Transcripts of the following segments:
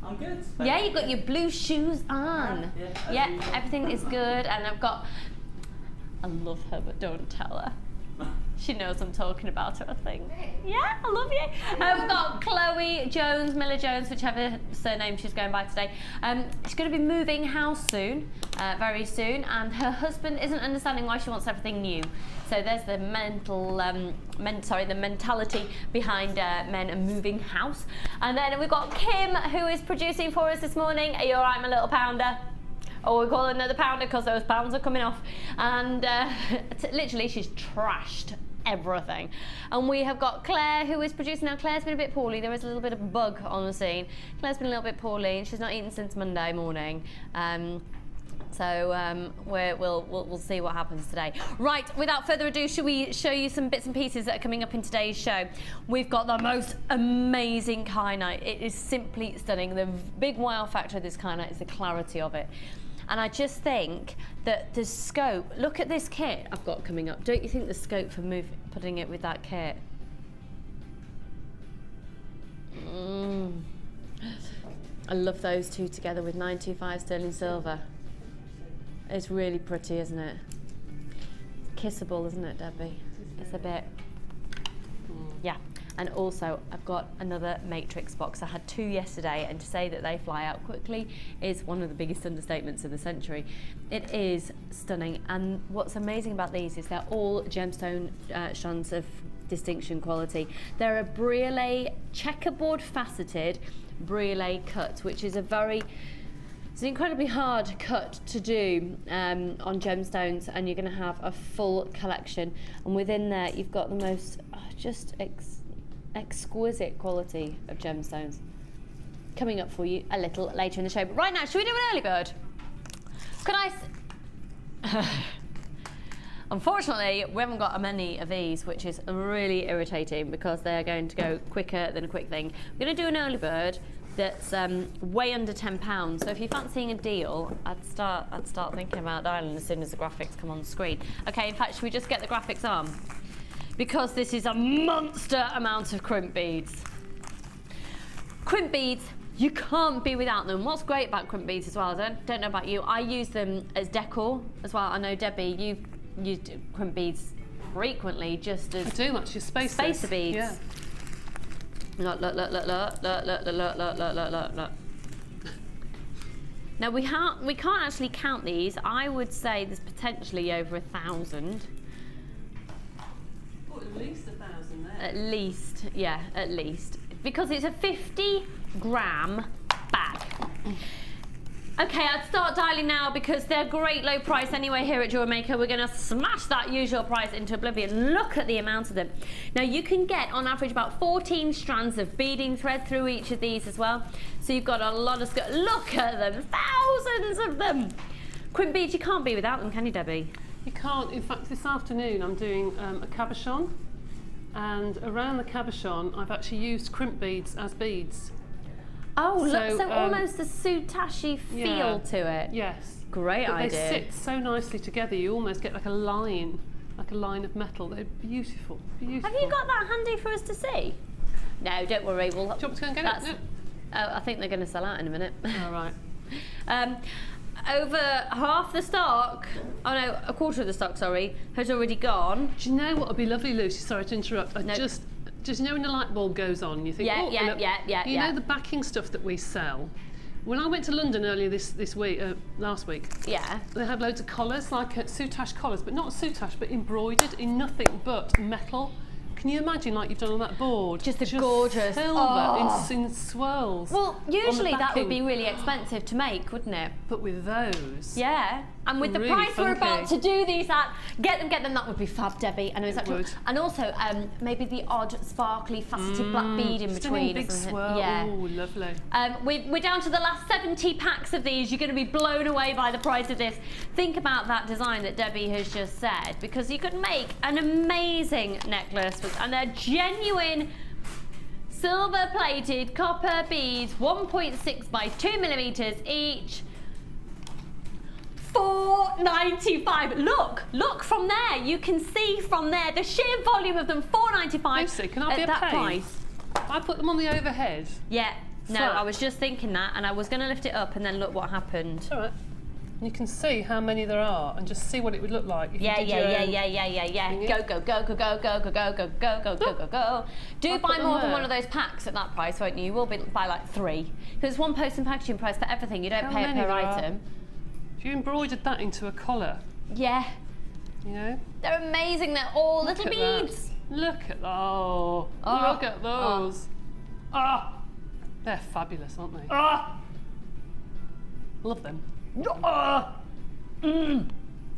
I'm good. Yeah, you've got your blue shoes on. Yeah, everything is good. And I love her, but don't tell her. She knows I'm talking about her, I think. Yeah, I love you. We've got Chloe Jones, Miller Jones, whichever surname she's going by today. She's going to be moving house soon, very soon, and her husband isn't understanding why she wants everything new. So there's the the mentality behind men and moving house. And then we've got Kim, who is producing for us this morning. Are you all right, my little pounder? Or we call it another pounder because those pounds are coming off. And literally, she's trashed everything. And we have got Claire, who is producing. Now, Claire's been a bit poorly. There is a little bit of a bug on the scene. Claire's been a little bit poorly, and she's not eaten since Monday morning. So we'll see what happens today. Right, without further ado, should we show you some bits and pieces that are coming up in today's show? We've got the most amazing kyanite. It is simply stunning. The big wow factor of this kyanite is the clarity of it. And I just think that the scope, look at this kit I've got coming up. Don't you think the scope for putting it with that kit? I love those two together with 925 sterling silver. It's really pretty, isn't it? It's kissable, isn't it, Debbie? It's a bit, yeah. And also, I've got another matrix box. I had two yesterday, and to say that they fly out quickly is one of the biggest understatements of the century. It is stunning, and what's amazing about these is they're all gemstone strands of distinction quality. They're a briolet checkerboard faceted briolet cut, which is it's an incredibly hard cut to do on gemstones, and you're going to have a full collection. And within there, you've got the most exquisite quality of gemstones coming up for you a little later in the show. But right now, should we do an early bird? Could I? Unfortunately, we haven't got many of these, which is really irritating because they are going to go quicker than a quick thing. We're going to do an early bird that's way under £10. So if you're fancying a deal, I'd start thinking about dialing as soon as the graphics come on screen. Okay, in fact, should we just get the graphics on? Because this is a monster amount of crimp beads. Crimp beads, you can't be without them. What's great about crimp beads as well, I don't know about you, I use them as decor as well. I know, Debbie, you've used crimp beads frequently just as... I do, actually, spacer beads. Yeah. Look. Now we can't actually count these. I would say there's potentially over 1,000. Oh, at least 1,000 there. At least, yeah, at least. Because it's a 50-gram bag. Okay, I'd start dialing now because they're great low price anyway here at Jewellery Maker. We're going to smash that usual price into oblivion. Look at the amount of them. Now you can get on average about 14 strands of beading thread through each of these as well. So you've got a lot of, look at them, thousands of them. Crimp beads, you can't be without them, can you, Debbie? You can't. In fact, this afternoon I'm doing a cabochon, and around the cabochon I've actually used crimp beads as beads. Oh, look, so almost a soutache feel to it. Yes. Great idea. They sit so nicely together, you almost get like a line of metal. They're beautiful, beautiful. Have you got that handy for us to see? No, don't worry. We'll. Do you want me to go and get it? No. Oh, I think they're going to sell out in a minute. All right. Over half the stock, oh no, a quarter of the stock, sorry, has already gone. Do you know what would be lovely, Lucy? Sorry to interrupt. Just you know when the light bulb goes on, you think, you know the backing stuff that we sell. When I went to London earlier last week, they had loads of collars, like soutache collars, but not soutache, but embroidered in nothing but metal. Can you imagine, like you've done on that board? Just gorgeous silver in swirls. Well, usually that would be really expensive to make, wouldn't it? But with those, yeah. And with the really price funky. we're about to do these at, get them, that would be fab, Debbie. I know exactly. And also, maybe the odd sparkly faceted black bead in between. Big swirl. Yeah. Oh, lovely. We're down to the last 70 packs of these. You're going to be blown away by the price of this. Think about that design that Debbie has just said, because you could make an amazing necklace, and they're genuine silver plated copper beads, 1.6 by 2 millimeters each. $4.95. Look from there. You can see from there the sheer volume of them. $4.95. Lucy, can I be a that pain? price. I put them on the overhead. Yeah. No, I was just thinking that, and I was going to lift it up, and then look what happened. All right. You can see how many there are, and just see what it would look like. If Yeah. Go. Do buy more than one of those packs at that price, won't you? You will buy like 3. Because it's one post and packaging price for everything. You don't pay it per item. If you embroidered that into a collar. Yeah. You know? They're amazing. They're all little beads. Look at those. Look at those. They're fabulous, aren't they? Love them.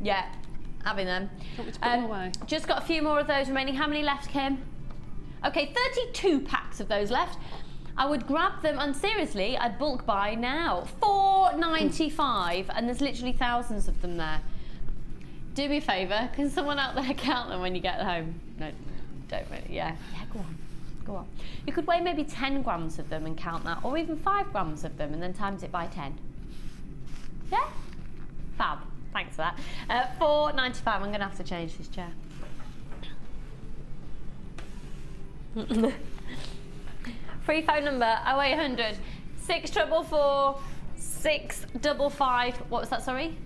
Yeah, having them. Want me to put them away? Just got a few more of those remaining. How many left, Kim? Okay, 32 packs of those left. I would grab them, and seriously, I'd bulk buy now. $4.95, and there's literally thousands of them there. Do me a favour, can someone out there count them when you get home? No, don't really. Yeah, go on. Go on. You could weigh maybe 10 grams of them and count that, or even 5 grams of them and then times it by 10. Yeah? Fab. Thanks for that. $4.95. I'm going to have to change this chair. Free phone number 0800 644 655. What was that, sorry?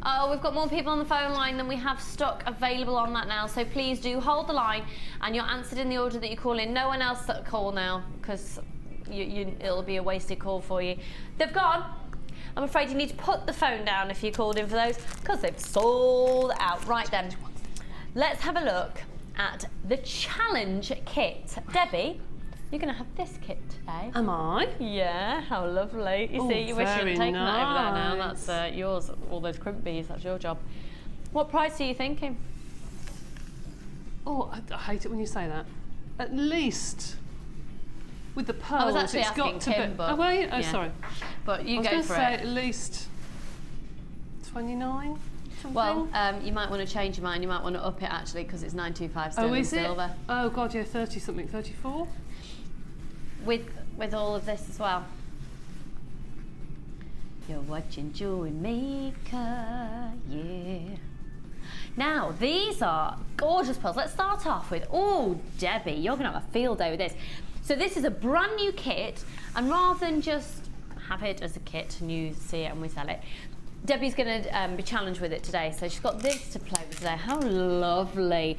Oh, we've got more people on the phone line than we have stock available on that now, so please do hold the line, and you're answered in the order that you call in. No one else call now, because it'll be a wasted call for you. They've gone. I'm afraid you need to put the phone down if you called in for those, because they've sold out. Right then, let's have a look at the challenge kit. Debbie, you're going to have this kit today. Am I? Yeah, how lovely. You see, you wish you had taken that over there now. That's yours, all those crimp beads, that's your job. What price are you thinking? Oh, I hate it when you say that. At least with the pearls, I was actually it's asking got to Kim, be. but Oh, were you? Oh, yeah. sorry. But you go for it. I was going to say at least 29. Something. Well, you might want to change your mind. You might want to up it actually, because it's 925 sterling silver. Oh God, yeah, 30 something, 34. With all of this as well. You're watching Jewellery Maker, yeah. Now, these are gorgeous pearls. Let's start off with, oh, Debbie, you're going to have a field day with this. So this is a brand new kit, and rather than just have it as a kit and you see it and we sell it, Debbie's going to be challenged with it today. So she's got this to play with today. How lovely.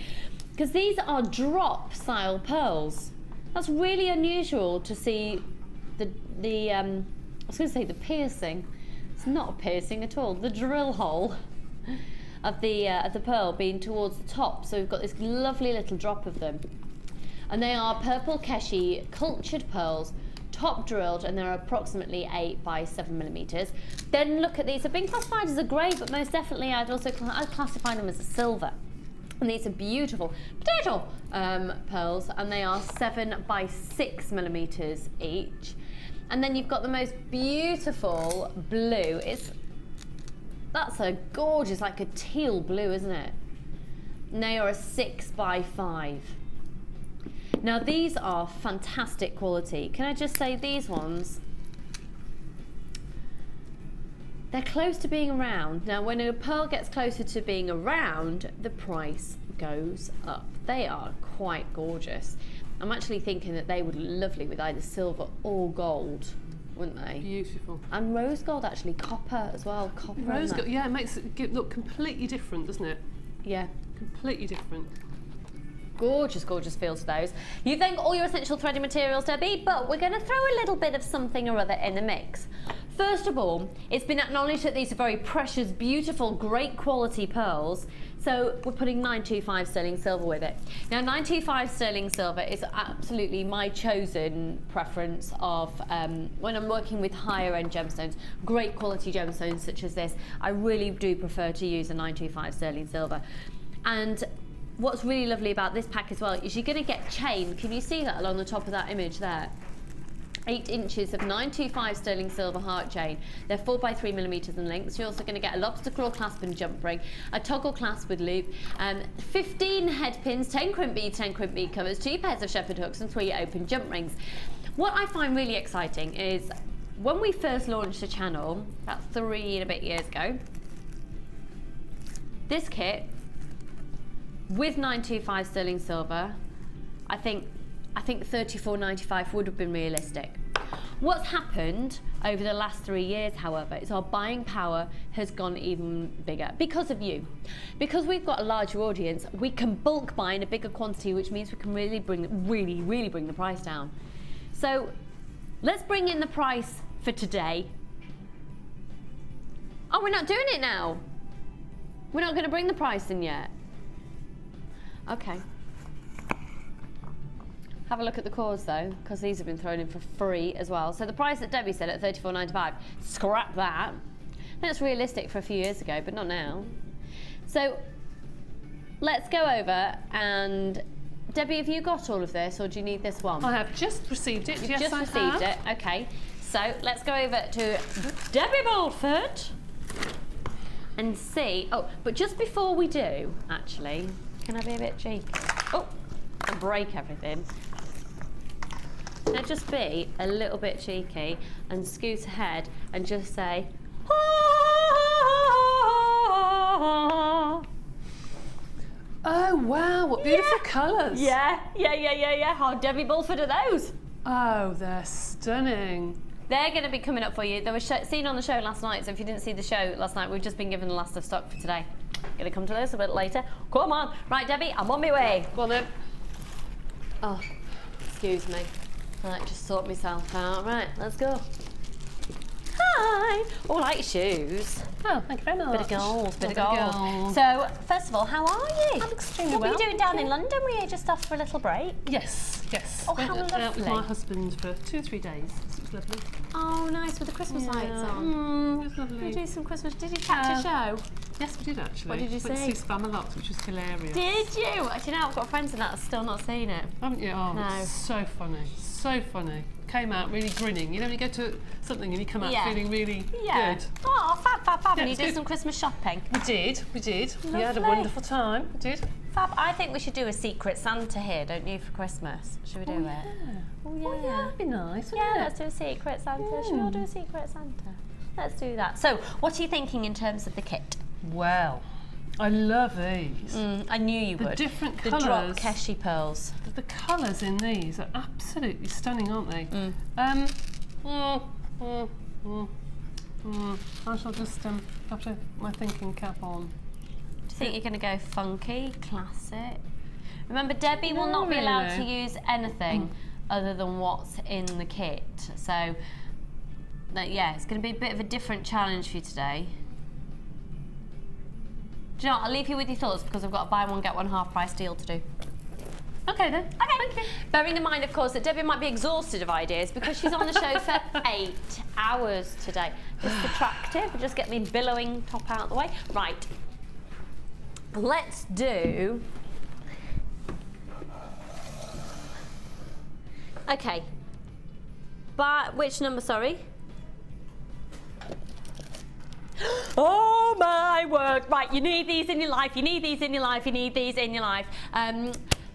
Because these are drop style pearls. That's really unusual to see the I was going to say the piercing. It's not a piercing at all. The drill hole of the pearl being towards the top. So we've got this lovely little drop of them. And they are purple Keshi cultured pearls, top drilled, and they're approximately 8 by 7 millimeters. Then look at these. They've been classified as a grey, but most definitely I'd classify them as a silver. And these are beautiful potato pearls, and they are 7 by 6 millimeters each. And then you've got the most beautiful blue. That's a gorgeous, like a teal blue, isn't it? And they are a 6 by 5. Now these are fantastic quality. Can I just say these ones, they're close to being a round. Now when a pearl gets closer to being a round, the price goes up. They are quite gorgeous. I'm actually thinking that they would look lovely with either silver or gold, wouldn't they? Beautiful. And rose gold, actually, copper as well. Copper. Rose gold, yeah, it makes it look completely different, doesn't it? Yeah. Completely different. Gorgeous, gorgeous feel to those. You've then got all your essential threading materials, Debbie, but we're going to throw a little bit of something or other in the mix. First of all, it's been acknowledged that these are very precious, beautiful, great quality pearls, so we're putting 925 sterling silver with it. Now 925 sterling silver is absolutely my chosen preference of when I'm working with higher end gemstones, great quality gemstones such as this. I really do prefer to use a 925 sterling silver. And what's really lovely about this pack as well is you're going to get chain. Can you see that along the top of that image there? 8 inches of 925 sterling silver heart chain. They're 4 by 3 millimeters in length. You're also going to get a lobster claw clasp and jump ring, a toggle clasp with loop, 15 head pins, 10 crimp bead covers, 2 pairs of shepherd hooks, and 3 open jump rings. What I find really exciting is when we first launched the channel about 3 and a bit years ago, this kit with 925 sterling silver, I think I think $34.95 would have been realistic. What's happened over the last 3 years, however, is our buying power has gone even bigger because of you. Because we've got a larger audience, we can bulk buy in a bigger quantity, which means we can really bring the price down. So let's bring in the price for today. Oh, we're not doing it now. We're not going to bring the price in yet. Okay. Have a look at the cores though, because these have been thrown in for free as well. So the price that Debbie said at $34.95, scrap that. That's realistic for a few years ago, but not now. So let's go over and Debbie, have you got all of this, or do you need this one? I have just received it. Yes, just received it. Okay. So let's go over to Debbie Bulford and see. Oh, but just before we do, actually, can I be a bit cheeky? Oh, and break everything. Can I just be a little bit cheeky and scoot ahead and just say, oh wow, what beautiful colours. Yeah. How Debbie Bulford are those? Oh, they're stunning. They're going to be coming up for you. They were seen on the show last night, so if you didn't see the show last night, we've just been given the last of stock for today. Going to come to this a bit later. Come on. Right, Debbie, I'm on my way. Go on then. Oh, excuse me. Right, just sort myself out. Right, let's go. Hi. Oh, I like your shoes. Oh, thank you very much. Bit of gold, bit of gold. So, first of all, how are you? I'm extremely well. What were you doing down in London? Were you just off for a little break? Yes. Oh, how lovely. Out with my husband for 2 or 3 days. It was lovely. Oh, nice, with the Christmas lights on. It was lovely. Did you do some Christmas? Did you catch a show? Yes, we did actually. What did you Went see? to see Spamalot, which was hilarious. Did you? Do you know, I've got friends in that have still not seen it. Haven't you? Oh, no. It's so funny. So funny. Came out really grinning. You know when you go to something and you come out feeling really good. Oh, fab. Yeah, And you did some Christmas shopping. We did. Lovely. We had a wonderful time. We did. Fab. I think we should do a secret Santa here, don't you, for Christmas? Should we do it? Oh yeah, that'd be nice, wouldn't Yeah, it? let's do a secret Santa. Should we all do a secret Santa? Let's do that. So, what are you thinking in terms of the kit? Well, I love these. I knew you would. The different the colours. drop Keshi pearls. The colours in these are absolutely stunning, aren't they? I shall just have to put my thinking cap on. Do you think you're going to go funky, classic? Remember, Debbie will not be allowed to use anything other than what's in the kit. So, yeah, it's going to be a bit of a different challenge for you today. Do you know what? I'll leave you with your thoughts because I've got a buy one, get one half price deal to do. Okay then. Okay. Thank you. Bearing in mind, of course, that Debbie might be exhausted of ideas because she's on the show for 8 hours today. Just attractive. Just get me billowing top out of the way. Right. Let's do. Okay. But which number? Sorry. Oh my word! Right, you need these in your life. You need these in your life. You need these in your life.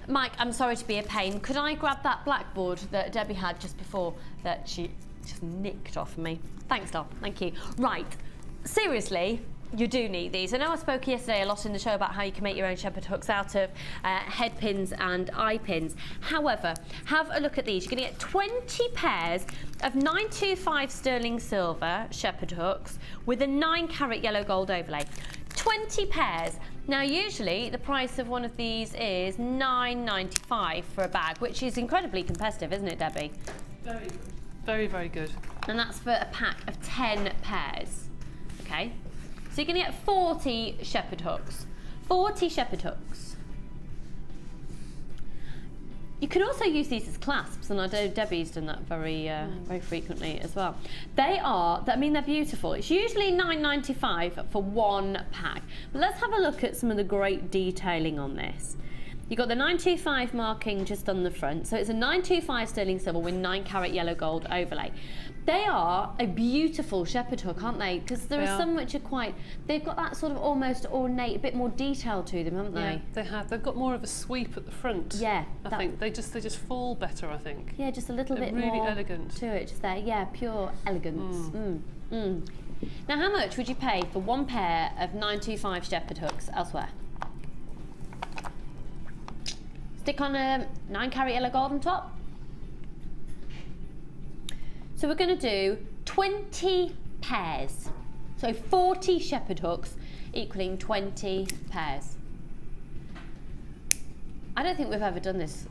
Mike, I'm sorry to be a pain. Could I grab that blackboard that Debbie had just before that she just nicked off me? Thanks, doll. Thank you. Right, seriously, you do need these. I know I spoke yesterday a lot in the show about how you can make your own shepherd hooks out of head pins and eye pins. However, have a look at these. You're going to get 20 pairs of 925 sterling silver shepherd hooks with a 9-carat yellow gold overlay. 20 pairs. Now, usually the price of one of these is $9.95 for a bag, which is incredibly competitive, isn't it, Debbie? Very good. Very, very good. And that's for a pack of 10 pairs. Okay. So you're going to get 40 shepherd hooks. 40 shepherd hooks. You can also use these as clasps, and I know Debbie's done that very frequently as well. They're beautiful. It's usually $9.95 for one pack. But let's have a look at some of the great detailing on this. You've got the 925 marking just on the front. So it's a 925 sterling silver with 9-carat yellow gold overlay. They are a beautiful shepherd hook, aren't they? Because there are some which are they've got that sort of almost ornate, a bit more detail to them, haven't they? Yeah, they have. They've got more of a sweep at the front. Yeah. I think they just fall better, I think. Yeah, just a little bit really more elegant to it, just there. Yeah, pure elegance. Now, how much would you pay for one pair of 925 shepherd hooks elsewhere? It's stick on a 9-carat yellow gold on top. So we're going to do 20 pairs. So 40 shepherd hooks equaling 20 pairs. I don't think we've ever done this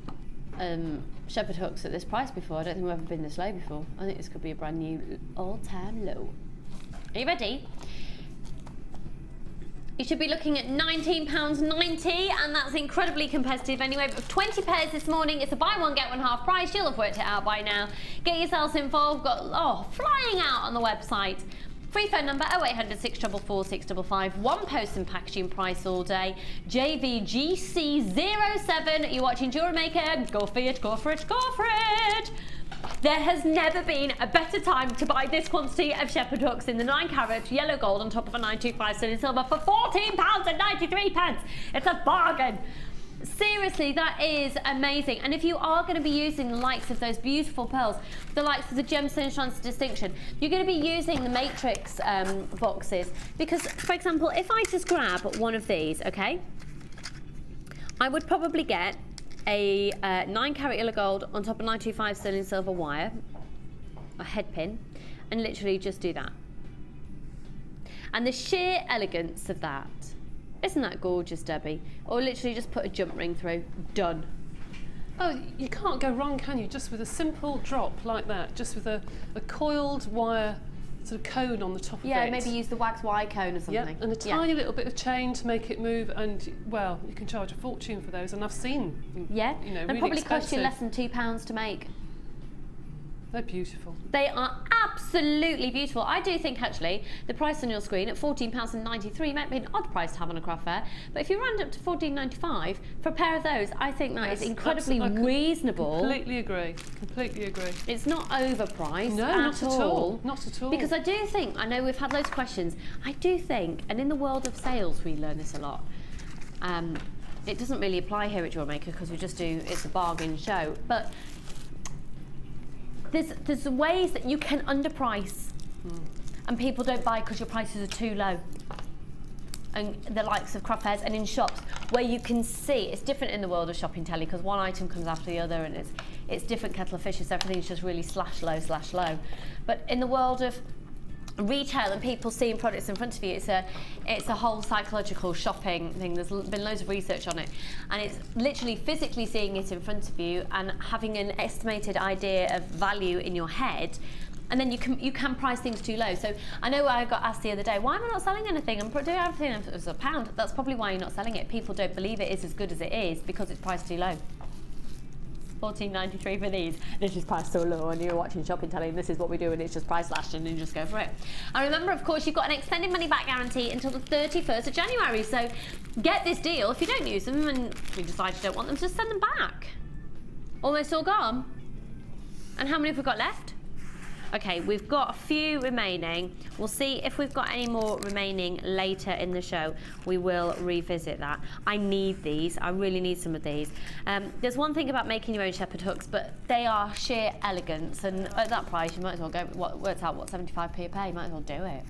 shepherd hooks at this price before. I don't think we've ever been this low before. I think this could be a brand new all-time low. Are you ready? You should be looking at £19.90, and that's incredibly competitive anyway. But 20 pairs this morning, it's a buy one, get one half price. You'll have worked it out by now. Get yourselves involved. Got flying out on the website. Free phone number 0800 644 655. One post and packaging price all day. JVGC07. You're watching Jewellery Maker. Go for it, go for it, go for it. There has never been a better time to buy this quantity of shepherd hooks in the 9-carat yellow gold on top of a 925 sterling silver for £14.93. It's a bargain. Seriously, that is amazing. And if you are going to be using the likes of those beautiful pearls, the likes of the Gemstone Strands of Distinction, you're going to be using the matrix boxes. Because, for example, if I just grab one of these, okay, I would probably get a 9-carat yellow gold on top of 925 sterling silver wire, a head pin, and literally just do that. And the sheer elegance of that, isn't that gorgeous, Debbie? Or literally just put a jump ring through, done. Oh, you can't go wrong, can you? Just with a simple drop like that, just with a coiled wire sort of cone on the top of it. Yeah, maybe use the wax wire cone or something. Yeah, and a tiny little bit of chain to make it move, and well, you can charge a fortune for those, and I've seen, yeah, you know, and really probably expensive. cost you less than £2 to make. They're beautiful. They are absolutely beautiful. I do think actually the price on your screen at £14.93 might be an odd price to have on a craft fair, but if you round up to £14.95 for a pair of those, I think that is incredibly reasonable. Completely agree. Completely agree. It's not overpriced. No, not at all. Not at all. Because I do think, I know we've had loads of questions, I do think, and in the world of sales we learn this a lot. It doesn't really apply here at Jewellery Maker because we just do, it's a bargain show, but there's ways that you can underprice and people don't buy because your prices are too low. And the likes of craft fairs and in shops where you can see, it's different in the world of shopping telly because one item comes after the other and it's different kettle of fish, so everything's just really slash low. But in the world of retail and people seeing products in front of you, it's a whole psychological shopping thing. There's been loads of research on it, and it's literally physically seeing it in front of you and having an estimated idea of value in your head, and then you can price things too low. So I know I got asked the other day, why am I not selling anything? I'm doing everything as a £1. That's probably why you're not selling it. People don't believe it is as good as it is because it's priced too low. $14.93 for these. This is priced so low, and you're watching shopping telling this is what we do, and it's just price slashed, and you just go for it. And remember, of course, you've got an extended money back guarantee until the 31st of January. So get this deal. If you don't use them and you decide you don't want them, just send them back. Almost all gone. And how many have we got left? Okay, we've got a few remaining. We'll see if we've got any more remaining later in the show. We will revisit that. I need these. I really need some of these. There's one thing about making your own shepherd hooks, but they are sheer elegance, and at that price, you might as well go, what works out, what, 75p a pair? You might as well do it,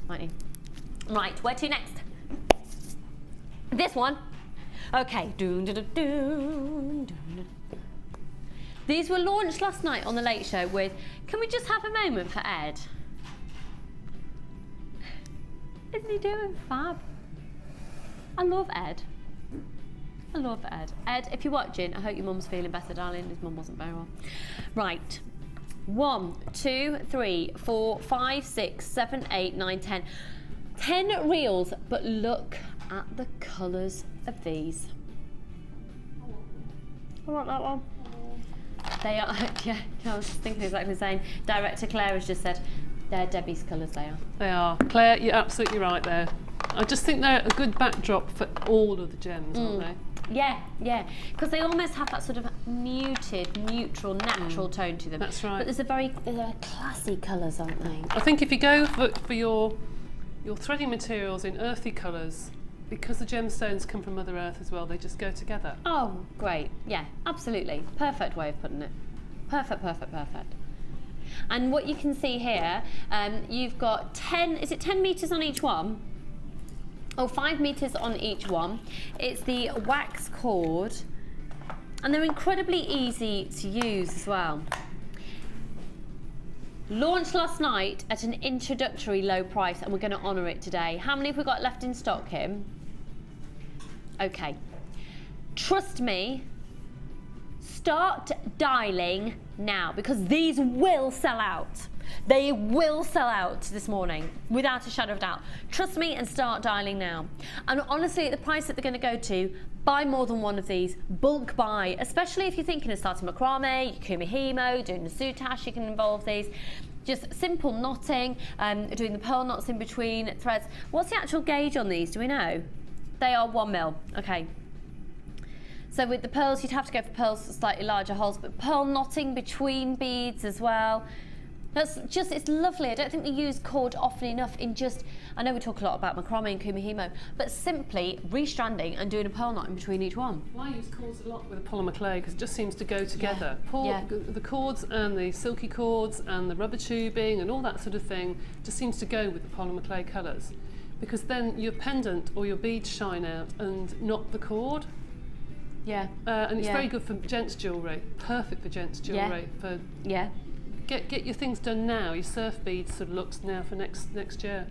mightn't you? Right, where to next? This one. Okay. These were launched last night on the Late Show with, can we just have a moment for Ed? Isn't he doing fab? I love Ed. I love Ed. Ed, if you're watching, I hope your mum's feeling better, darling. His mum wasn't very well. Right. 1, 2, 3, 4, 5, 6, 7, 8, 9, 10. 10 reels, but look at the colours of these. I want that one. They are, yeah, I was thinking exactly the same. Director Claire has just said, they're Debbie's colours, they are. They are. Claire, you're absolutely right there. I just think they're a good backdrop for all of the gems, aren't they? Yeah, yeah, because they almost have that sort of muted, neutral, natural tone to them. That's right. But they're classy colours, aren't they? I think if you go for your threading materials in earthy colours, because the gemstones come from Mother Earth as well, they just go together. Oh, great. Yeah, absolutely. Perfect way of putting it. Perfect, perfect, perfect. And what you can see here, you've got 10, is it 10 metres on each one? Oh, 5 metres on each one. It's the wax cord And they're incredibly easy to use as well. Launched last night at an introductory low price, and we're going to honour it today. How many have we got left in stock, Kim? Okay. Trust me, start dialing now, because these will sell out. They will sell out this morning, without a shadow of doubt. Trust me and start dialing now. And honestly, at the price that they're going to go to, buy more than one of these. Bulk buy, especially if you're thinking of starting macrame, kumihimo, doing the soutache, you can involve these. Just simple knotting, doing the pearl knots in between threads. What's the actual gauge on these? Do we know? They are 1 mil. Okay. So with the pearls, you'd have to go for pearls for slightly larger holes, but pearl knotting between beads as well. That's just, it's lovely. I don't think we use cord often enough in just, I know we talk a lot about macrame and kumihimo, but simply restranding and doing a pearl knot in between each one. Well, I use cords a lot with a polymer clay because it just seems to go together. The cords and the silky cords and the rubber tubing and all that sort of thing just seems to go with the polymer clay colours, because then your pendant or your beads shine out and not the cord. Yeah. And it's very good for gents jewellery. Perfect for gents jewellery. Get your things done now. Your surf beads sort of looks now for next year.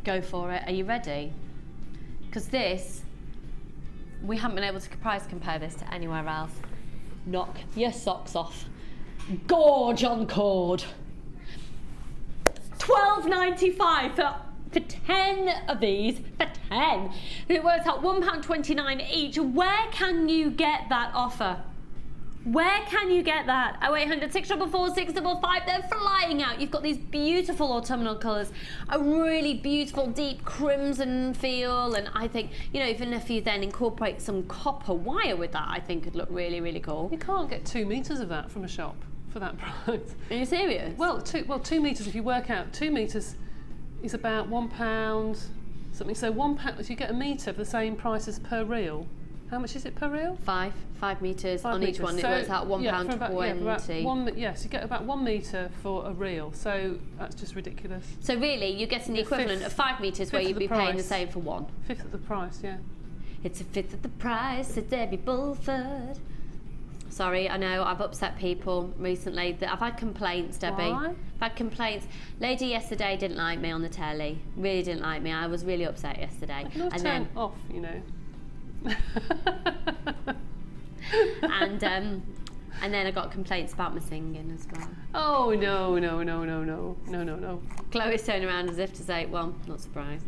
Go for it. Are you ready? Because this, we haven't been able to price compare this to anywhere else. Knock your socks off. Gorge on cord. £12.95 for 10 of these. For 10. It works out £1.29 each. Where can you get that offer? Where can you get that? 0800 644 655. They're flying out. You've got these beautiful autumnal colours, a really beautiful deep crimson feel, and I think, you know, even if you then incorporate some copper wire with that, I think could look really, really cool. You can't get 2 metres of that from a shop for that price. Are you serious? Well, 2 metres, if you work out, 2 metres is about £1 something. So £1, if you get a metre for the same price as per reel. How much is it per reel? 5 metres on each one. So it works out £1.20. Yes, you get about 1 metre for a reel. So that's just ridiculous. So really, you're getting the equivalent of 5 metres where you'd be paying the same for 1. Fifth of the price, yeah. It's a fifth of the price at Debbie Bulford. Sorry, I know I've upset people recently. I've had complaints, Debbie. Why? I've had complaints. Lady yesterday didn't like me on the telly. Really didn't like me. I was really upset yesterday. I can always turn off, you know. and then I got complaints about my singing as well. Oh no. Chloe's turned around as if to say, well, not surprised.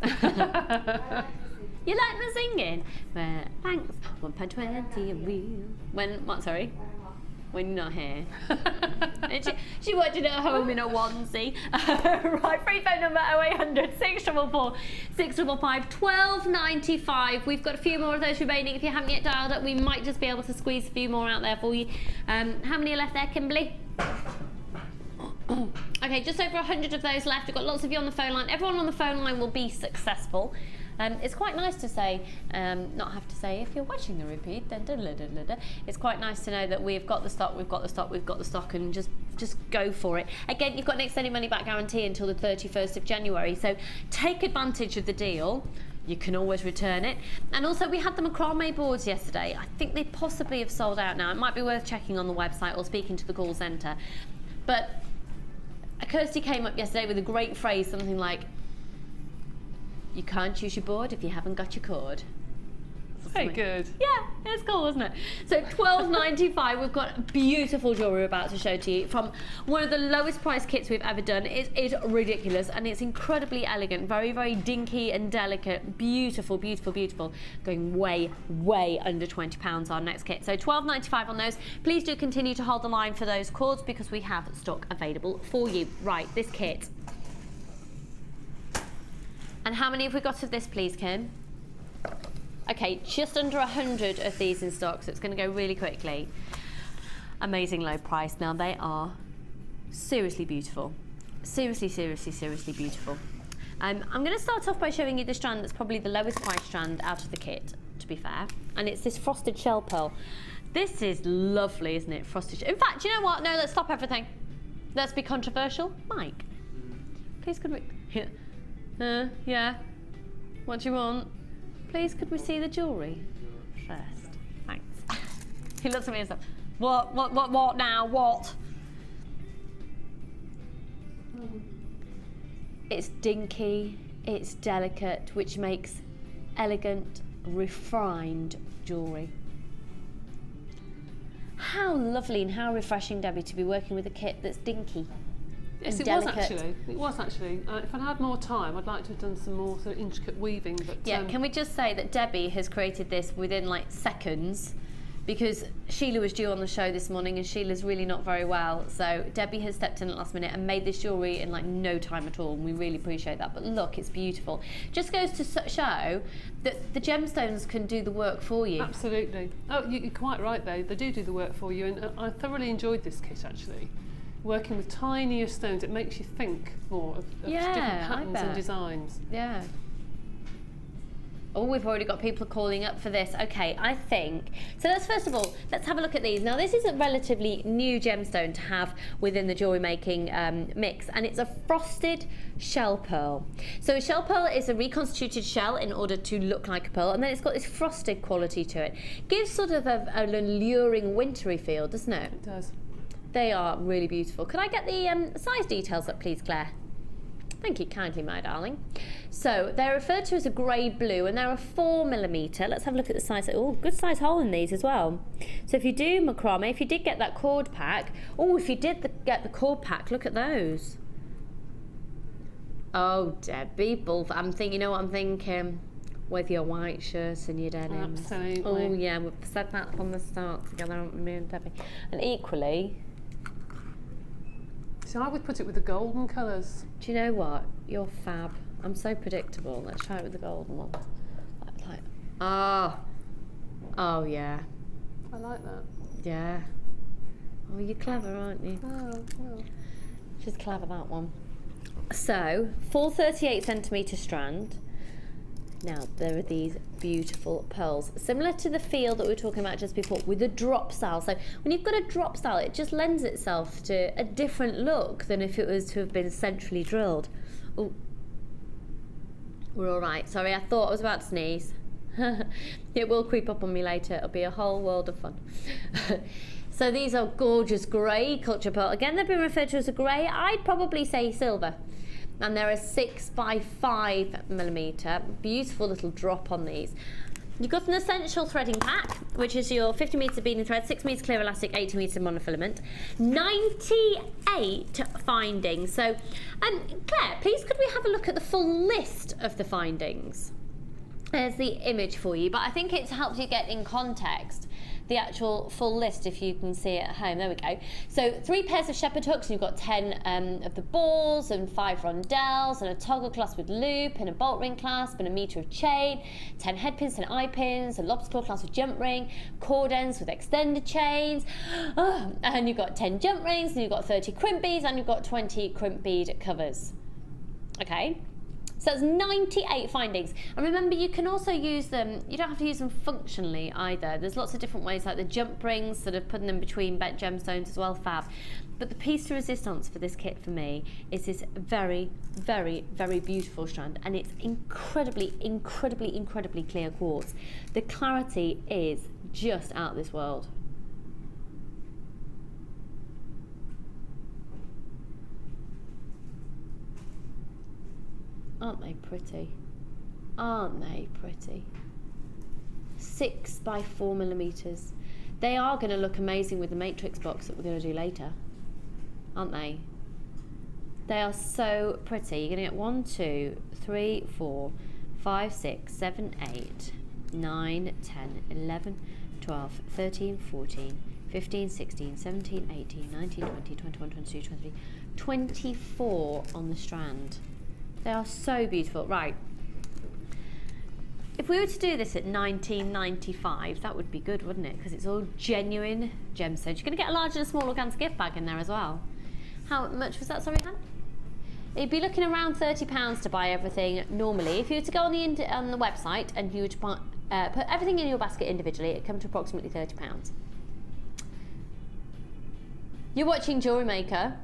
You like my singing? Well, thanks. £1.20 a reel. When you're not here. she watched it at home in a onesie. Right, free phone number 0800 644 655. £12.95. We've got a few more of those remaining. If you haven't yet dialed up, we might just be able to squeeze a few more out there for you. How many are left there, Kimberly? Okay, just over 100 of those left. We've got lots of you on the phone line. Everyone on the phone line will be successful. It's quite nice to say, not have to say, if you're watching the repeat, it's quite nice to know that we've got the stock, and just go for it. Again, you've got an extended money back guarantee until the 31st of January, so take advantage of the deal. You can always return it. And also, we had the macrame boards yesterday. I think they possibly have sold out now. It might be worth checking on the website or speaking to the call centre. But Kirsty came up yesterday with a great phrase, something like, you can't choose your board if you haven't got your cord. Very good. Yeah, it's cool, isn't it? So £12.95, we've got beautiful jewellery about to show to you from one of the lowest price kits we've ever done. It is ridiculous and it's incredibly elegant, very, very dinky and delicate, beautiful, beautiful, beautiful. Going way, way under £20 our next kit. So £12.95 on those. Please do continue to hold the line for those cords because we have stock available for you. Right, this kit. And how many have we got of this, please, Kim? Okay, just under 100 of these in stock, so it's going to go really quickly. Amazing low price. Now, they are seriously beautiful. Seriously, seriously, seriously beautiful. I'm going to start off by showing you the strand that's probably the lowest price strand out of the kit, to be fair. And it's this frosted shell pearl. This is lovely, isn't it? Frosted shell. In fact, you know what? No, let's stop everything. Let's be controversial. Mike, please could we... yeah. What do you want? Please could we see the jewellery first? Thanks. He looks at me and says, what now, what? It's dinky, it's delicate, which makes elegant, refined jewellery. How lovely and how refreshing, Debbie, to be working with a kit that's dinky. Yes, it was actually. It was actually. If I'd had more time, I'd like to have done some more sort of intricate weaving. But yeah, can we just say that Debbie has created this within like seconds, because Sheila was due on the show this morning and Sheila's really not very well. So Debbie has stepped in at last minute and made this jewellery in like no time at all, and we really appreciate that. But look, it's beautiful. Just goes to show that the gemstones can do the work for you. Absolutely. Oh, you're quite right though. They do the work for you, and I thoroughly enjoyed this kit actually. Working with tinier stones, it makes you think more of different patterns and designs. Yeah. Oh, we've already got people calling up for this. Okay, I think, so let's first of all, let's have a look at these. Now this is a relatively new gemstone to have within the jewellery making mix, and it's a frosted shell pearl. So a shell pearl is a reconstituted shell in order to look like a pearl, and then it's got this frosted quality to it. Gives sort of an alluring wintry feel, doesn't it? It does. They are really beautiful. Could I get the size details up, please, Claire? Thank you kindly, my darling. So they're referred to as a grey blue, and they're a 4mm. Let's have a look at the size. Oh, good size hole in these as well. So if you do macrame, if you did get that cord pack, if you did get the cord pack, look at those. Oh, Debbie, I'm thinking, you know what I'm thinking? With your white shirts and your denim. Absolutely. Oh yeah, we've said that from the start together, haven't we, me and Debbie? And equally, so I would put it with the golden colours. do you know what? You're fab. I'm so predictable. Let's try it with the golden one. Oh yeah. I like that. Yeah. Oh, you're clever, aren't you? Oh. She's clever, that one. So, 438cm strand. Now, there are these beautiful pearls, similar to the feel that we were talking about just before, with a drop style. So when you've got a drop style, it just lends itself to a different look than if it was to have been centrally drilled. Oh, we're all right. Sorry, I thought I was about to sneeze. It will creep up on me later. It'll be a whole world of fun. So these are gorgeous grey culture pearl. Again, they've been referred to as a grey. I'd probably say silver. And they're a 6x5mm. Beautiful little drop on these. You've got an essential threading pack, which is your 50m beading thread, 6m clear elastic, 80m monofilament, 98 findings. So, Claire, please could we have a look at the full list of the findings? There's the image for you, but I think it helps you get in context the actual full list if you can see it at home. There we go. So 3 pairs of shepherd hooks, and you've got 10 of the balls and 5 rondelles and a toggle clasp with loop and a bolt ring clasp and a metre of chain, 10 head pins and eye pins, a lobster claw clasp with jump ring, cord ends with extended chains, and you've got 10 jump rings, and you've got 30 crimp beads, and you've got 20 crimp bead covers. Okay. So that's 98 findings. And remember, you can also use them, you don't have to use them functionally either. There's lots of different ways, like the jump rings, sort of putting them between gemstones as well, fab. But the piece de resistance for this kit for me is this very, very, very beautiful strand. And it's incredibly, incredibly, incredibly clear quartz. The clarity is just out of this world. Aren't they pretty? Aren't they pretty? 6x4mm. They are going to look amazing with the matrix box that we're going to do later, aren't they? They are so pretty. You're going to get 1, 2, 3, 4, 5, 6, 7, 8, 9, 10, 11, 12, 13, 14, 15, 16, 17, 18, 19, 20, 21, 22, 23, 24 on the strand. They are so beautiful. Right. If we were to do this at $19.95, that would be good, wouldn't it? Because it's all genuine gemstones. You're going to get a large and a small organza gift bag in there as well. How much was that, sorry, Han? You'd be looking around £30 to buy everything normally. If you were to go on the website and you were to put everything in your basket individually, it'd come to approximately £30. You're watching Jewellery Maker.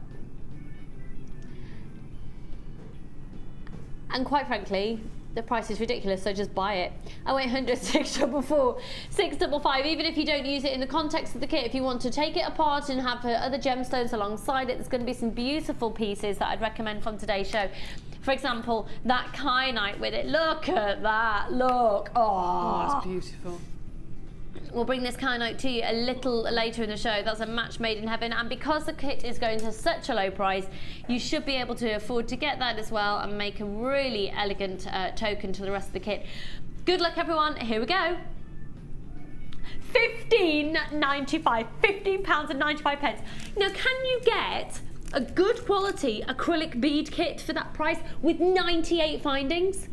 And quite frankly, the price is ridiculous, so just buy it. 0800 644 655. Even if you don't use it in the context of the kit, if you want to take it apart and have other gemstones alongside it, there's going to be some beautiful pieces that I'd recommend from today's show. For example, that kyanite with it. Look at that. Look. Oh, that's beautiful. We'll bring this kyanite to you a little later in the show. That's a match made in heaven, and because the kit is going to such a low price, you should be able to afford to get that as well and make a really elegant token to the rest of the kit. Good luck, everyone. Here we go. £15.95. £15.95. Now, can you get a good quality acrylic bead kit for that price with 98 findings?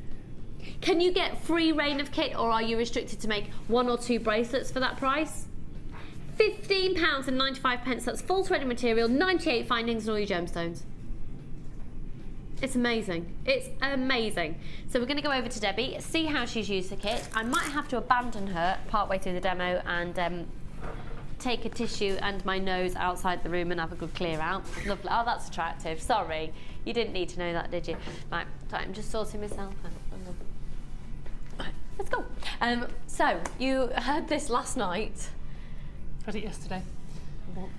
Can you get free reign of kit, or are you restricted to make 1 or 2 bracelets for that price? £15.95. That's full threaded material, 98 findings and all your gemstones. It's amazing. It's amazing. So we're going to go over to Debbie, see how she's used the kit. I might have to abandon her partway through the demo and take a tissue and my nose outside the room and have a good clear out. Lovely. Oh, that's attractive. Sorry. You didn't need to know that, did you? Right, I'm just sorting myself out. Let's go. So, you heard this last night. Heard it yesterday.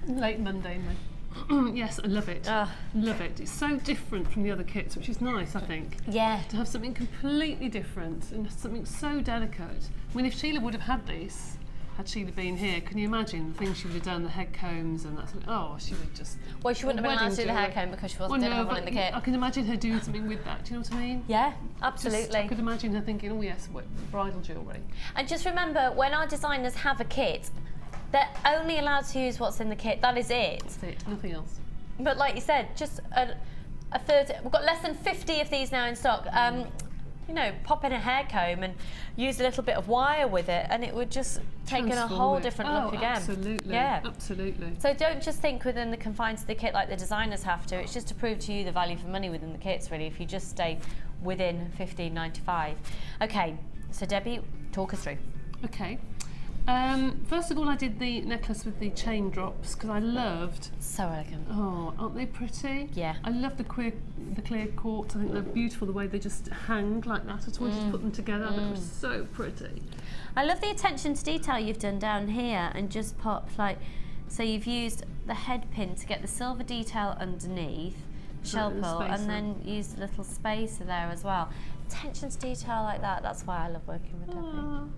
Late Monday, yes, I love it. Love it. It's so different from the other kits, which is nice, I think. Yeah. To have something completely different and something so delicate. I mean, if Sheila would have had this, had Sheila been here, can you imagine the things she would have done, the head combs and that sort of, oh, she would just... Well, she wouldn't have been allowed to do the hair comb because she didn't have one in the kit. I can imagine her doing something with that, do you know what I mean? Yeah, absolutely. I could imagine her thinking, oh yes, bridal jewellery. And just remember, when our designers have a kit, they're only allowed to use what's in the kit. That is it. That's it, nothing else. But like you said, just a third, we've got less than 50 of these now in stock. You know, pop in a hair comb and use a little bit of wire with it, and it would just take in a whole different look again. Absolutely. Yeah, absolutely. So don't just think within the confines of the kit like the designers have to. It's just to prove to you the value for money within the kits, really. If you just stay within $15.95. Okay, so Debbie, talk us through. Okay. First of all, I did the necklace with the chain drops because I loved. So elegant. Oh, aren't they pretty? Yeah. I love the clear quartz. I think they're beautiful the way they just hang like that. I just wanted to put them together. I think it was so pretty. I love the attention to detail you've done down here and just popped like, so you've used the head pin to get the silver detail underneath, shell pull, and then used a little spacer there as well. Attention to detail like that. That's why I love working with Debbie.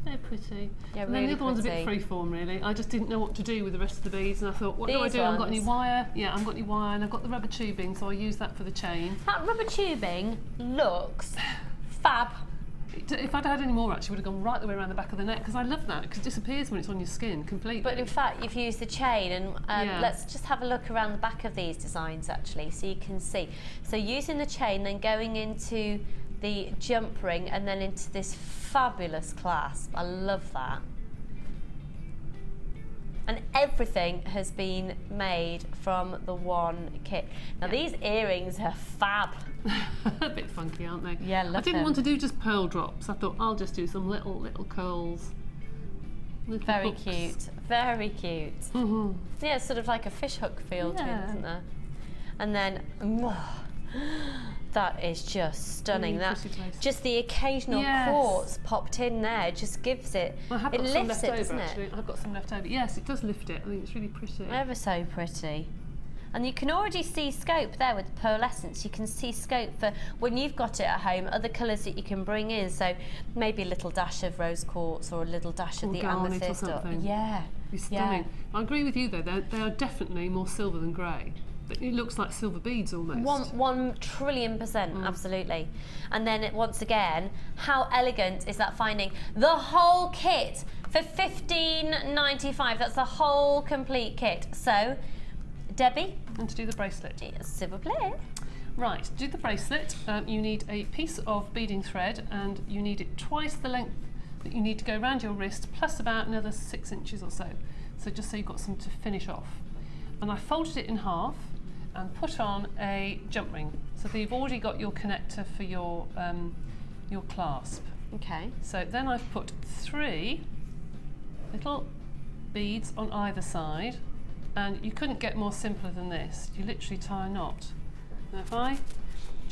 They're pretty. Yeah, and really then the other one's a bit pretty. freeform, really. I just didn't know what to do with the rest of the beads, and I thought, what do I do? I haven't got any wire. Yeah, I haven't got any wire, and I've got the rubber tubing, so I use that for the chain. That rubber tubing looks fab. If I'd had any more, actually, would have gone right the way around the back of the neck, because I love that, because it disappears when it's on your skin completely. But in fact, you've used the chain, and let's just have a look around the back of these designs, actually, so you can see. So using the chain, then going into the jump ring, and then into this fabulous clasp. I love that. And everything has been made from the one kit. Now these earrings are fab. A bit funky, aren't they? Yeah, love I didn't want to do just pearl drops. I thought I'll just do some little curls. Very cute. Very cute. Yeah, it's sort of like a fish hook feel to it, isn't there? And then that is just stunning. Really that just the occasional quartz popped in there just gives it. Well, it lifts it, doesn't it? I've got some left over. Yes, it does lift it. I think it's really pretty. Ever so pretty. And you can already see scope there with the pearlescence. You can see scope for when you've got it at home, other colours that you can bring in. So maybe a little dash of rose quartz or a little dash of the amethyst. Or something. Yeah. It's stunning. Yeah. I agree with you though. They are definitely more silver than grey. It looks like silver beads almost. 1 trillion %, absolutely. And then once again, how elegant is that finding? The whole kit for $15.95. That's the whole complete kit. So, Debbie? And to do the bracelet. S'il vous plaît. Right, to do the bracelet, you need a piece of beading thread, and you need it twice the length that you need to go around your wrist, plus about another 6 inches or so. So just so you've got some to finish off. And I folded it in half and put on a jump ring. So that you've already got your connector for your clasp. Okay. So then I've put 3 little beads on either side, and you couldn't get more simpler than this. You literally tie a knot. Now if I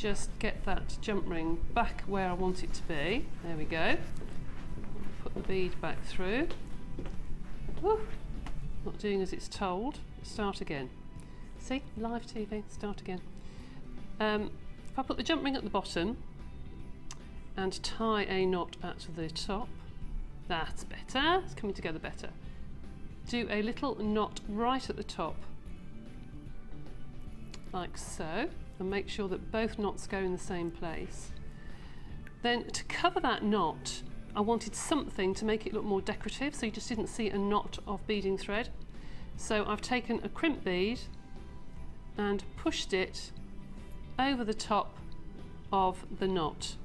just get that jump ring back where I want it to be. There we go. Put the bead back through. Woo. Not doing as it's told. Start again. See, live TV, start again. If I put the jump ring at the bottom and tie a knot at the top, that's better, it's coming together better. Do a little knot right at the top, like so, and make sure that both knots go in the same place. Then to cover that knot, I wanted something to make it look more decorative, so you just didn't see a knot of beading thread. So I've taken a crimp bead and pushed it over the top of the knot,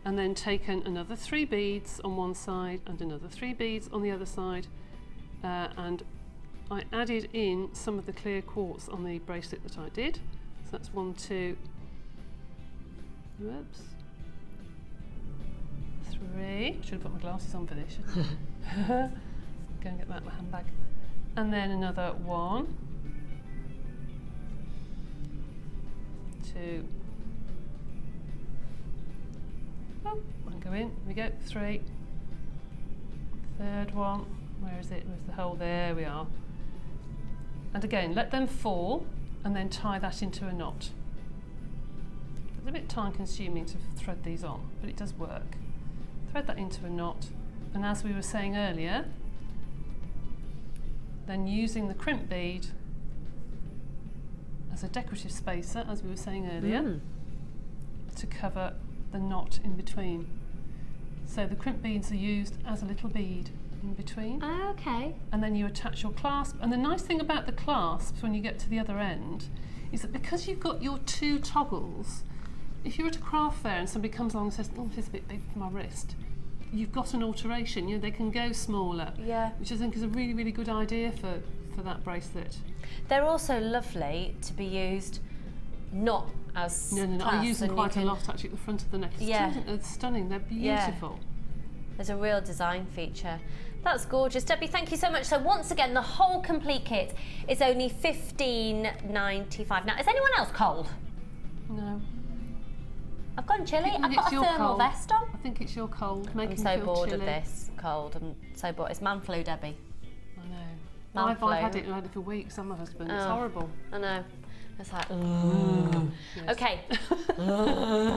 and then taken another 3 beads on one side and another 3 beads on the other side, and I added in some of the clear quartz on the bracelet that I did. So that's 1, 2, whoops, 3. Should have put my glasses on for this. Go and get that in my handbag. And then another 1, 2. Oh, one go in. Here we go. 3. Third one. Where is it? Where's the hole? There we are. And again, let them fall, and then tie that into a knot. It's a bit time consuming to thread these on, but it does work. Thread that into a knot, and as we were saying earlier, then using the crimp bead as a decorative spacer, as we were saying earlier, to cover the knot in between. So the crimp beads are used as a little bead in between. Okay. And then you attach your clasp. And the nice thing about the clasps when you get to the other end is that because you've got your 2 toggles, if you're at a craft fair and somebody comes along and says, oh, this is a bit big for my wrist, you've got an alteration. You know, they can go smaller. Yeah. Which I think is a really, really good idea for that bracelet. They're also lovely to be used not as No, I use them quite a lot actually at the front of the neck. It's stunning, they're beautiful. Yeah. There's a real design feature. That's gorgeous. Debbie, thank you so much. So once again, the whole complete kit is only $15.95. Now, is anyone else cold? No. I've gone chilly. I've got a thermal vest on. I think it's your cold. I'm so bored of this cold. I'm so bored. It's man flu, Debbie. I know. I've had it for weeks. I'm my husband. It's horrible. I know. It's like, yes. Okay.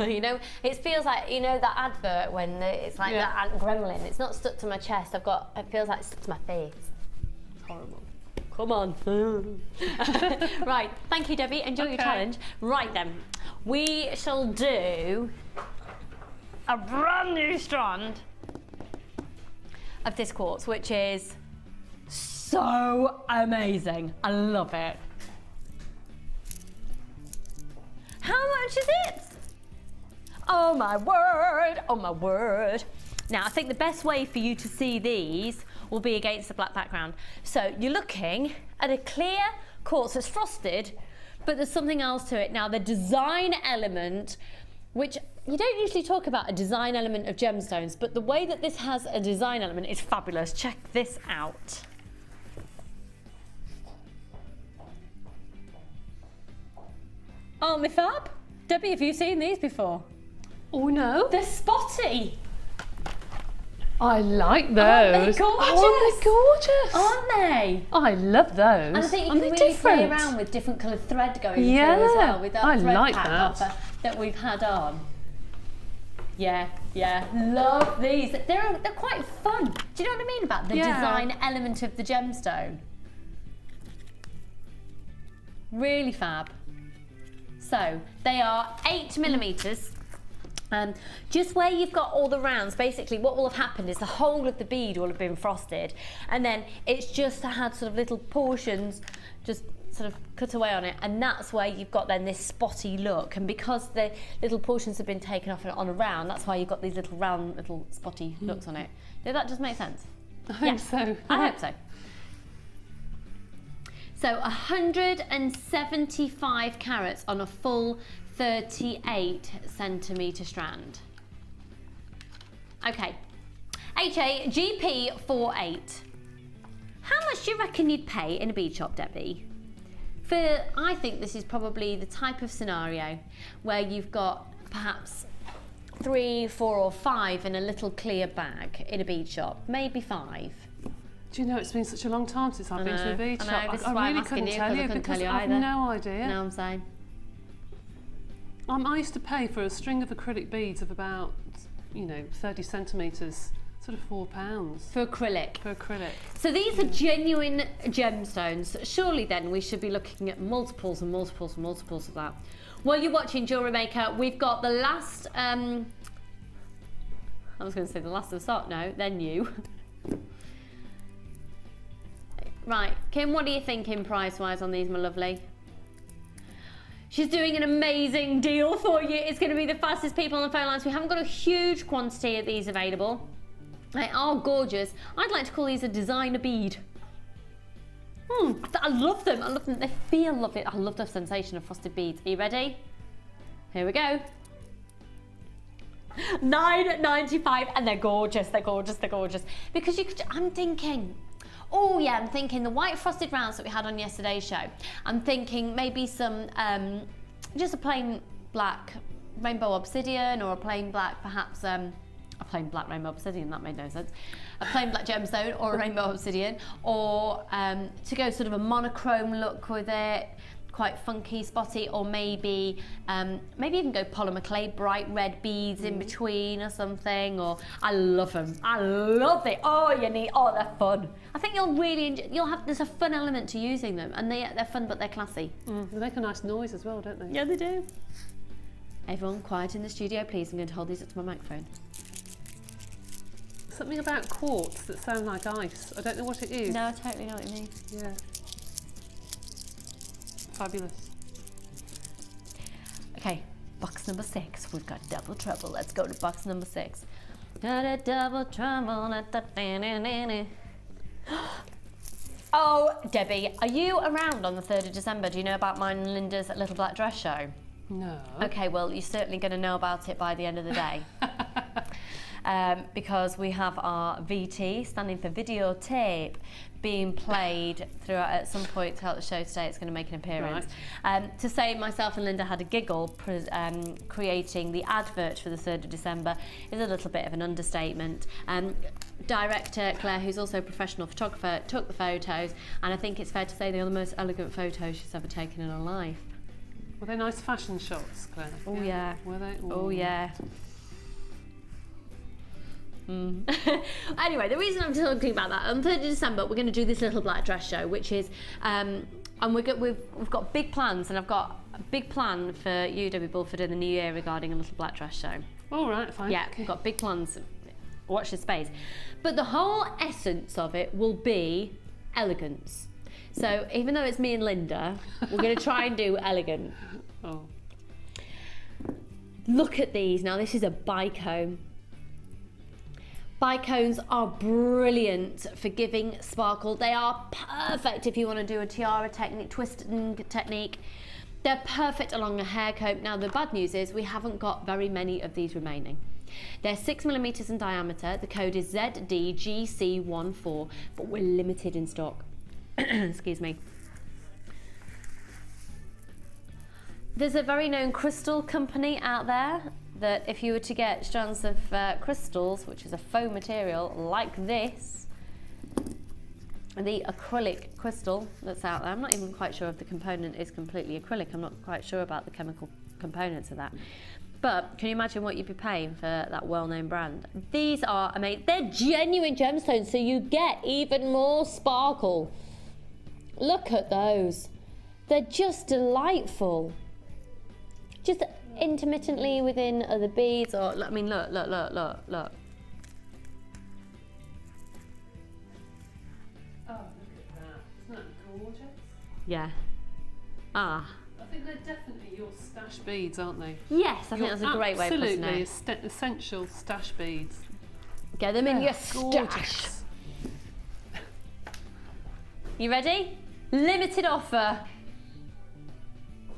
You know, it feels like, you know, that advert when it's like that gremlin. It's not stuck to my chest. It feels like it's stuck to my face. It's horrible. Come on. Right. Thank you, Debbie. Enjoy your challenge. Right then. We shall do a brand new strand of this quartz, which is so amazing. I love it. How much is it? Oh my word, oh my word. Now I think the best way for you to see these will be against the black background. So you're looking at a clear quartz that's frosted, but there's something else to it. Now the design element, which you don't usually talk about a design element of gemstones, but the way that this has a design element is fabulous. Check this out. Aren't they fab? Debbie, have you seen these before? Oh no. They're spotty. I like those. Aren't they gorgeous? Oh, they're gorgeous. Aren't they? I love those. And I think you can really play around with different coloured thread going through as well, with that thread pack offer that we've had on. Yeah, love these. They're quite fun. Do you know what I mean about the design element of the gemstone? Really fab. So they are 8mm. Just where you've got all the rounds, basically what will have happened is the whole of the bead will have been frosted, and then it's just had sort of little portions just sort of cut away on it, and that's where you've got then this spotty look. And because the little portions have been taken off on a round, that's why you've got these little round, little spotty looks on it. Did that just make sense? I hope so. I hope so. So 175 carats on a full 38cm strand. Okay, HA GP48. How much do you reckon you'd pay in a bead shop, Debbie, I think this is probably the type of scenario where you've got perhaps 3, 4 or 5 in a little clear bag in a bead shop, maybe 5. Do you know, it's been such a long time since I've been to a bead shop. I really couldn't tell you because I have no idea. No, I'm saying. I used to pay for a string of acrylic beads of about, 30 centimetres, sort of £4. For acrylic? For acrylic. So these are genuine gemstones. Surely then we should be looking at multiples and multiples and multiples of that. While you're watching Jewellery Maker, we've got the last, I was going to say the last of the stock, no, they're new. Right, Kim, what are you thinking price-wise on these, my lovely? She's doing an amazing deal for you. It's going to be the fastest people on the phone lines. We haven't got a huge quantity of these available. They are gorgeous. I'd like to call these a designer bead. I love them. I love them. They feel lovely. I love the sensation of frosted beads. Are you ready? Here we go. £9.95, and they're gorgeous. They're gorgeous. They're gorgeous. Because you could. I'm thinking the white frosted rounds that we had on yesterday's show. I'm thinking maybe some, just a plain black rainbow obsidian, or a plain black, perhaps, a plain black rainbow obsidian, that made no sense. A plain black gemstone or a rainbow obsidian, or to go sort of a monochrome look with it, quite funky, spotty, or maybe even go polymer clay, bright red beads in between or something. Or I love them. I love it. They're fun. I think you'll really enjoy. There's a fun element to using them, and they're fun, but they're classy. They make a nice noise as well, don't they? Yeah, they do. Everyone, quiet in the studio, please. I'm going to hold these up to my microphone. Something about quartz that sounds like ice. I don't know what it is. No, I totally know what you mean. Yeah. Fabulous. Okay, box number 6. We've got double trouble. Let's go to box number 6. Got a double trouble. Oh, Debbie, are you around on the 3rd of December? Do you know about mine and Linda's Little Black Dress show? No. Okay, well, you're certainly going to know about it by the end of the day. Because we have our VT, standing for videotape, being played throughout at some point throughout the show today. It's going to make an appearance. Right. To say myself and Linda had a giggle creating the advert for the 3rd of December is a little bit of an understatement. Director Claire, who's also a professional photographer, took the photos, and I think it's fair to say they are the most elegant photos she's ever taken in her life. Were they nice fashion shots, Claire? Oh yeah. Were they? Ooh. Oh yeah. Anyway, the reason I'm talking about that, on 3rd of December we're going to do this Little Black Dress show, which is and we've got big plans, and I've got a big plan for you, Debbie Bulford, in the new year regarding a Little Black Dress show. All right, fine. Yeah, we've got big plans. Watch this space. But the whole essence of it will be elegance. So even though it's me and Linda, we're going to try and do elegant. Oh. Look at these. Now this is a bicone. Bicones are brilliant for giving sparkle. They are perfect if you want to do a tiara technique, twisting technique. They're perfect along a hair comb. Now the bad news is we haven't got very many of these remaining. They're 6mm in diameter. The code is ZDGC14, but we're limited in stock. Excuse me. There's a very known crystal company out there that if you were to get strands of crystals, which is a faux material like this, the acrylic crystal that's out there, I'm not even quite sure if the component is completely acrylic. I'm not quite sure about the chemical components of that. But can you imagine what you'd be paying for that well-known brand? These are amazing. They're genuine gemstones, so you get even more sparkle. Look at those. They're just delightful. Just intermittently within other beads, or I mean, look. Oh, look at that. Isn't that gorgeous? Yeah. Ah. I think they're definitely your stash beads, aren't they? Yes, I think that's a great way of putting it. Absolutely essential stash beads. Get them in your stash. You ready? Limited offer.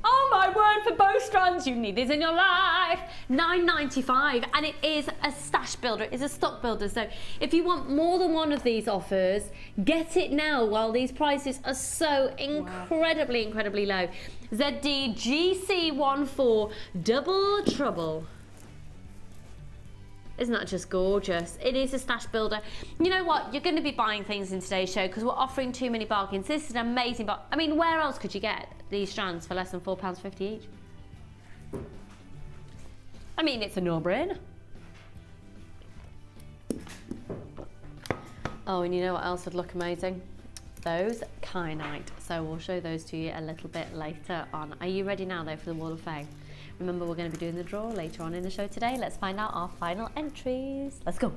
Oh my word, for both strands. You need these in your life. £9.95, and it is a stash builder. It's a stock builder. So if you want more than one of these offers, get it now while these prices are so incredibly low. ZD GC14 Double Trouble. Isn't that just gorgeous? It is a stash builder. You know what? You're going to be buying things in today's show because we're offering too many bargains. This is an amazing box. I mean, where else could you get these strands for less than £4.50 each? I mean, it's a no-brainer. Oh, and you know what else would look amazing? Those kyanite. So we'll show those to you a little bit later on. Are you ready now, though, for the Wall of Fame? Remember, we're going to be doing the draw later on in the show today. Let's find out our final entries. Let's go.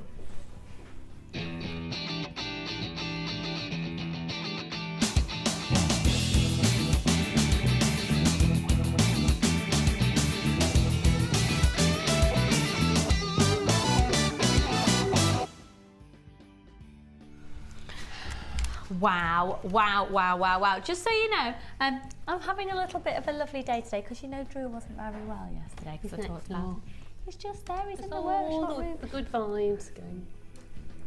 Wow. Just so you know, I'm having a little bit of a lovely day today because you know Drew wasn't very well yesterday because I talked about it. He's just there, he's in the workshop room. The good vibes going.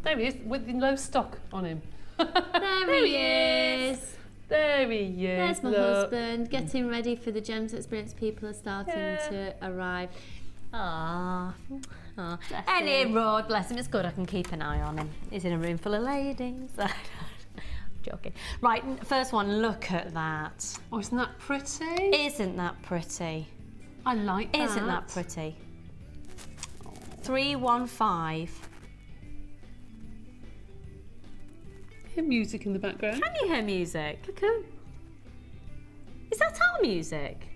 There he is, with low stock on him. There he is. There he is. There's my husband, getting ready for the Gems Experience. People are starting to arrive. Aww. Any road, bless him, it's good I can keep an eye on him. He's in a room full of ladies. Joking. Right, first one, look at that. Oh, isn't that pretty? Isn't that pretty? I like that. Isn't that pretty? 315. Hear music in the background. Can you hear music? I can. Is that our music?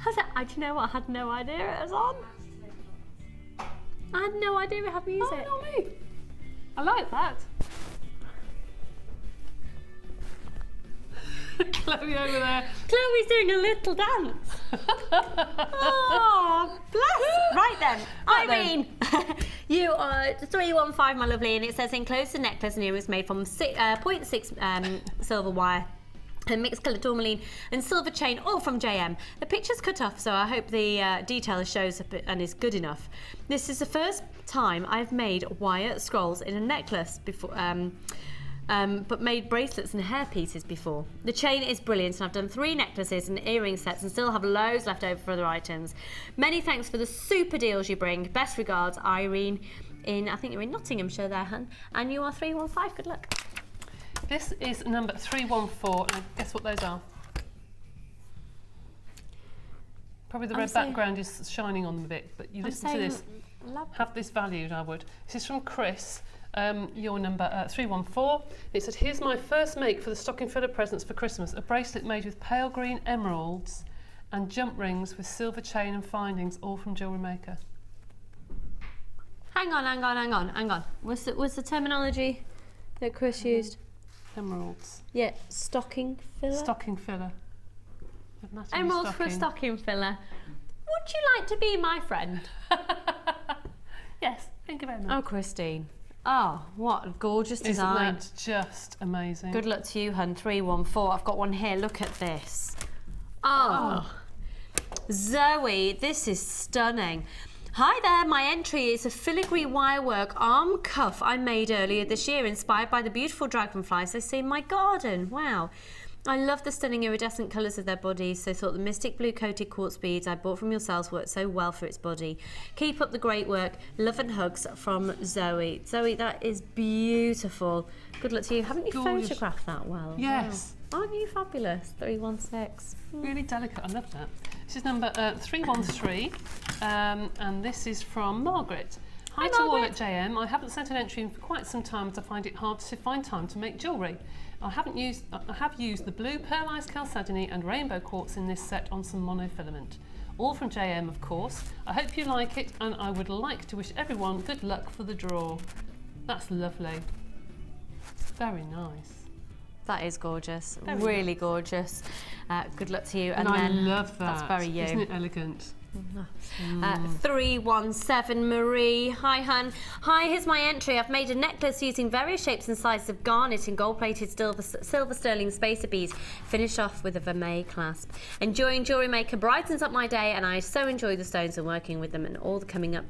Do you know what? I had no idea it was on. I had no idea we had music. Oh, not me. I like that. Chloe over there. Chloe's doing a little dance. Oh, bless. Right then, Irene, you are 315, my lovely, and it says enclosed a necklace and earrings made from 0.6 silver wire and mixed colour tourmaline and silver chain, all from JM. The picture's cut off, so I hope the detail shows up and is good enough. This is the first time I've made wire scrolls in a necklace before, but made bracelets and hair pieces before. The chain is brilliant, and I've done 3 necklaces and earring sets and still have loads left over for other items. Many thanks for the super deals you bring. Best regards, Irene. I think you're in Nottinghamshire there, hun. And you are 315. Good luck. This is number 314, and guess what those are? Probably the red background is shining on them a bit, but you listen to this. Have this valued, I would. This is from Chris, your number 314. It said, here's my first make for the stocking filler presents for Christmas, a bracelet made with pale green emeralds and jump rings with silver chain and findings, all from Jewellery Maker. Hang on. What's the terminology that Chris used? Emeralds. Yeah, stocking filler. Stocking filler. Emeralds for a stocking filler. Would you like to be my friend? Yes, thank you very much. Oh, Christine. Oh, what a gorgeous design. Isn't that just amazing? Good luck to you, hun. 314. I've got one here. Look at this. Oh. Zoe, this is stunning. Hi there, my entry is a filigree wirework arm cuff I made earlier this year, inspired by the beautiful dragonflies I see in my garden. Wow. I love the stunning iridescent colours of their bodies, so thought the mystic blue coated quartz beads I bought from yourselves worked so well for its body. Keep up the great work. Love and hugs from Zoe. Zoe, that is beautiful. Good luck to you. Haven't you photographed that well? Yes. Wow. Aren't you fabulous? 316. Really delicate. I love that. This is number 313, and this is from Margaret. Hi to all at JM. I haven't sent an entry in for quite some time as I find it hard to find time to make jewellery. I have used the blue pearlized chalcedony and rainbow quartz in this set on some monofilament. All from JM, of course. I hope you like it, and I would like to wish everyone good luck for the draw. That's lovely. Very nice. That is gorgeous. Really gorgeous. Good luck to you. And I love that. That's very you. Isn't it elegant? 317 Marie, hi hun. Hi, here's my entry. I've made a necklace using various shapes and sizes of garnet and gold-plated silver sterling spacer beads, finished off with a vermeil clasp. Enjoying Jewellery Maker brightens up my day, and I so enjoy the stones and working with them and all the coming up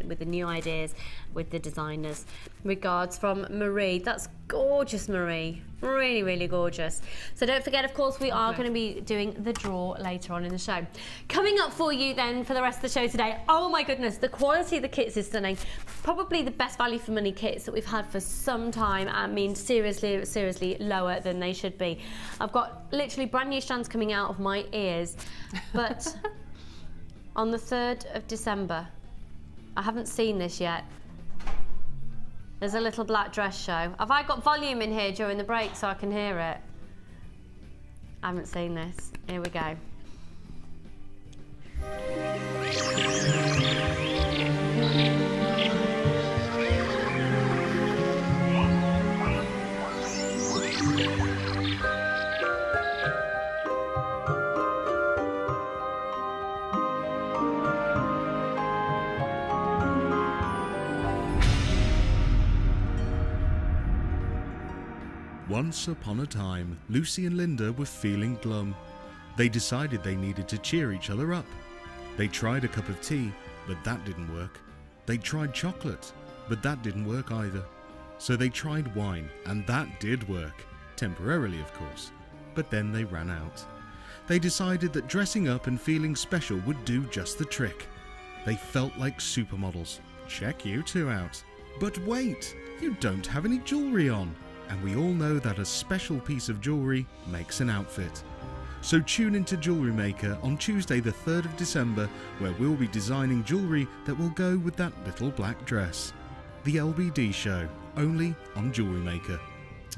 with the new ideas with the designers. Regards from Marie. That's gorgeous, Marie. Really, really gorgeous. So don't forget, of course, we are going to be doing the draw later on in the show. Coming up for you then for the rest of the show today, oh my goodness, the quality of the kits is stunning. Probably the best value for money kits that we've had for some time. I mean, seriously, seriously lower than they should be. I've got literally brand new strands coming out of my ears, but on the 3rd of December, I haven't seen this yet. There's a little black dress show. Have I got volume in here during the break so I can hear it? I haven't seen this. Here we go. Once upon a time, Lucy and Linda were feeling glum. They decided they needed to cheer each other up. They tried a cup of tea, but that didn't work. They tried chocolate, but that didn't work either. So they tried wine, and that did work. Temporarily, of course. But then they ran out. They decided that dressing up and feeling special would do just the trick. They felt like supermodels. Check you two out. But wait, you don't have any jewellery on. And we all know that a special piece of jewellery makes an outfit. So tune into Jewellery Maker on Tuesday the 3rd of December, where we'll be designing jewellery that will go with that little black dress. The LBD show, only on Jewellery Maker.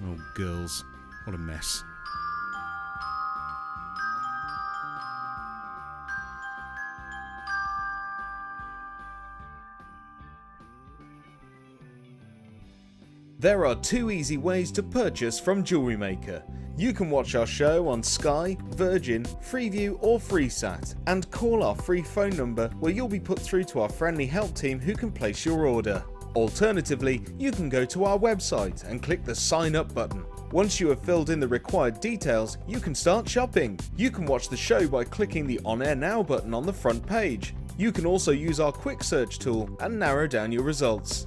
Oh girls, what a mess. There are 2 easy ways to purchase from Jewellery Maker. You can watch our show on Sky, Virgin, Freeview or FreeSat and call our free phone number where you'll be put through to our friendly help team who can place your order. Alternatively, you can go to our website and click the sign up button. Once you have filled in the required details, you can start shopping. You can watch the show by clicking the On Air Now button on the front page. You can also use our quick search tool and narrow down your results.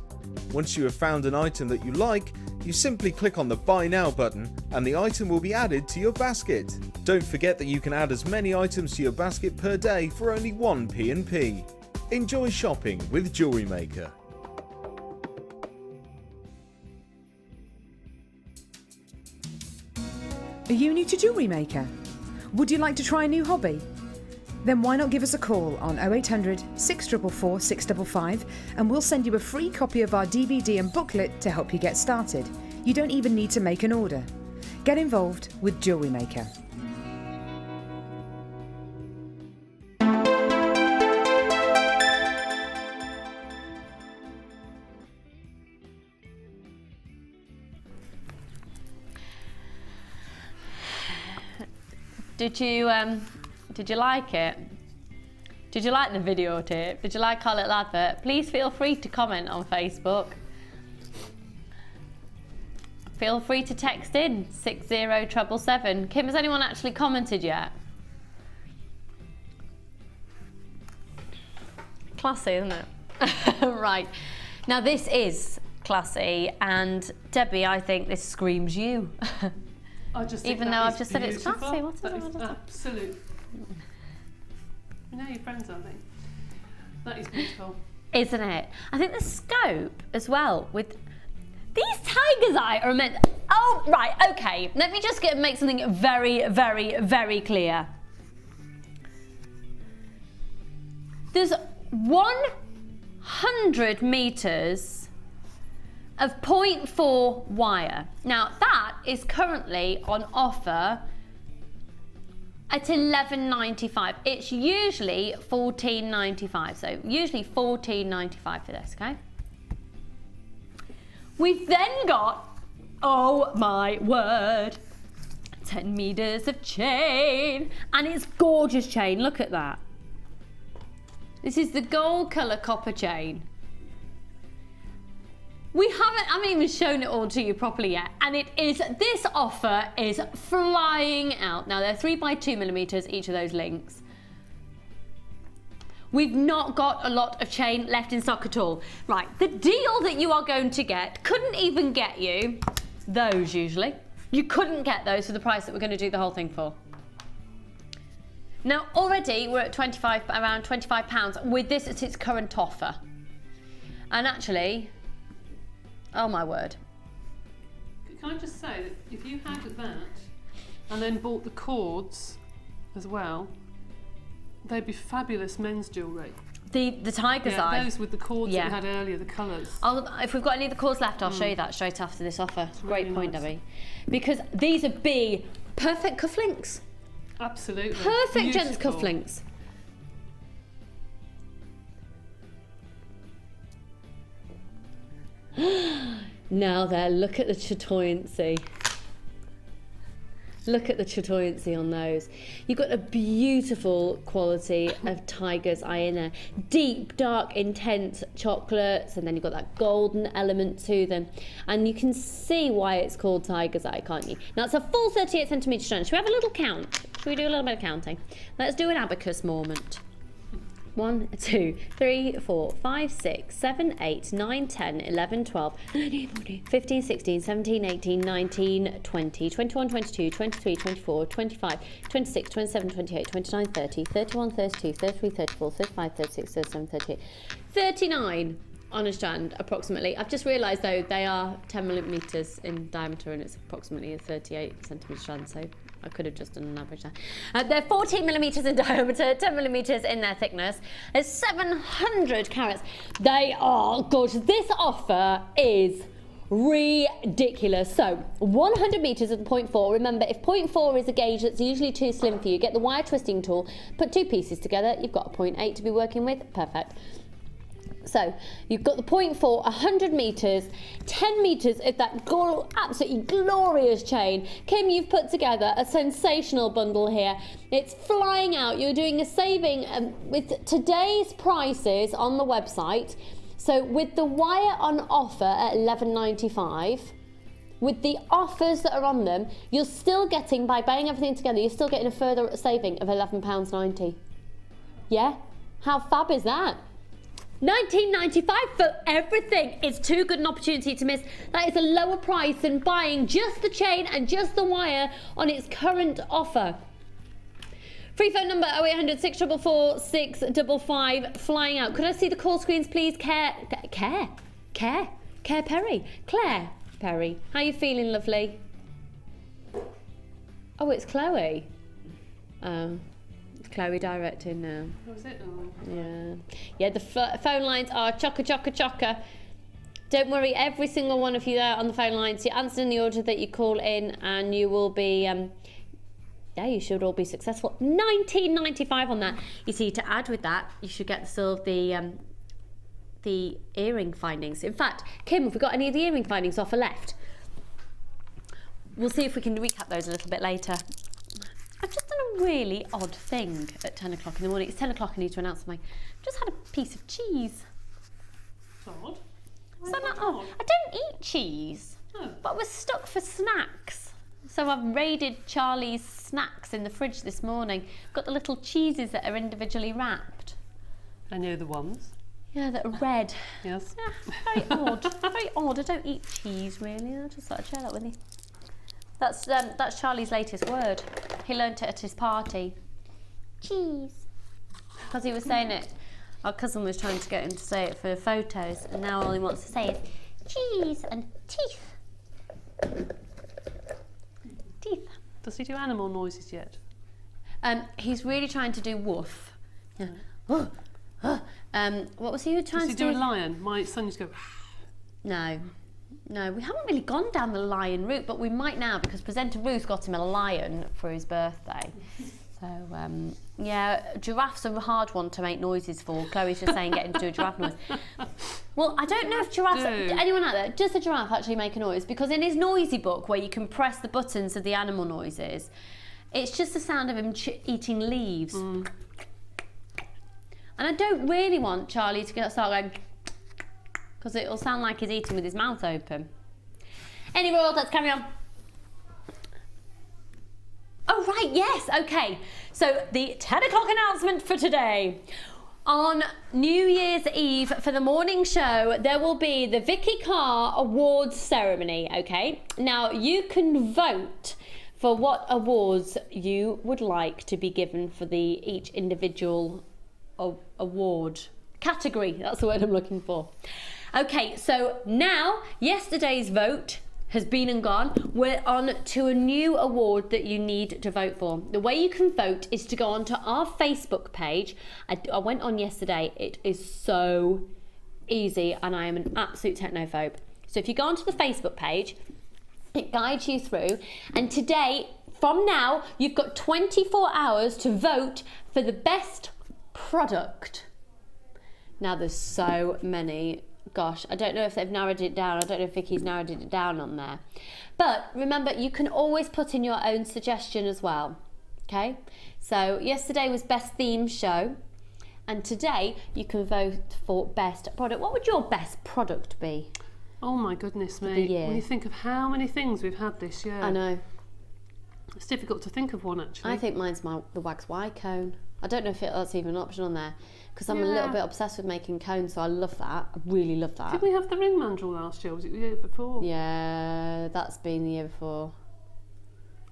Once you have found an item that you like, you simply click on the Buy Now button and the item will be added to your basket. Don't forget that you can add as many items to your basket per day for only 1 P&P. Enjoy shopping with Jewellery Maker. Are you new to Jewellery Maker? Would you like to try a new hobby? Then why not give us a call on 0800 644 655 and we'll send you a free copy of our DVD and booklet to help you get started. You don't even need to make an order. Get involved with Jewellery Maker. Did you like it? Did you like the video tip? Did you like our little advert? Please feel free to comment on Facebook. Feel free to text in 60777. Kim, has anyone actually commented yet? Classy, isn't it? Right. Now this is classy, and Debbie, I think this screams you. Even though I've just said it's classy. What is it? Absolute. You know your friends, aren't they? That is beautiful. Isn't it? I think the scope as well with these tiger's eye are meant. Oh, right, okay. Let me just make something very, very, very clear. There's 100 meters of 0.4 wire. Now that is currently on offer at $11.95. It's usually $14.95, so usually $14.95 for this, okay? We've then got, oh my word, 10 meters of chain, and it's gorgeous chain. Look at that. This is the gold colour copper chain. I haven't even shown it all to you properly yet, and this offer is flying out. Now they're 3x2mm, each of those links. We've not got a lot of chain left in stock at all. Right, the deal that you are going to get couldn't even get you those usually. You couldn't get those for the price that we're going to do the whole thing for. Now already we're at around £25 with this at its current offer. And actually, oh my word. Can I just say that if you had that and then bought the cords as well, they'd be fabulous men's jewellery. The tiger's eye. Those with the cords that we had earlier, the colours. If we've got any of the cords left, I'll show you that straight after this offer. Great point, Debbie. Because these would be perfect cufflinks. Absolutely. Perfect gents cufflinks. Now there, look at the chatoyancy. Look at the chatoyancy on those. You've got a beautiful quality of tiger's eye in there. Deep, dark, intense chocolates, and then you've got that golden element to them. And you can see why it's called tiger's eye, can't you? Now it's a full 38cm strand. Should we have a little count? Should we do a little bit of counting? Let's do an abacus moment. 1, 2, 3, 4, 5, 6, 7, 8, 9, 10, 11, 12, 13, 14, 15, 16, 17, 18, 19, 20, 21, 22, 23, 24, 25, 26, 27, 28, 29, 30, 31, 32, 33, 34, 35, 36, 37, 38, 39 on a strand approximately. I've just realised though they are 10mm in diameter and it's approximately a 38cm strand, so I could have just done an average there. They're 14mm in diameter, 10mm in their thickness. There's 700 carats. They are gorgeous. This offer is ridiculous. So 100 meters at the 0.4. Remember, if 0.4 is a gauge that's usually too slim for you, get the wire twisting tool, put two pieces together. You've got a 0.8 to be working with. Perfect. So you've got the 0.4, 100 metres, 10 metres of that absolutely glorious chain. Kim, you've put together a sensational bundle here. It's flying out. You're doing a saving with today's prices on the website. So with the wire on offer at £11.95, with the offers that are on them, you're still getting, by buying everything together, you're still getting a further saving of £11.90. Yeah? How fab is that? $19.95 for everything. It's too good an opportunity to miss. That is a lower price than buying just the chain and just the wire on its current offer. Free phone number 0800 644 655 flying out. Could I see the call screens, please? Claire Perry. Claire Perry. How are you feeling, lovely? Oh, it's Chloe. Chloe directing now. Was it? Oh. Yeah, the phone lines are chocker. Don't worry, every single one of you there on the phone lines, you answer in the order that you call in and you will be, you should all be successful. $19.95 on that. You see, to add with that, you should get still the earring findings. In fact, Kim, have we got any of the earring findings offer left? We'll see if we can recap those a little bit later. I've just done a really odd thing at 10 o'clock in the morning. It's 10 o'clock, I need to announce something. I've just had a piece of cheese. It's odd. So I don't eat cheese, but I was stuck for snacks. So I've raided Charlie's snacks in the fridge this morning. Got the little cheeses that are individually wrapped. I know the ones. Yeah, that are red. Yes. Yeah, very odd. Very odd. I don't eat cheese really. I just thought I'd share that with you. That's Charlie's latest word. He learnt it at his party. Cheese. Because he was saying it. Our cousin was trying to get him to say it for photos, and now all he wants to say is cheese and teeth. Teeth. Does he do animal noises yet? He's really trying to do woof. Yeah. What was he trying to do? Does he do a lion? My son used to go. No, we haven't really gone down the lion route, but we might now because presenter Ruth got him a lion for his birthday. So, yeah, giraffes are a hard one to make noises for. Chloe's just saying get him to do a giraffe noise. Well, I don't know if giraffes, anyone out there, does a giraffe actually make a noise? Because in his noisy book, where you can press the buttons of the animal noises, it's just the sound of him eating leaves. And I don't really want Charlie to start going, because it'll sound like he's eating with his mouth open. Anyway, let's carry on. Oh, right, yes, okay. So the 10 o'clock announcement for today. On New Year's Eve for the morning show, there will be the Vicky Carr Awards ceremony, okay? Now, you can vote for what awards you would like to be given for each individual award category. That's the word I'm looking for. Okay, so now, yesterday's vote has been and gone. We're on to a new award that you need to vote for. The way you can vote is to go onto our Facebook page. I went on yesterday. It is so easy, and I am an absolute technophobe. So if you go onto the Facebook page, it guides you through, and today, from now, you've got 24 hours to vote for the best product. Now there's so many. Gosh, I don't know if they've narrowed it down. I don't know if Vicky's narrowed it down on there. But remember, you can always put in your own suggestion as well. Okay? So yesterday was best theme show. And today you can vote for best product. What would your best product be? Oh my goodness me. When you think of how many things we've had this year. I know. It's difficult to think of one, actually. I think mine's the wax Y cone. I don't know if that's even an option on there, because I'm a little bit obsessed with making cones, so I love that. I really love that. Did we have the ring mandrel last year? Was it the year before? Yeah, that's been the year before.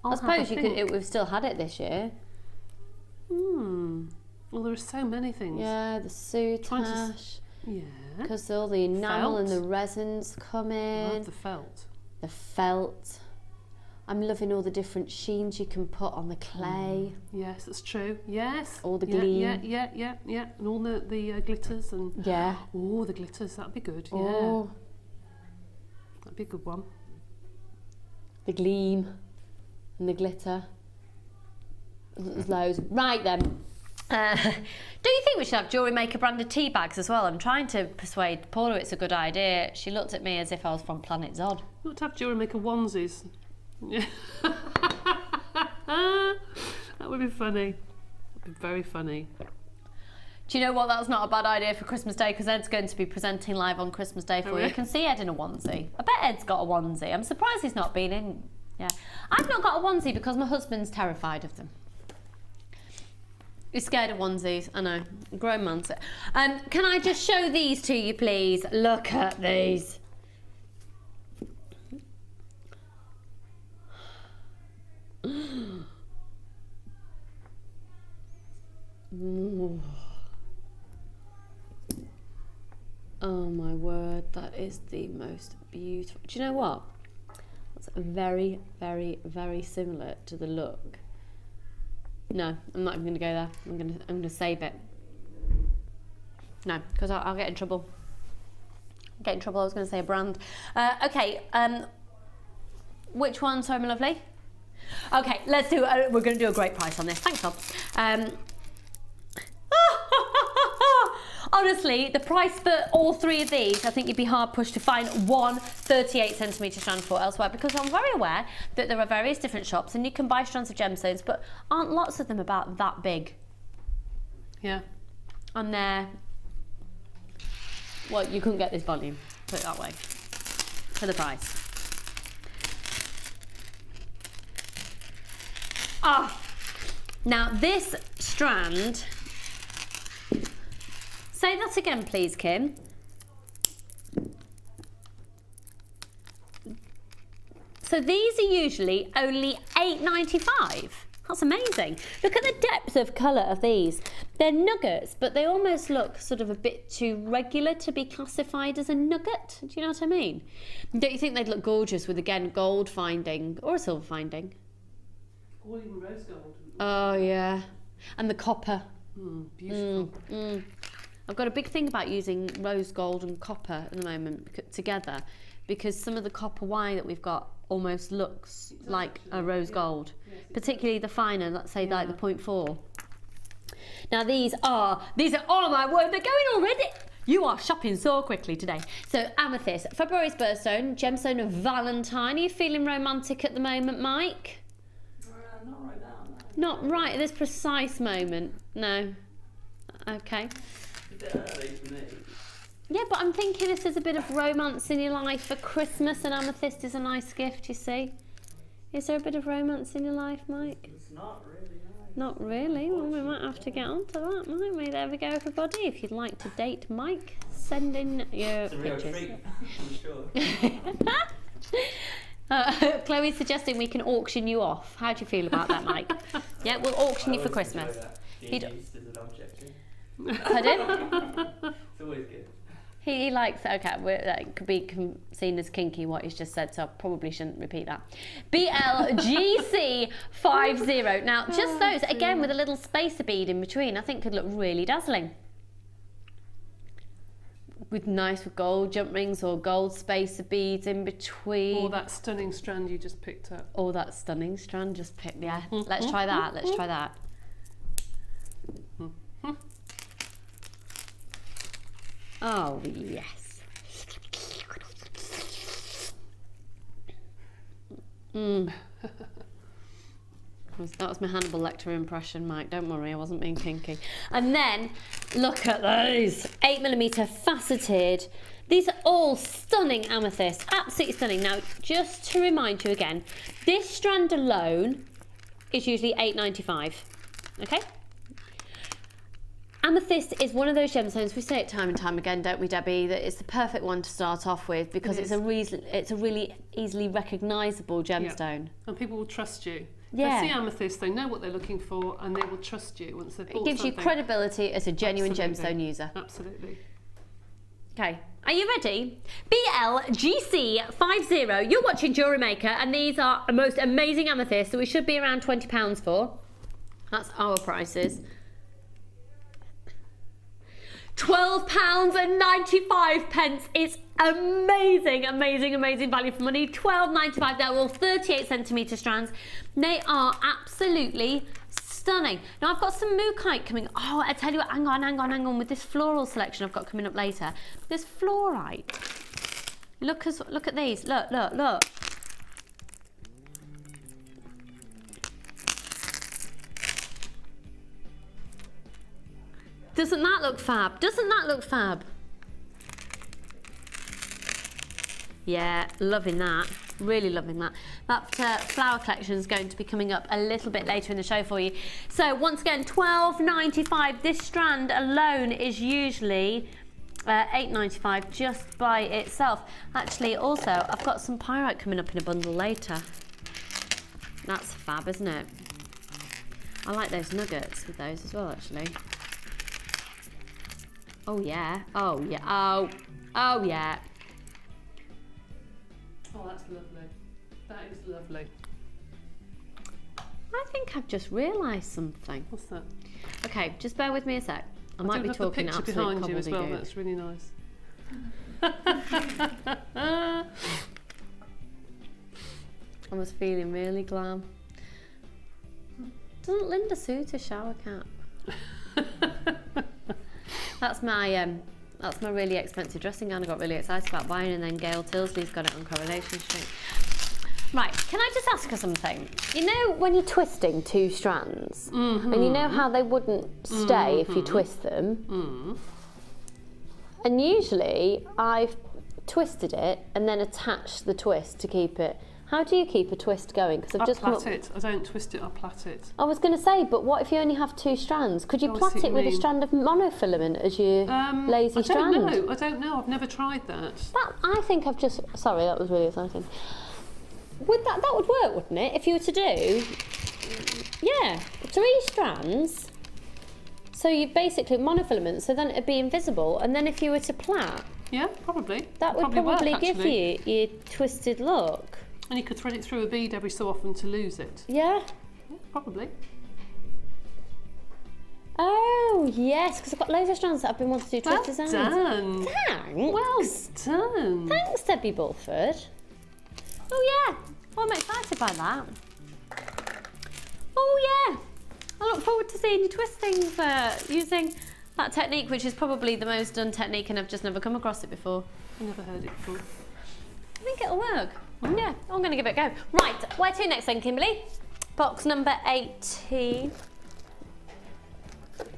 I suppose we've still had it this year. Well, there are so many things. Yeah, the soutache. Yeah. Because all the enamel and the resins come in. I love the felt. The felt. I'm loving all the different sheens you can put on the clay. Yes, that's true. Yes. All the gleam. Yeah. And all the glitters and... Yeah. Oh, the glitters. That'd be good. Oh. Yeah. That'd be a good one. The gleam and the glitter. There's loads. Right then. Do you think we should have Jewellery Maker branded tea bags as well? I'm trying to persuade Paula it's a good idea. She looked at me as if I was from Planet Zod. You ought to have Jewellery Maker onesies. Yeah. That would be funny. That'd be very funny. Do you know what? That's not a bad idea for Christmas Day, because Ed's going to be presenting live on Christmas Day for you. You can see Ed in a onesie. I bet Ed's got a onesie. I'm surprised he's not been in. Yeah. I've not got a onesie because my husband's terrified of them. He's scared of onesies. I know. Grown man. Can I just show these to you, please? Look at these. Ooh. Oh my word, that is the most beautiful. Do you know what? That's very, very, very similar to the look. No, I'm not even going to go there. I'm going to save it. No, because I'll get in trouble. I was going to say a brand. Okay. Which one? Sorry, my lovely. Okay, let's do. We're going to do a great price on this. Thanks, Bob. Honestly, the price for all three of these, I think you'd be hard pushed to find one 38cm strand for elsewhere, because I'm very aware that there are various different shops and you can buy strands of gemstones, but aren't lots of them about that big? Yeah. And they're, well, you couldn't get this volume, put it that way, for the price. Now this strand, say that again please, Kim. So these are usually only £8.95. That's amazing. Look at the depth of colour of these. They're nuggets, but they almost look sort of a bit too regular to be classified as a nugget. Do you know what I mean? Don't you think they'd look gorgeous with, again, gold finding or a silver finding? Or even rose gold. Oh yeah, and the copper. Beautiful. I've got a big thing about using rose gold and copper at the moment together, because some of the copper wire that we've got almost looks like a rose gold, particularly the finer, let's say like the 0.4. Now these are, oh my word, they're going already. You are shopping so quickly today. So Amethyst, February's birthstone, gemstone of Valentine. Are you feeling romantic at the moment, Mike? Not right now, no. Not right at this precise moment, no. Okay. A bit early for me. Yeah, but I'm thinking this is a bit of romance in your life for Christmas, and amethyst is a nice gift, you see. Is there a bit of romance in your life, Mike? It's not really nice. Not really? Well, we might have to get onto that, might we? There we go, everybody. If you'd like to date Mike, send in your It's a real pictures. treat, I'm sure. Chloe's suggesting we can auction you off. How do you feel about that, Mike? Yeah, we'll auction you for Christmas. Being used as an object. Pardon? It's always good. He likes, okay, that could be seen as kinky what he's just said, so I probably shouldn't repeat that. BLGC50. Now, just those, again, with a little spacer bead in between, I think could look really dazzling. With nice gold jump rings or gold spacer beads in between. Or that stunning strand you just picked up. Or that stunning strand just picked, yeah. Let's try that, let's try that. Oh, yes. That was my Hannibal Lecter impression, Mike. Don't worry, I wasn't being kinky. And then, look at those. 8mm faceted. These are all stunning amethysts. Absolutely stunning. Now, just to remind you again, this strand alone is usually $8.95. Okay? Amethyst is one of those gemstones, we say it time and time again, don't we, Debbie, that it's the perfect one to start off with because it's a really easily recognisable gemstone. Yeah. And people will trust you. Yeah. They see amethyst, they know what they're looking for, and they will trust you once they've bought It gives something. you credibility as a genuine Absolutely. gemstone user. Absolutely. Okay, are you ready? BLGC50, you're watching Jewellery Maker, and these are the most amazing amethysts that we should be around £20 for. That's our prices. £12.95. It's amazing, amazing, amazing value for money. £12.95. They're all 38cm strands. They are absolutely stunning. Now I've got some mookaite coming. Oh, I tell you what, hang on. With this floral selection I've got coming up later. This fluorite. Look at these. Look. Doesn't that look fab? Doesn't that look fab? Yeah, loving that. Really loving that. That flower collection is going to be coming up a little bit later in the show for you. So once again, £12.95. This strand alone is usually $8.95 just by itself. Actually, also, I've got some pyrite coming up in a bundle later. That's fab, isn't it? I like those nuggets with those as well, actually. Oh yeah, oh yeah, oh yeah. Oh, that's lovely. That is lovely. I think I've just realised something. What's that? Okay, just bear with me a sec. I might be have talking the picture absolute behind you as well. gobbledygook. That's really nice. I was feeling really glam. Doesn't Linda suit a shower cap? That's my really expensive dressing gown I got really excited about buying, and then Gail Tilsley's got it on Coronation Street. Right, can I just ask her something? You know when you're twisting two strands, and you know how they wouldn't stay if you twist them? And usually I've twisted it and then attached the twist to keep it. How do you keep a twist going? Because I've just plait it. I don't twist it, I plait it. I was going to say, but what if you only have two strands? Could you plait it with a strand of monofilament as your lazy strand? I don't know. I've never tried that. I think I've just... Sorry, that was really exciting. That would work, wouldn't it? If you were to do... Yeah, 3 strands. So you basically monofilament, so then it'd be invisible. And then if you were to plait... Yeah, probably. That would probably give you your twisted look. And you could thread it through a bead every so often to lose it. Yeah? Yeah, probably. Oh, yes, because I've got loads of strands that I've been wanting to do twist designs. Well done. Thanks. Well done. Thanks, Debbie Bulford. Oh, yeah. Oh, I'm excited by that. Oh, yeah. I look forward to seeing you twisting using that technique, which is probably the most done technique, and I've just never come across it before. I never heard it before. I think it'll work. Yeah, I'm going to give it a go. Right, where to next then, Kimberly? Box number 18.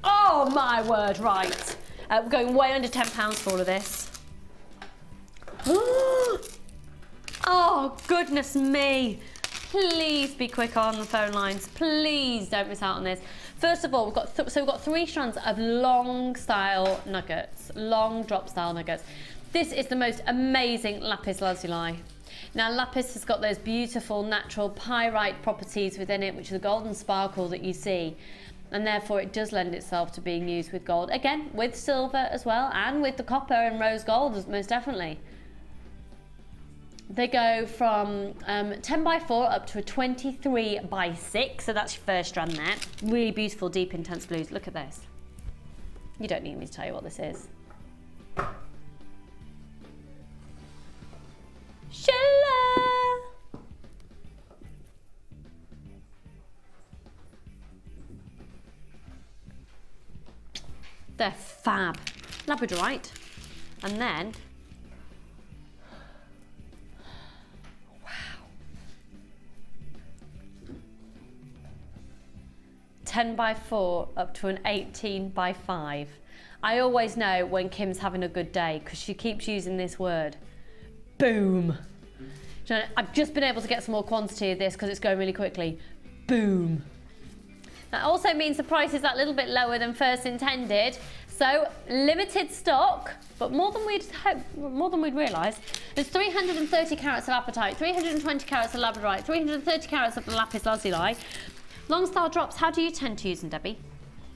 Oh, Oh my word, right. We're going way under £10 for all of this. Oh, goodness me. Please be quick on the phone lines. Please don't miss out on this. First of all, we've got 3 strands of long style nuggets, long drop style nuggets. This is the most amazing lapis lazuli. Now, lapis has got those beautiful natural pyrite properties within it, which is the golden sparkle that you see. And therefore it does lend itself to being used with gold. Again, with silver as well, and with the copper and rose gold, most definitely. They go from 10x4 up to a 23x6, so that's your first strand there. Really beautiful, deep, intense blues. Look at this. You don't need me to tell you what this is. Shala! They're fab. Labradorite. And then, wow. 10x4 up to an 18x5. I always know when Kim's having a good day because she keeps using this word. Boom. I've just been able to get some more quantity of this because it's going really quickly. Boom. That also means the price is that little bit lower than first intended. So limited stock, but more than we'd realised. There's 330 carats of apatite, 320 carats of labradorite, 330 carats of lapis lazuli. Long style drops. How do you tend to use them, Debbie?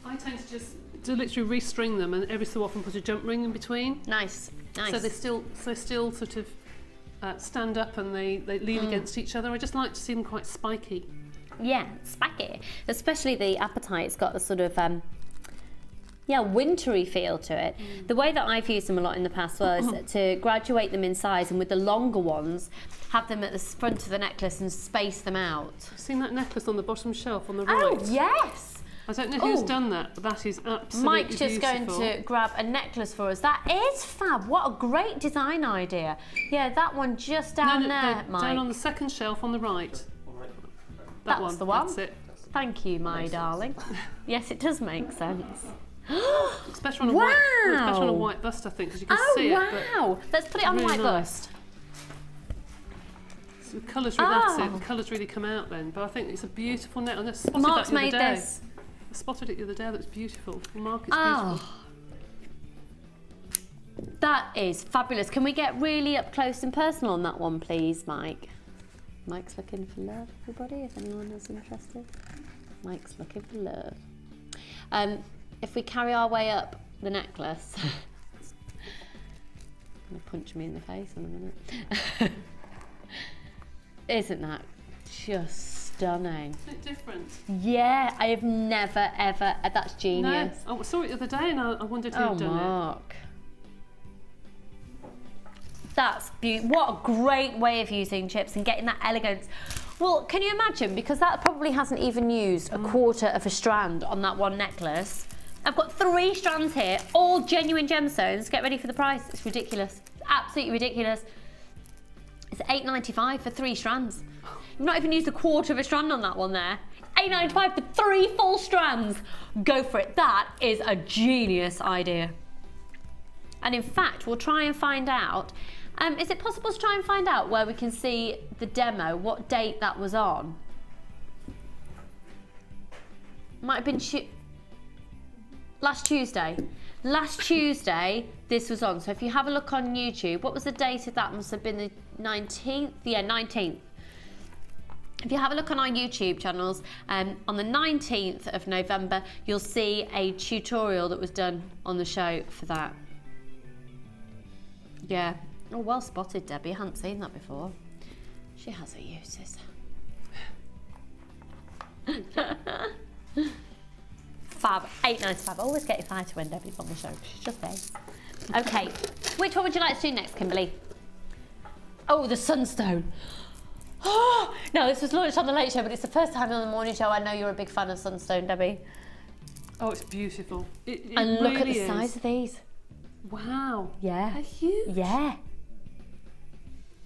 I tend to just literally restring them and every so often put a jump ring in between. Nice, nice. So they still sort of stand up and they lean against each other. I just like to see them quite spiky. Yeah, spiky. Especially the apatite's got a sort of wintry feel to it. The way that I've used them a lot in the past was to graduate them in size, and with the longer ones, have them at the front of the necklace and space them out. I've seen that necklace on the bottom shelf on the right. Oh, yes! I don't know who's done that, but that is absolutely Mike's just beautiful. going to grab a necklace for us. That is fab. What a great design idea. Yeah, that one just down there, Mike. Down on the second shelf on the right. That's the one. That's it. Thank you, my darling. Yes, it does make sense. It's better on a white. It's better on a white bust, I think, because you can see it. Oh wow! Let's put it on really white bust. So the colours the colours really come out then. But I think it's a beautiful net. I spotted Mark's that the other made day. this. I spotted it the other day. That's beautiful. Mark is beautiful. That is fabulous. Can we get really up close and personal on that one, please, Mike? Mike's looking for love, everybody, if anyone is interested. Mike's looking for love. If we carry our way up the necklace, gonna punch me in the face in a minute. Isn't that just stunning? Isn't it different? Yeah, I have never ever. That's genius. No, I saw it the other day and I wondered who'd done Mark. That's beautiful. What a great way of using chips and getting that elegance. Well, can you imagine? Because that probably hasn't even used a quarter of a strand on that one necklace. I've got 3 strands here, all genuine gemstones. Get ready for the price. It's ridiculous. Absolutely ridiculous. It's $8.95 for 3 strands. You've not even used a quarter of a strand on that one there. $8.95 for 3 full strands. Go for it. That is a genius idea. And in fact, we'll try and find out. Is it possible to try and find out where we can see the demo, what date that was on? Might have been last Tuesday. Last Tuesday, this was on. So if you have a look on YouTube, what was the date of that? Must have been the 19th? Yeah, 19th. If you have a look on our YouTube channels, on the 19th of November, you'll see a tutorial that was done on the show for that. Yeah. Oh, well spotted, Debbie. I hadn't seen that before. She has her uses. Fab. $8.95. I always get excited when Debbie's on the show. She's just there. Okay. Which one would you like to do next, Kimberly? Oh, the Sunstone. Oh, no, this was launched on the Late Show, but it's the first time on the morning show. I know you're a big fan of Sunstone, Debbie. Oh, it's beautiful. It and really look at the size of these. Wow. Yeah. They're huge. Yeah.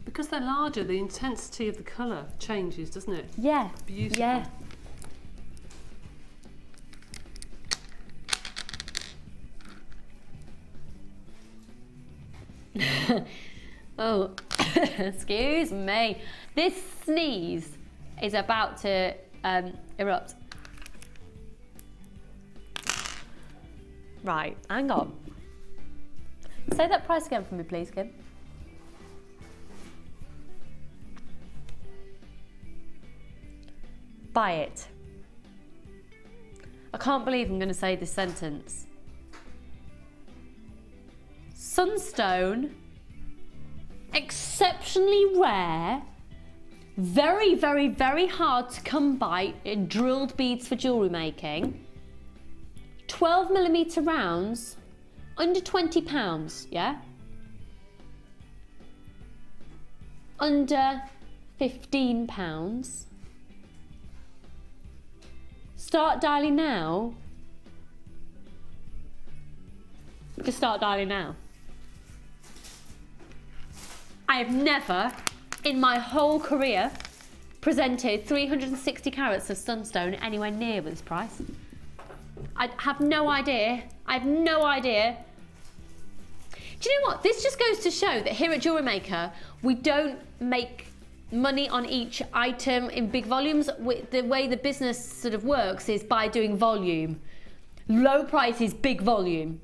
Because they're larger, the intensity of the colour changes, doesn't it? Yeah. Beautiful. Yeah. Oh, excuse me. This sneeze is about to erupt. Right, hang on. Say that price again for me, please, Kim. Buy it. I can't believe I'm going to say this sentence. Sunstone, exceptionally rare, very, very, very hard to come by in drilled beads for jewellery making. 12mm rounds, under £20, yeah? Under £15. Start dialing now. Just start dialing now. I have never, in my whole career, presented 360 carats of Sunstone anywhere near this price. I have no idea. I have no idea. Do you know what? This just goes to show that here at Jewellery Maker, we don't make money on each item in big volumes. The way the business sort of works is by doing volume. Low prices, big volume.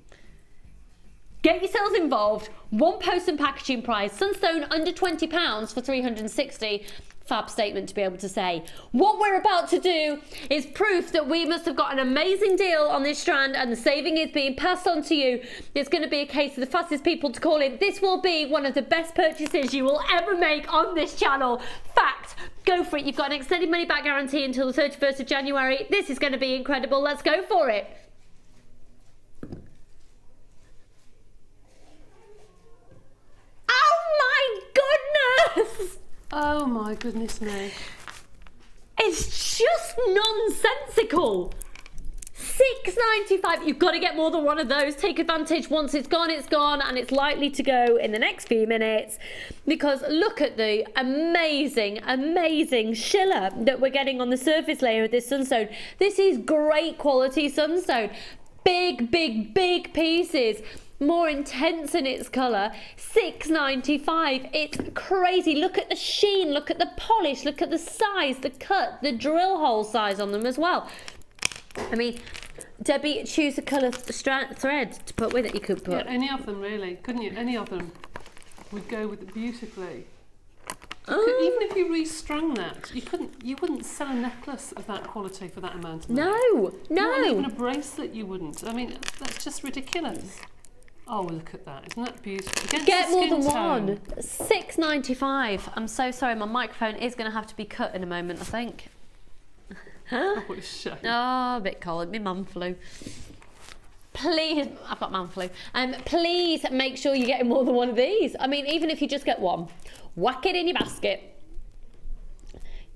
Get yourselves involved. One post and packaging price. Sunstone under £20 for 360. Fab statement to be able to say. What we're about to do is proof that we must have got an amazing deal on this strand and the saving is being passed on to you. It's going to be a case of the fastest people to call in. This will be one of the best purchases you will ever make on this channel. Fact. Go for it. You've got an extended money back guarantee until the 31st of January. This is going to be incredible. Let's go for it. Oh my goodness! Oh my goodness me. It's just nonsensical. £6.95. You've got to get more than one of those. Take advantage. Once it's gone, and it's likely to go in the next few minutes, because look at the amazing, amazing shiller that we're getting on the surface layer of this Sunstone. This is great quality Sunstone. Big, big, big pieces. More intense in its colour. £6.95. It's crazy. Look at the sheen, look at the polish, look at the size, the cut, the drill hole size on them as well. I mean, Debbie, choose a colour thread to put with it. You could put. Yeah, any of them really, couldn't you? Any of them would go with it beautifully. Even if you restrung that, you wouldn't sell a necklace of that quality for that amount of money. No, no. Not even a bracelet you wouldn't. I mean, that's just ridiculous. Oh, look at that. Isn't that beautiful? Against Get more than tone. one. £6.95. I'm so sorry. My microphone is going to have to be cut in a moment, I think. Oh, what a shame. Oh, a bit cold. My man flu. Please, I've got man flu. Please make sure you're getting more than one of these. I mean, even if you just get one, whack it in your basket.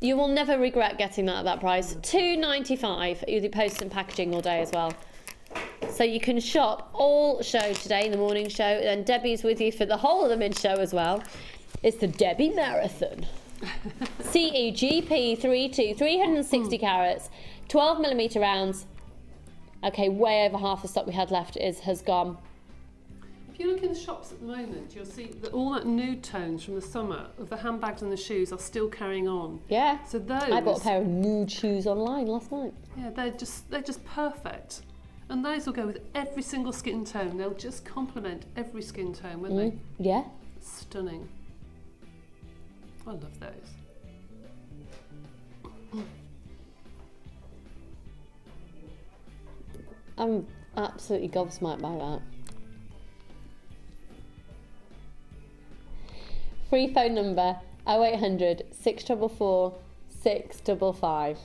You will never regret getting that at that price. £2.95. You'll do post and packaging all day as well. So you can shop all show today in the morning show, and then Debbie's with you for the whole of the mid show as well. It's the Debbie Marathon. CEGP 360 carats, 12mm rounds. Okay, way over half the stock we had left has gone. If you look in the shops at the moment, you'll see that all that nude tones from the summer of the handbags and the shoes are still carrying on. Yeah. So those. I bought a pair of nude shoes online last night. Yeah, they're just perfect. And those will go with every single skin tone. They'll just complement every skin tone, won't they? Yeah. Stunning. I love those. I'm absolutely gobsmacked by that. Free phone number 0800 644 655.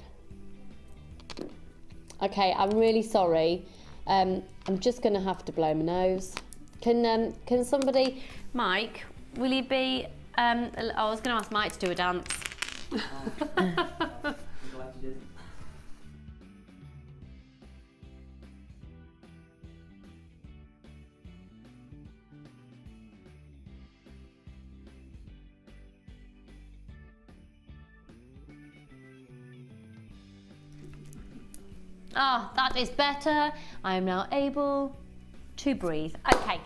Okay, I'm really sorry. I'm just going to have to blow my nose. Can somebody, Mike? Will you be? I was going to ask Mike to do a dance. I'm glad you did. Ah, that is better. I am now able to breathe. Okay.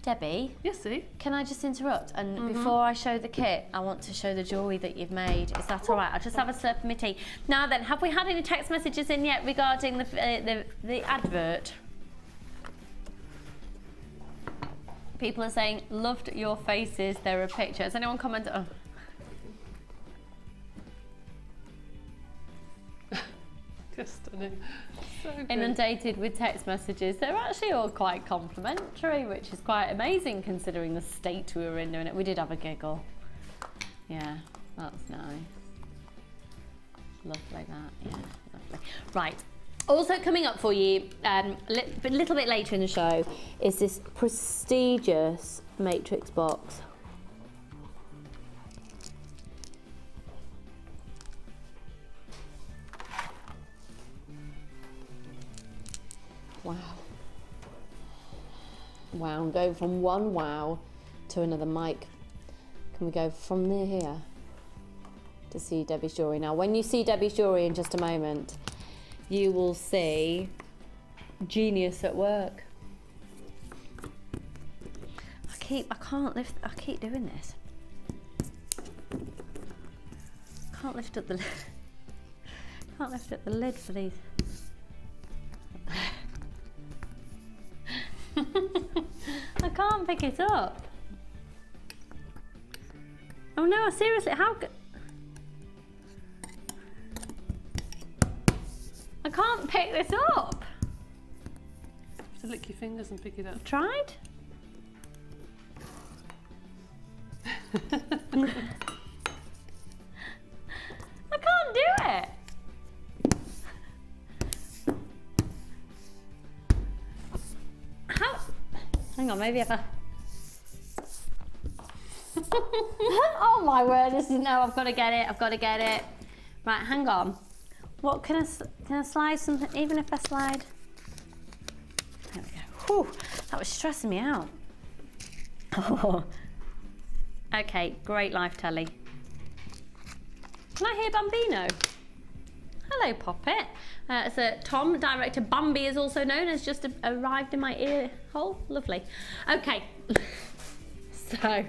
Debbie? Yes, see? Can I just interrupt? And before I show the kit, I want to show the jewellery that you've made. Is that all right? I'll just have a slurp of my tea. Now then, have we had any text messages in yet regarding the advert? People are saying, loved your faces, there are pictures. Has anyone commented? Oh. Just stunning. So good. Inundated with text messages. They're actually all quite complimentary, which is quite amazing considering the state we were in doing it. We did have a giggle. Yeah, that's nice. Lovely that, yeah, lovely. Right, also coming up for you, a little bit later in the show, is this prestigious matrix box. Wow. Wow, I'm going from one wow to another mic. Can we go from there here to see Debbie's jewellery? Now, when you see Debbie's jewellery in just a moment, you will see genius at work. I keep doing this. Can't lift up the lid for these. I can't pick it up. Oh no, seriously, how good? I can't pick this up. To lick your fingers and pick it up. Tried? I can't do it. How? Hang on, maybe if I... Oh my word, this is... No, I've got to get it, I've got to get it. Right, hang on. What, can I slide something, even if I slide? There we go. Whew, that was stressing me out. Oh. Okay, great life telly. Can I hear Bambino? Hello, Poppet. So Tom, director Bambi is also known, has just arrived in my ear hole. Lovely. Okay, so.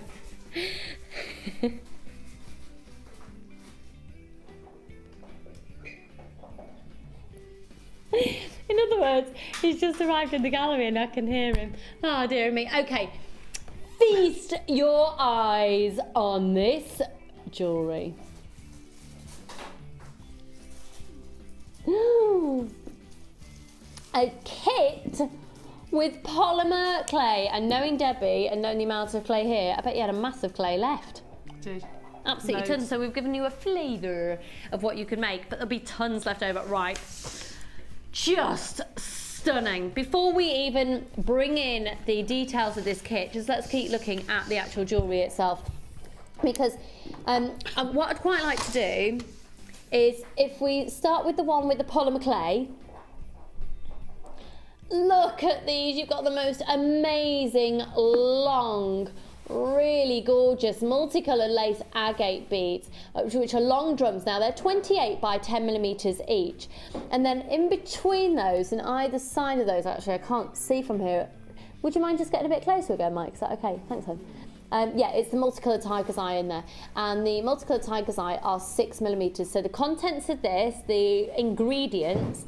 In other words, he's just arrived in the gallery and I can hear him. Oh, dear me. Okay, feast your eyes on this jewellery. A kit with polymer clay, and knowing Debbie and knowing the amount of clay here, I bet you had a massive clay left. Did. Absolutely tons. So we've given you a flavour of what you could make, but there'll be tons left over. Right, just stunning. Before we even bring in the details of this kit, just let's keep looking at the actual jewellery itself, because what I'd quite like to do is, if we start with the one with the polymer clay, look at these. You've got the most amazing long, really gorgeous multicoloured lace agate beads, which are long drums. Now they're 28 by 10 millimeters each, and then in between those and either side of those, actually I can't see from here, would you mind just getting a bit closer again, Mike? Is that okay? Thanks, hon. Yeah, it's the multicoloured tiger's eye in there, and the multicoloured tiger's eye are 6 millimeters. So the contents of this, the ingredients,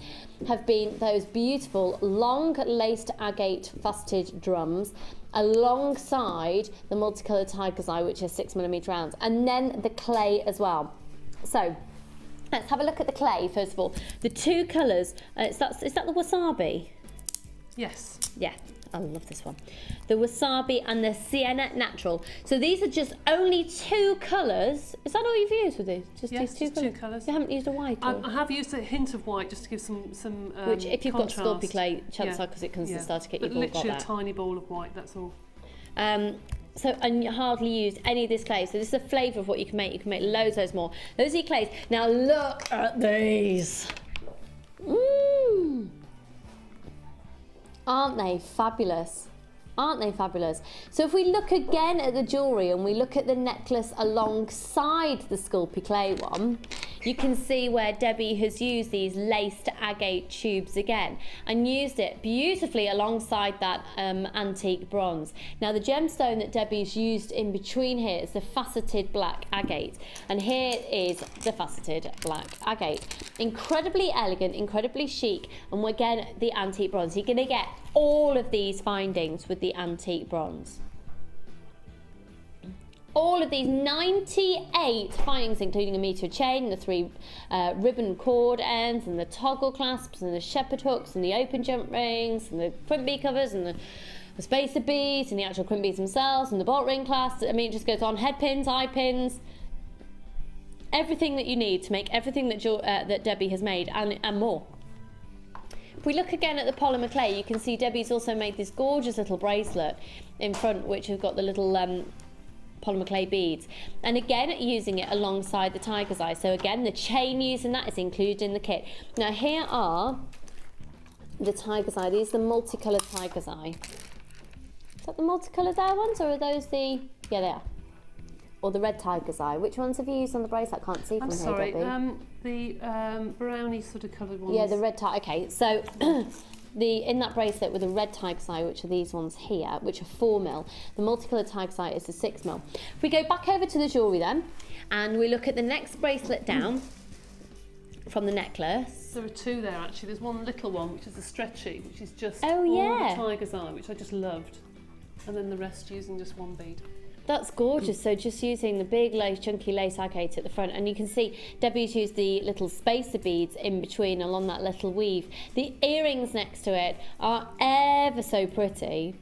have been those beautiful long laced agate faceted drums alongside the multicoloured tiger's eye, which is 6 millimeter rounds, and then the clay as well. So let's have a look at the clay first of all. The two colours, is that the wasabi? Yes. Yeah. I love this one. The wasabi and the sienna natural. So these are just only two colours. Is that all you've used with these? Just yes, these two colours. You haven't used a white? Or? I have used a hint of white just to give some which, if you've contrast. got Sculpy clay, chances are, because it comes to start to get, you've all got that. Literally a tiny ball of white, that's all. So, and you hardly used any of this clay. So this is a flavour of what you can make. You can make loads more. Those are your clays. Now look at these. Aren't they fabulous? Aren't they fabulous? So if we look again at the jewellery and we look at the necklace alongside the Sculpy clay one, you can see where Debbie has used these laced agate tubes again and used it beautifully alongside that antique bronze. Now the gemstone that Debbie's used in between here is the faceted black agate, and here is the faceted black agate. Incredibly elegant, incredibly chic, and again the antique bronze. You're going to get all of these findings with the antique bronze. All of these 98 findings, including a metre chain, the 3 ribbon cord ends, and the toggle clasps, and the shepherd hooks, and the open jump rings, and the crimp bead covers, and the spacer beads, and the actual crimp beads themselves, and the bolt ring clasps. I mean, it just goes on. Head pins, eye pins, everything that you need to make everything that that Debbie has made, and more. If we look again at the polymer clay, you can see Debbie's also made this gorgeous little bracelet in front, which has got the little polymer clay beads, and again using it alongside the tiger's eye. So again, the chain used in that is included in the kit. Now here are the tiger's eye. These are the multicoloured tiger's eye. Is that the multicoloured there ones, or are those the... Yeah, they are. Or the red tiger's eye. Which ones have you used on the bracelet? I can't see from here, Debbie. The brownie sort of coloured ones. Yeah, the red tiger. Okay, so in that bracelet with the red tiger's eye, which are these ones here, which are 4mm, the multicoloured tiger's eye is the 6mm. If we go back over to the jewellery then, and we look at the next bracelet down from the necklace. There are 2 there actually. There's one little one which is a stretchy, which is just all the tiger's eye, which I just loved, and then the rest using just 1 bead. That's gorgeous. So just using the big lace, chunky lace agate at the front, and you can see Debbie's used the little spacer beads in between along that little weave. The earrings next to it are ever so pretty,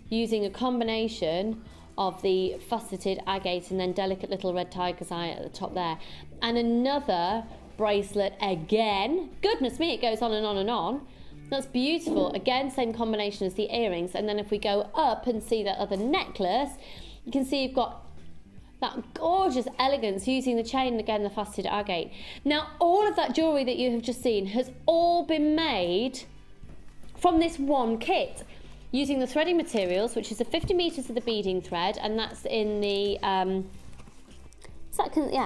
using a combination of the faceted agate and then delicate little red tiger's eye at the top there. And another bracelet again. Goodness me, it goes on and on and on. That's beautiful. Again, same combination as the earrings. And then if we go up and see that other necklace, you can see you've got that gorgeous elegance using the chain and again the faceted agate. Now all of that jewellery that you have just seen has all been made from this one kit using the threading materials, which is the 50 metres of the beading thread, and that's in the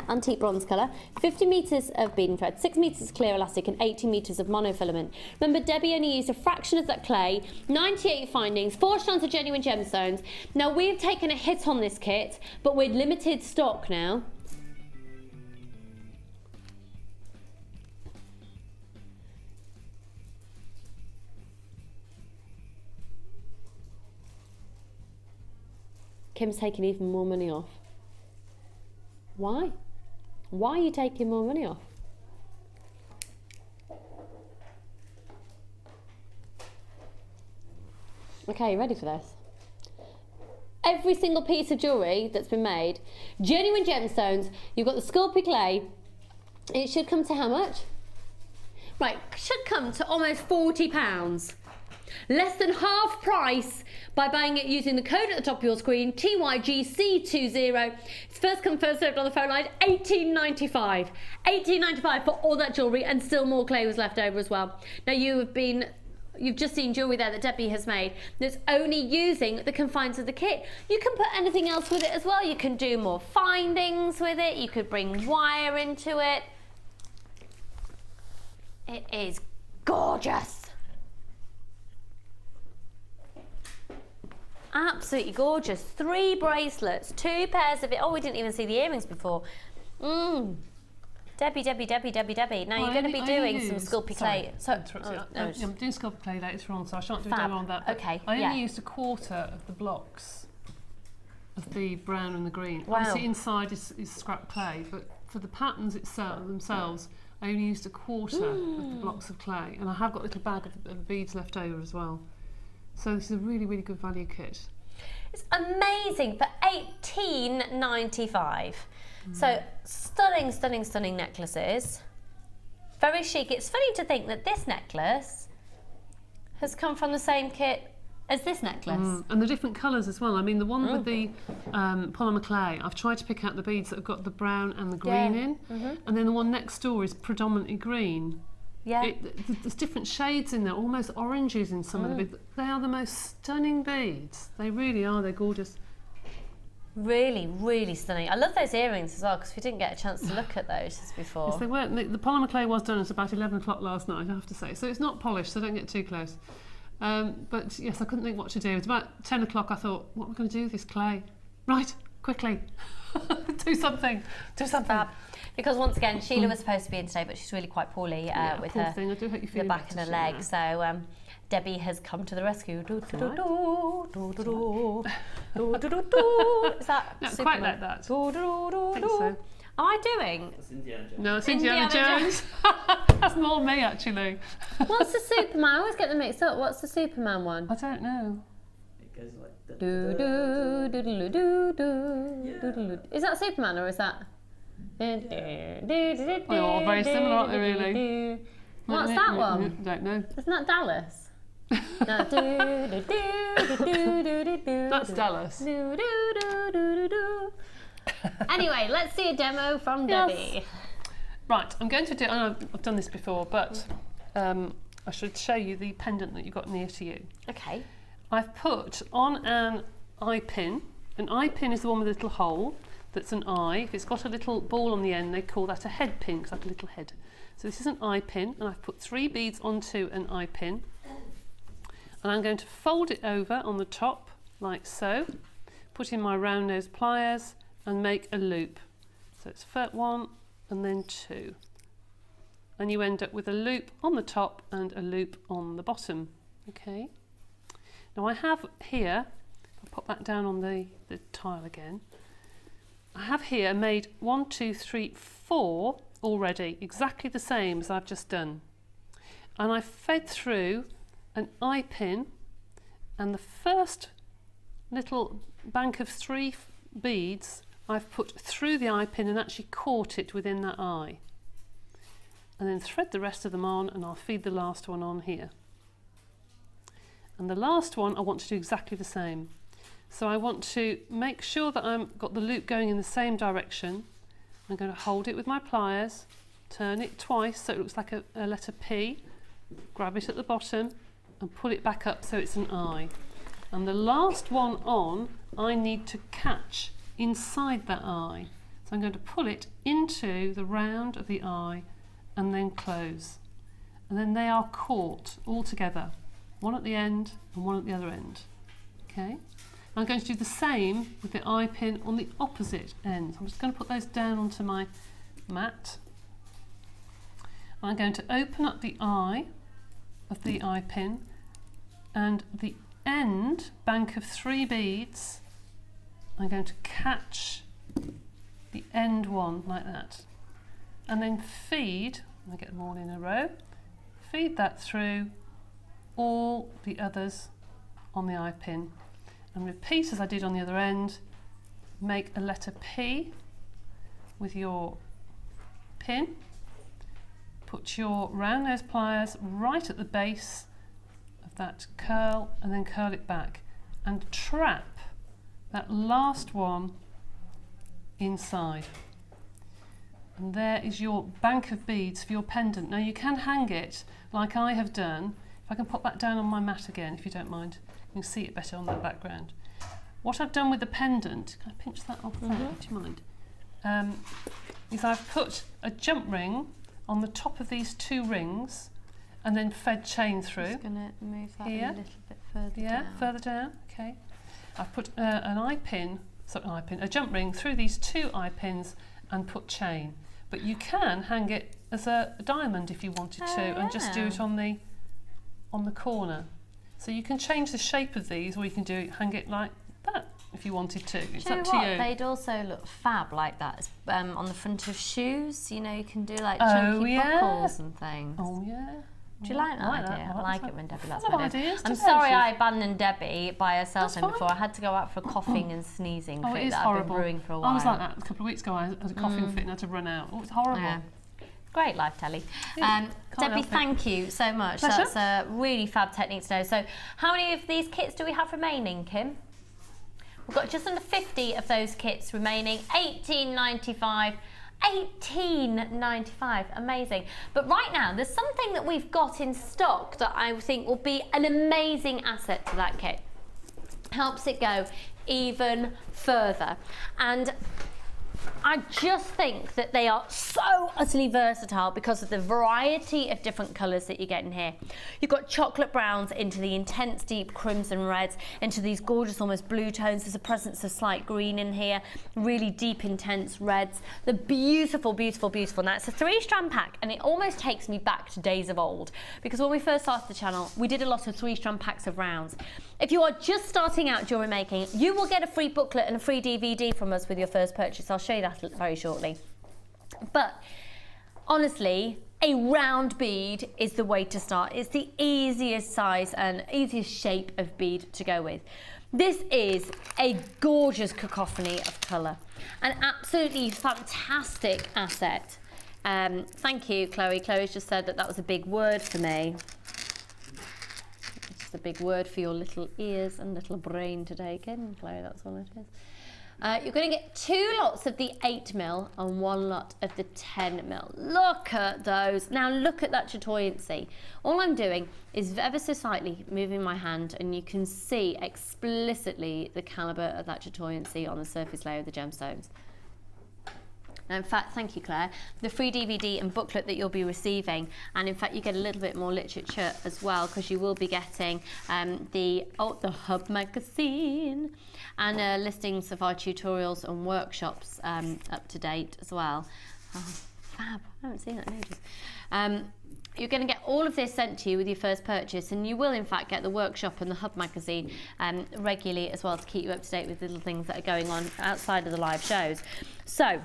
antique bronze colour, 50 metres of beading thread, 6 metres clear elastic and 80 metres of monofilament. Remember, Debbie only used a fraction of that clay, 98 findings, 4 strands of genuine gemstones. Now we've taken a hit on this kit, but we're limited stock now. Kim's taking even more money off. Why? Why are you taking more money off? Okay, you ready for this? Every single piece of jewellery that's been made, genuine gemstones, you've got the Sculpy clay, it should come to how much? Right, should come to almost £40. Less than half price by buying it using the code at the top of your screen, TYGC20. It's first come, first served on the phone line, £18.95. £18.95 for all that jewellery, and still more clay was left over as well. Now you've just seen jewellery there that Debbie has made that's only using the confines of the kit. You can put anything else with it as well. You can do more findings with it. You could bring wire into it. It is gorgeous. Absolutely gorgeous. 3 bracelets, 2 pairs of it. Oh, we didn't even see the earrings before. Debbie. Now you're going to be doing some Sculpy clay. I'm doing Sculpy clay later on, so I shan't do a demo on that. Okay. I only used a quarter of the blocks of the brown and the green. Wow. Obviously inside is scrap clay, but for the patterns themselves, I only used a quarter of the blocks of clay, and I have got a little bag of beads left over as well. So this is a really, really good value kit. It's amazing for £18.95. So stunning necklaces. Very chic. It's funny to think that this necklace has come from the same kit as this necklace. And the different colours as well. I mean, the one with the polymer clay, I've tried to pick out the beads that have got the brown and the green in, and then the one next door is predominantly green. Yeah. There's different shades in there, almost oranges in some of the beads. They are the most stunning beads. They really are. They're gorgeous. Really, really stunning. I love those earrings as well because we didn't get a chance to look at those just before. Yes, they weren't. The polymer clay was done at about 11 o'clock last night, I have to say. So it's not polished, so don't get too close. But yes, I couldn't think what to do. It was about 10 o'clock. I thought, what am I going to do with this clay? Right, quickly, do something. Fab. Because once again, Sheila was supposed to be in today, but she's really quite poorly with her thing. I do hope you feel the back and her leg. Now. So Debbie has come to the rescue. Is that not Superman? quite like that? I think so. Am I doing? That's Indiana Jones. No, it's Indiana Jones. That's more me, actually. What's the Superman? I always get them mixed up. What's the Superman one? I don't know. It goes like... Is that Superman or is that? They're all very similar, aren't they, really? What's that one? Don't know. Isn't that Dallas? No. That's Dallas. Anyway, let's see a demo from Debbie. Right, I'm going to do, I've done this before, but I should show you the pendant that you've got near to you. Okay. I've put on an eye pin. An eye pin is the one with a little hole that's an eye. If it's got a little ball on the end, they call that a head pin, because it's like a little head. So this is an eye pin, and I've put 3 beads onto an eye pin. And I'm going to fold it over on the top, like so, put in my round nose pliers, and make a loop. So it's 1 and then 2. And you end up with a loop on the top and a loop on the bottom. Okay. Now I have here, I'll pop that down on the tile again. I have here made 1, 2, 3, 4 already, exactly the same as I've just done. And I've fed through an eye pin, and the first little bank of 3 beads I've put through the eye pin and actually caught it within that eye. And then thread the rest of them on, and I'll feed the last one on here. And the last one I want to do exactly the same. So I want to make sure that I've got the loop going in the same direction. I'm going to hold it with my pliers, turn it twice so it looks like a letter P, grab it at the bottom and pull it back up so it's an eye. And the last one on, I need to catch inside that eye. So I'm going to pull it into the round of the eye and then close. And then they are caught all together, one at the end and one at the other end. Okay. I'm going to do the same with the eye pin on the opposite end. I'm just going to put those down onto my mat. I'm going to open up the eye of the eye pin, and the end bank of 3 beads, I'm going to catch the end one like that, and then feed, I get them all in a row, feed that through all the others on the eye pin. And repeat as I did on the other end. Make a letter P with your pin. Put your round nose pliers right at the base of that curl and then curl it back. And trap that last one inside. And there is your bank of beads for your pendant. Now you can hang it like I have done. If I can pop that down on my mat again, if you don't mind. You can see it better on that background. What I've done with the pendant, can I pinch that off there, do you mind? Is I've put a jump ring on the top of these 2 rings and then fed chain through. I'm just going to move that a little bit further down. Yeah, further down, okay. I've put an eye pin, a jump ring through these 2 eye pins and put chain. But you can hang it as a diamond if you wanted to, and just do it on the corner. So you can change the shape of these, or you can hang it like that if you wanted to. It's up to you. They'd also look fab like that on the front of shoes. You know, you can do like chunky buckles and things. Oh yeah. Do you like that idea? I like it when Debbie likes ideas. I'm today. sorry I abandoned Debbie by herself before. I had to go out for a coughing and sneezing fit that I've been brewing for a while. I was like that a couple of weeks ago. I had a coughing fit and had to run out. Oh, it's horrible. Yeah. Great life, Telly. Debbie, thank you so much. Pleasure. That's a really fab technique to know. So how many of these kits do we have remaining, Kim? We've got just under 50 of those kits remaining. $18.95. $18.95, amazing. But right now, there's something that we've got in stock that I think will be an amazing asset to that kit. Helps it go even further. And I just think that they are so utterly versatile because of the variety of different colours that you get in here. You've got chocolate browns into the intense deep crimson reds, into these gorgeous almost blue tones. There's a presence of slight green in here, really deep intense reds. The beautiful, beautiful, beautiful. Now it's a 3-strand pack and it almost takes me back to days of old, because when we first started the channel, we did a lot of 3-strand packs of rounds. If you are just starting out jewellery making, you will get a free booklet and a free DVD from us with your first purchase. I'll show you that very shortly. But honestly, a round bead is the way to start. It's the easiest size and easiest shape of bead to go with. This is a gorgeous cacophony of colour, an absolutely fantastic asset. Thank you, Chloe. Chloe's just said that that was a big word for me. It's just a big word for your little ears and little brain to take in, Chloe. That's all it is. You're going to get 2 lots of the 8mm and 1 lot of the 10mm. Look at those. Now look at that chatoyancy. All I'm doing is ever so slightly moving my hand and you can see explicitly the calibre of that chatoyancy on the surface layer of the gemstones. Now, in fact, thank you, Claire, the free DVD and booklet that you'll be receiving, and in fact you get a little bit more literature as well, because you will be getting the Hub magazine and listings of our tutorials and workshops up to date as well. Oh, fab, I haven't seen that in ages. You're going to get all of this sent to you with your first purchase, and you will in fact get the workshop and the Hub magazine regularly as well, to keep you up to date with little things that are going on outside of the live shows. So,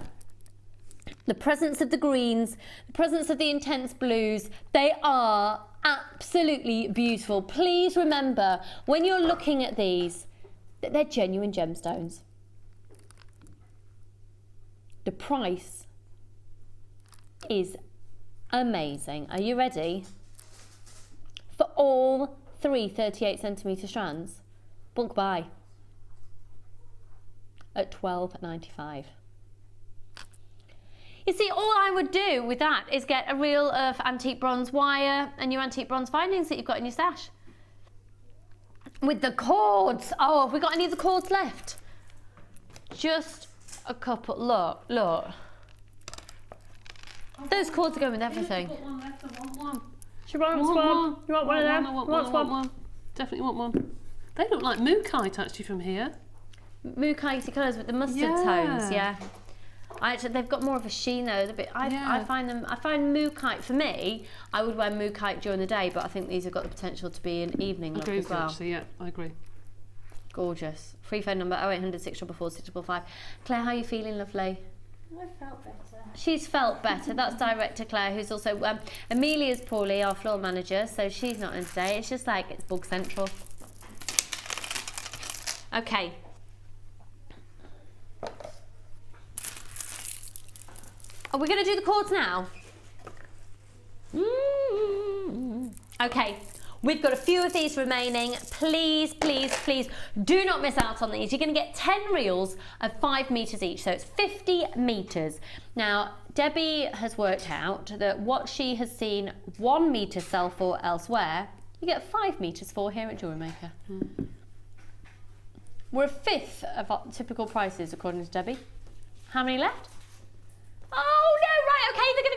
the presence of the greens, the presence of the intense blues, they are absolutely beautiful. Please remember, when you're looking at these, that they're genuine gemstones. The price is amazing. Are you ready? For all 3 38cm strands, bulk buy at £12.95. You see, all I would do with that is get a reel of antique bronze wire and your antique bronze findings that you've got in your stash. With the cords. Oh, have we got any of the cords left? Just a couple. Look, look. Those cords are going with everything. One left, I want one. She wants one. You want one of them? I want one. Definitely want one. They look like mookaite actually from here. Mookaite colours with the mustard tones, yeah. Actually, they've got more of a sheen though. I find mookaite, for me, I would wear mookaite during the day, but I think these have got the potential to be an evening look as well. Actually, yeah, I agree. Gorgeous. Free phone number 0800 644 655. Claire, how are you feeling, lovely? I felt better. She's felt better. That's Director Claire, who's also Amelia's poorly, our floor manager, so she's not in today. It's just like it's bug central. Okay. Are we going to do the cords now? Okay, we've got a few of these remaining. Please, please, please do not miss out on these. You're going to get 10 reels of 5 meters each, so it's 50 meters. Now, Debbie has worked out that what she has seen 1 meter sell for elsewhere, you get 5 meters for here at Jewellery Maker. We're a fifth of our typical prices, according to Debbie. How many left? Oh no, right, okay, they're gonna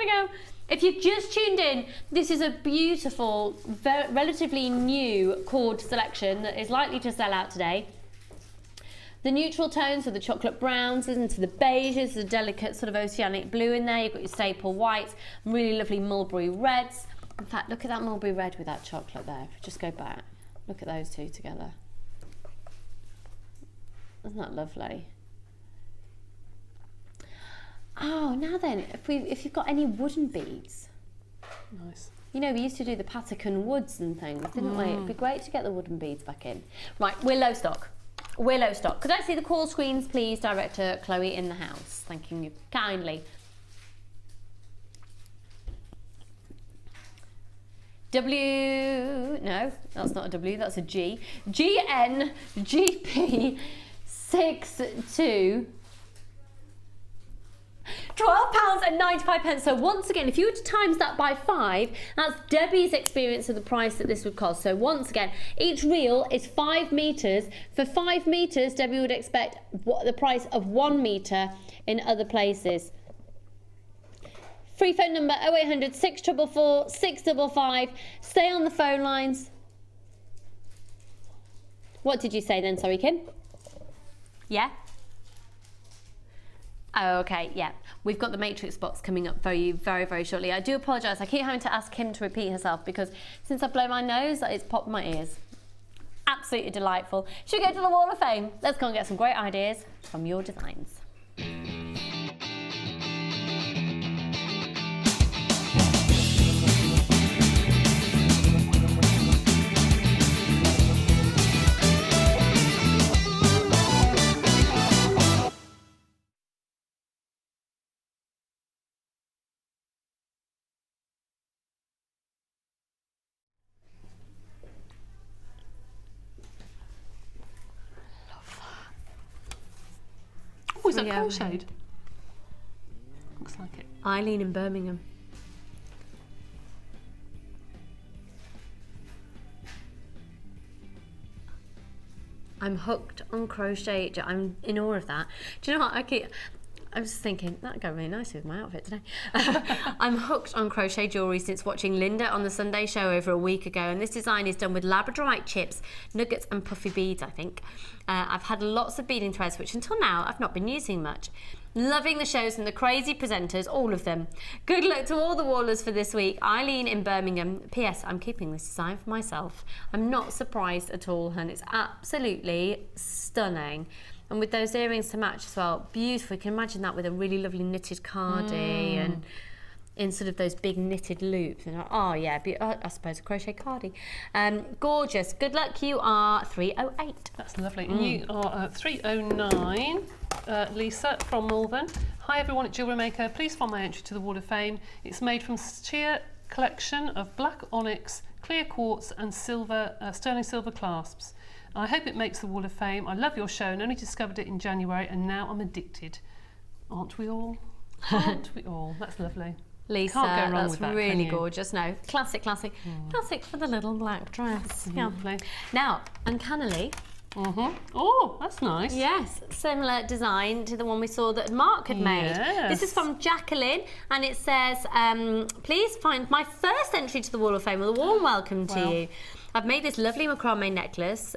go. If you've just tuned in, this is a beautiful, relatively new cord selection that is likely to sell out today. The neutral tones are the chocolate browns into the beiges, the delicate sort of oceanic blue in there. You've got your staple whites, really lovely mulberry reds. In fact, look at that mulberry red with that chocolate there. If we just go back, look at those two together. Isn't that lovely? Oh, now then, if you've got any wooden beads. Nice. You know, we used to do the Patagon woods and things, didn't we? It'd be great to get the wooden beads back in. Right, we're low stock. We're low stock. Could I see the call screens, please, Director Chloe in the house? Thanking you kindly. No, that's not a W, that's a G. GNGP 62. £12.95. So once again, if you were to times that by 5, that's Debbie's experience of the price that this would cost. So once again, each reel is 5 metres. For 5 metres, Debbie would expect the price of 1 metre in other places. Free phone number 0800 644 655. Stay on the phone lines. What did you say then, sorry, Kim? Yeah? Oh, okay, yeah. We've got the Matrix box coming up for you very, very shortly. I do apologise. I keep having to ask Kim to repeat herself because since I blow my nose, it's popped my ears. Absolutely delightful. Should we go to the Wall of Fame? Let's go and get some great ideas from your designs. Oh, is that crocheted? Looks like it. Eileen in Birmingham. I'm hooked on crochet. I'm in awe of that. Do you know what? I was just thinking, that'd go really nicely with my outfit today. I'm hooked on crochet jewellery since watching Linda on the Sunday show over a week ago, and this design is done with Labradorite chips, nuggets and puffy beads, I think. I've had lots of beading threads, which until now I've not been using much. Loving the shows and the crazy presenters, all of them. Good luck to all the wallers for this week. Eileen in Birmingham. P.S. I'm keeping this design for myself. I'm not surprised at all, hun. It's absolutely stunning. And with those earrings to match as well, beautiful. You can imagine that with a really lovely knitted cardie and in sort of those big knitted loops. And oh yeah, I suppose a crochet cardie. Gorgeous. Good luck. You are 308. That's lovely. And you are 309. Lisa from Malvern. Hi everyone at Jewellery Maker. Please find my entry to the Wall of Fame. It's made from sheer collection of black onyx, clear quartz and silver, sterling silver clasps. I hope it makes the Wall of Fame. I love your show and only discovered it in January and now I'm addicted. Aren't we all? Aren't we all? That's lovely. Lisa, can't go wrong that's with that, really gorgeous. No, classic, classic. Classic for the little black dress. Yeah. Now, uncannily. Oh, that's nice. Yes, similar design to the one we saw that Mark had made. This is from Jacqueline and it says, please find my first entry to the Wall of Fame with a warm welcome to you. I've made this lovely macrame necklace.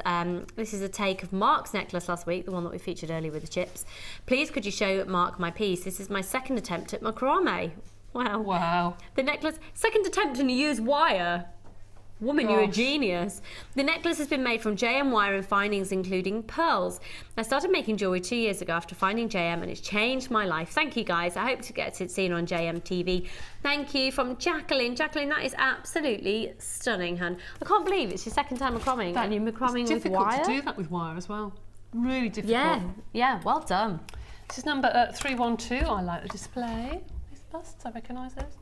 This is a take of Mark's necklace last week, the one that we featured earlier with the chips. Please could you show Mark my piece? This is my second attempt at macrame. Wow. Wow. The necklace, second attempt and you use wire. Woman, you're a genius. The necklace has been made from JM wire and findings including pearls. I started making jewellery 2 years ago after finding JM and it's changed my life. Thank you guys. I hope to get it seen on JM TV. Thank you from Jacqueline. Jacqueline, that is absolutely stunning, hun. I can't believe it's your second time macraming and you're macraming with wire. It's difficult to do that with wire as well. Really difficult. Yeah, well done. This is number 312. I like the display. These busts, I recognise those.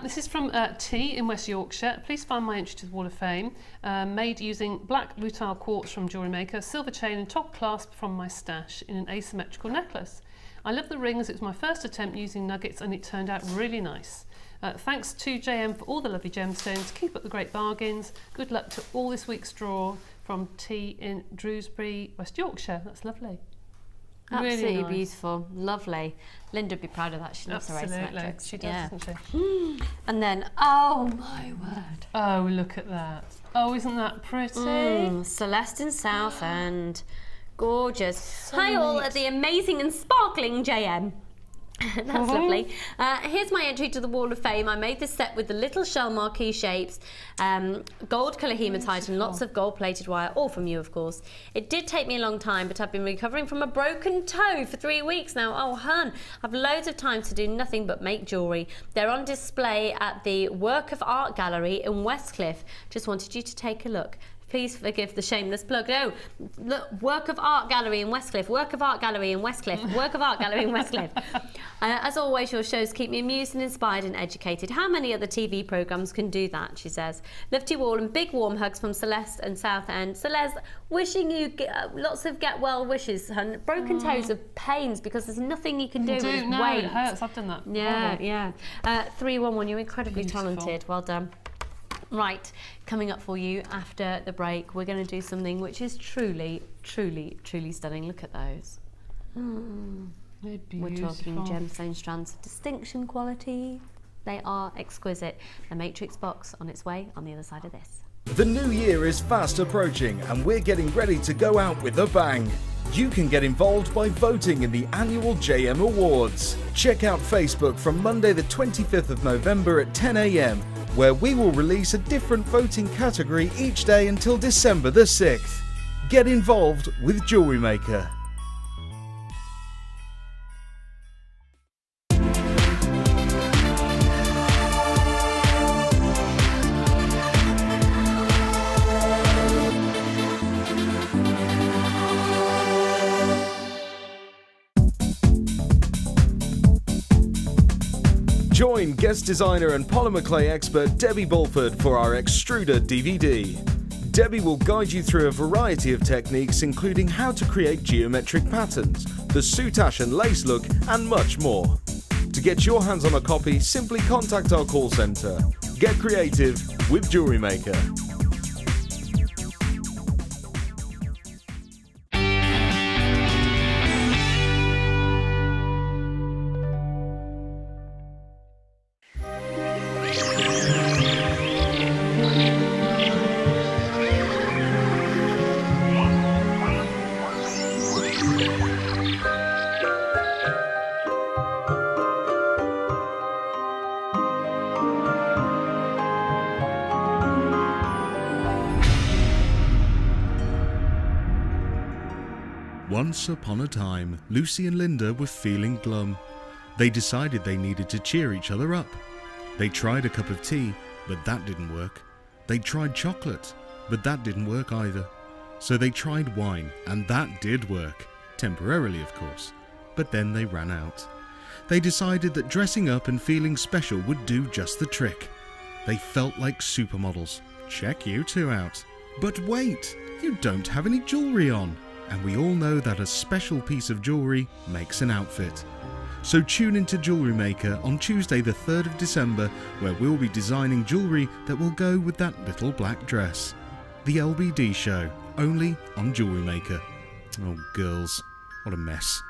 This is from T in West Yorkshire. Please find my entry to the Wall of Fame. Made using black rutile quartz from Jewellery Maker, silver chain and top clasp from my stash in an asymmetrical necklace. I love the ring as it was my first attempt using nuggets and it turned out really nice. Thanks to JM for all the lovely gemstones. Keep up the great bargains. Good luck to all this week's draw from T in Drewsbury, West Yorkshire. That's lovely. Absolutely really nice. Beautiful, lovely. Linda would be proud of that. She loves her asymmetrics. She does, doesn't she? And then, oh my word. Oh, look at that. Oh, isn't that pretty? Celeste in Southend. Gorgeous. So Hi all neat. at the amazing and sparkling JM. That's lovely. Here's my entry to the Wall of Fame. I made this set with the little shell marquee shapes, gold colour hematite and lots of gold plated wire, all from you of course. It did take me a long time, but I've been recovering from a broken toe for 3 weeks now. Oh hun, I've loads of time to do nothing but make jewellery. They're on display at the Work of Art Gallery in Westcliff. Just wanted you to take a look. Please forgive the shameless plug. Oh, look, Work of Art Gallery in Westcliff, Work of Art Gallery in Westcliff, Work of Art Gallery in Westcliff. As always, your shows keep me amused and inspired and educated. How many other TV programmes can do that, she says. Love to you all and big warm hugs from Celeste and Southend. Celeste, wishing you lots of get well wishes, hun. Broken toes are pains because there's nothing you can do with weight. No, it hurts. I've done that. Yeah, yeah. 311, you're incredibly talented. Well done. Right, coming up for you after the break, we're going to do something which is truly, truly, truly stunning. Look at those. They're We're talking gemstone strands of distinction quality. They are exquisite. The Matrix box on its way on the other side of this. The new year is fast approaching and we're getting ready to go out with a bang. You can get involved by voting in the annual JM Awards. Check out Facebook from Monday the 25th of November at 10 AM, where we will release a different voting category each day until December the 6th. Get involved with Jewellery Maker. Join guest designer and polymer clay expert Debbie Bulford for our Extruder DVD. Debbie will guide you through a variety of techniques, including how to create geometric patterns, the soutache and lace look, and much more. To get your hands on a copy, simply contact our call centre. Get creative with Jewellery Maker. Once upon a time, Lucy and Linda were feeling glum. They decided they needed to cheer each other up. They tried a cup of tea, but that didn't work. They tried chocolate, but that didn't work either. So they tried wine, and that did work. Temporarily, of course. But then they ran out. They decided that dressing up and feeling special would do just the trick. They felt like supermodels. Check you two out. But wait, you don't have any jewellery on. And we all know that a special piece of jewellery makes an outfit. So tune into Jewellery Maker on Tuesday the 3rd of December, where we'll be designing jewellery that will go with that little black dress. The LBD show, only on Jewellery Maker. Oh girls, what a mess.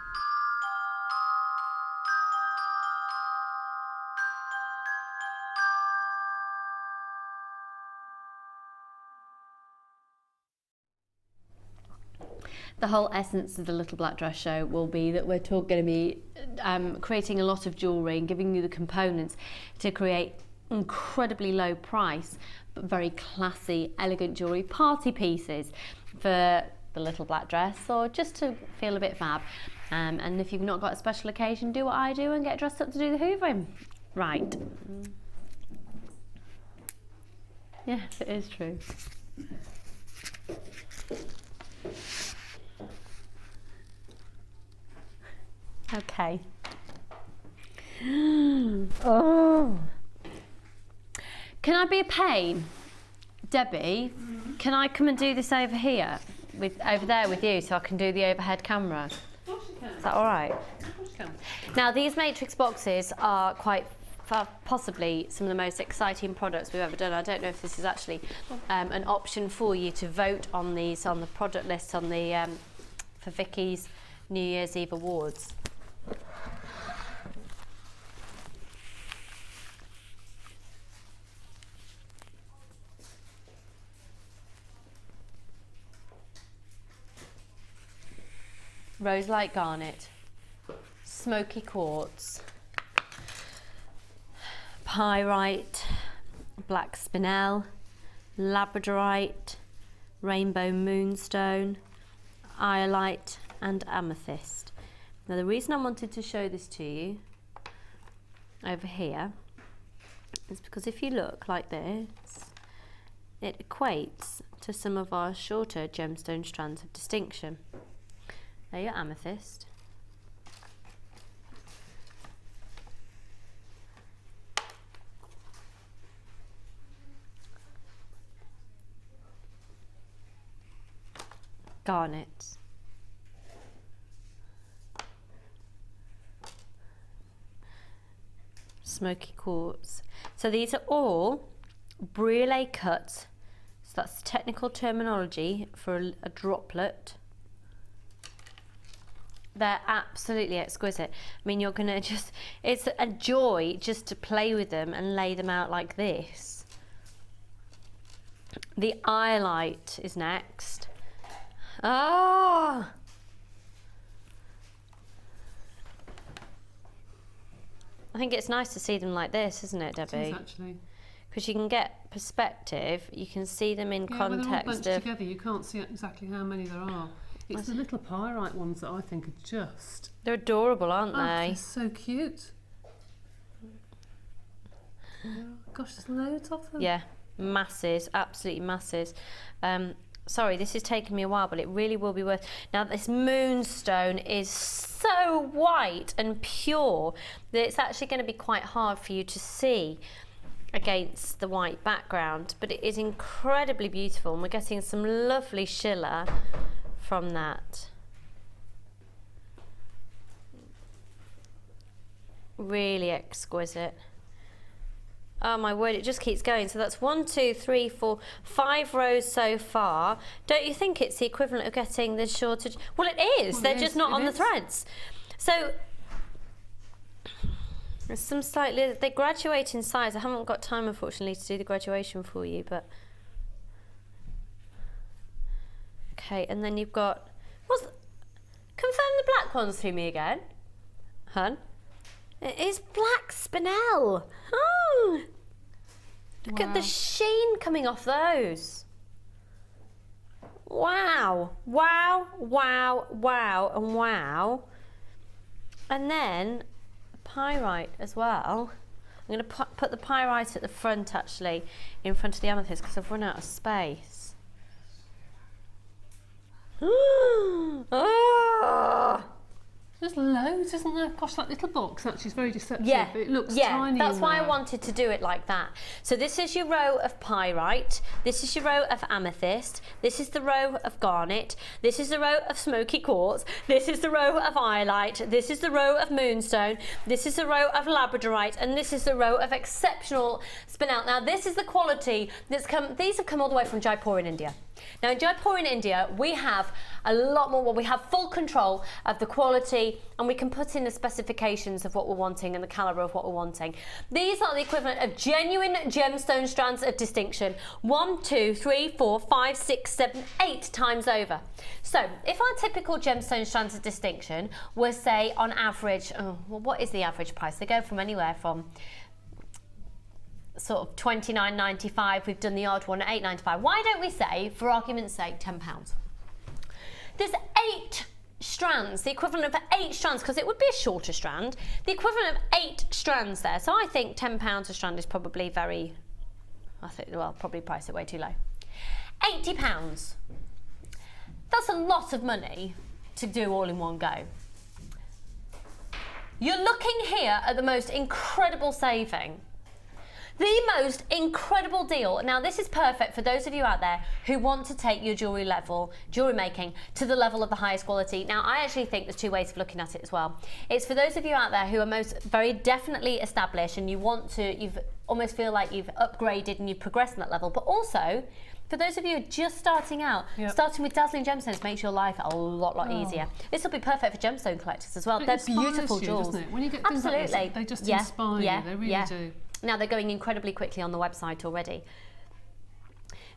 The whole essence of the Little Black Dress show will be that we're going to be creating a lot of jewellery and giving you the components to create incredibly low price but very classy, elegant jewellery party pieces for the Little Black Dress or just to feel a bit fab. And if you've not got a special occasion, do what I do and get dressed up to do the hoovering. Right. Yes, it is true. Okay. Oh. Can I be a pain? Debbie, can I come and do this over here, over there with you, so I can do the overhead camera? Of course you can. Is that all right? Of course you can. Now, these matrix boxes are quite possibly some of the most exciting products we've ever done. I don't know if this is actually an option for you to vote on these on the product list on the for Vicky's New Year's Eve Awards. Rose-light garnet, smoky quartz, pyrite, black spinel, labradorite, rainbow moonstone, iolite and amethyst. Now the reason I wanted to show this to you over here is because if you look like this, it equates to some of our shorter gemstone strands of distinction. There your amethyst. Garnet. Smoky quartz. So these are all brûlée cut. So that's the technical terminology for a droplet. They're absolutely exquisite. I mean, you're gonna just, it's a joy just to play with them and lay them out like this. The highlight is next. Ah! I think it's nice to see them like this, isn't it, Debbie? It is, actually. Because you can get perspective, you can see them in context. When they're all bunched together, you can't see exactly how many there are. It's the little pyrite ones that I think are just... They're adorable, aren't they? They're so cute. Gosh, there's loads of them. Yeah, masses, absolutely masses. Sorry, this is taking me a while, but it really will be worth... Now, this moonstone is so white and pure that it's actually going to be quite hard for you to see against the white background, but it is incredibly beautiful, and we're getting some lovely schiller from that. Really exquisite. Oh my word, it just keeps going. So that's 1, 2, 3, 4, 5 rows so far. Don't you think it's the equivalent of getting the shorter? Well, it is. They're just not on the threads. So there's some slightly, they graduate in size. I haven't got time, unfortunately, to do the graduation for you, but okay. And then you've got, confirm the black ones to me again, hun. It is black spinel. Oh, look at the sheen coming off those. Wow, wow, wow, wow, and wow. And then pyrite as well. I'm going to put the pyrite at the front, actually, in front of the amethyst, because I've run out of space. Oh. There's loads, isn't there? Gosh, that little box actually is very deceptive. Yeah, it looks tiny. That's why I wanted to do it like that. So this is your row of pyrite, this is your row of amethyst, this is the row of garnet, this is the row of smoky quartz, this is the row of highlight, this is the row of moonstone, this is the row of labradorite, and this is the row of exceptional spinel. Now this is the quality that's come, these have come all the way from Jaipur in India. Now in Jaipur in India, we have a lot more, well, we have full control of the quality, and we can put in the specifications of what we're wanting and the calibre of what we're wanting. These are the equivalent of genuine gemstone strands of distinction, 1, 2, 3, 4, 5, 6, 7, 8 times over. So if our typical gemstone strands of distinction was, say, on average, well, what is the average price? They go from anywhere from sort of £29.95, we've done the odd one at £8.95. Why don't we say, for argument's sake, £10? There's 8 strands, the equivalent of 8 strands, because it would be a shorter strand, the equivalent of 8 strands there. So I think £10 a strand is probably very, I think, well, probably priced it way too low. £80. That's a lot of money to do all in one go. You're looking here at the most incredible saving. The most incredible deal. Now this is perfect for those of you out there who want to take your jewellery making to the level of the highest quality. Now I actually think there's 2 ways of looking at it as well. It's for those of you out there who are very definitely established and you want to, you've almost feel like you've upgraded and you've progressed in that level, but also for those of you who are just starting out, starting with dazzling gemstones makes your life a lot easier. This will be perfect for gemstone collectors as well. They're beautiful jewels. Doesn't it? When you get things like this, they just inspire you, they really do. Now they're going incredibly quickly on the website already.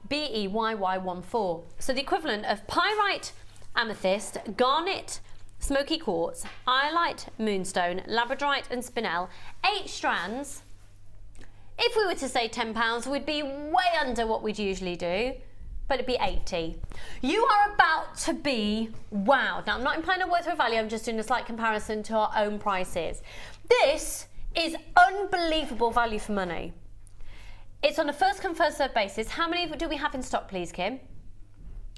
BEYY14. So the equivalent of pyrite, amethyst, garnet, smoky quartz, highlight, moonstone, labradorite and spinel, 8 strands. If we were to say £10, we'd be way under what we'd usually do, but it'd be 80. You are about to be wowed. Now I'm not implying a worth or value, I'm just doing a slight comparison to our own prices. This is unbelievable value for money. It's on a first come, first served basis. How many do we have in stock, please, Kim?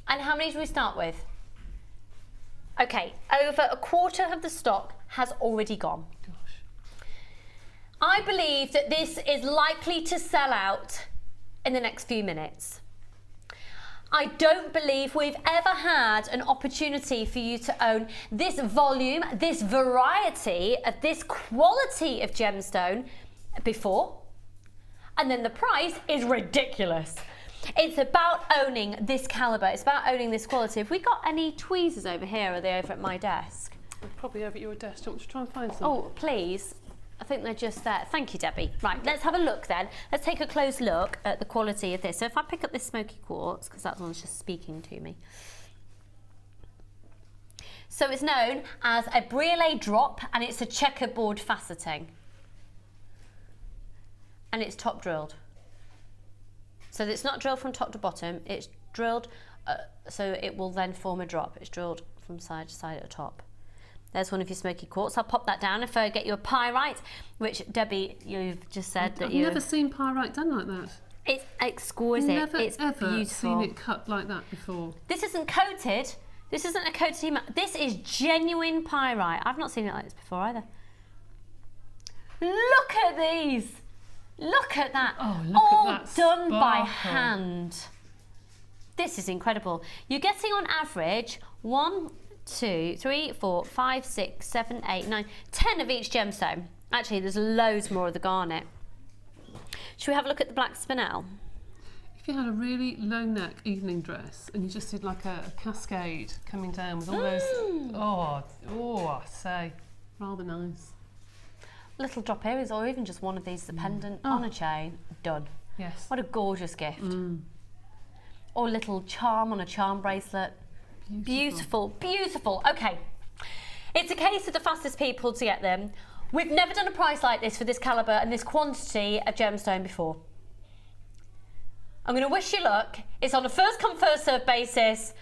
And how many do we start with? Okay, over a quarter of the stock has already gone. Gosh. I believe that this is likely to sell out in the next few minutes. I don't believe we've ever had an opportunity for you to own this volume, this variety of this quality of gemstone before. And then the price is ridiculous. It's about owning this calibre, it's about owning this quality. Have we got any tweezers over here, or are they over at my desk? They're probably over at your desk. Do you want to try and find some? Oh, please. I think they're just there. Thank you, Debbie. Right, let's have a look then. Let's take a close look at the quality of this. So if I pick up this smoky quartz, because that one's just speaking to me. So it's known as a briolet drop, and it's a checkerboard faceting. And it's top drilled. So it's not drilled from top to bottom, it's drilled so it will then form a drop. It's drilled from side to side at the top. There's one of your smoky quartz. I'll pop that down if I get you a pyrite, which Debbie, you've just said that I've never seen pyrite done like that. It's exquisite. Never it's ever beautiful. seen it cut like that before. This isn't coated. This isn't a coated. This is genuine pyrite. I've not seen it like this before either. Look at these. Look at that. Oh, look all at that done by sparkle. hand. This is incredible. You're getting on average 1, 2, 3, 4, 5, 6, 7, 8, 9, 10 of each gemstone. Actually, there's loads more of the garnet. Should we have a look at the black spinel? If you had a really low neck evening dress and you just did like a cascade coming down with all those, I say, rather nice. Little drop earrings, or even just one of these pendant on a chain, done. Yes. What a gorgeous gift. Or little charm on a charm bracelet. Beautiful, beautiful. Okay, it's a case of the fastest people to get them. We've never done a price like this for this calibre and this quantity of gemstone before. I'm going to wish you luck. It's on a first come, first served basis.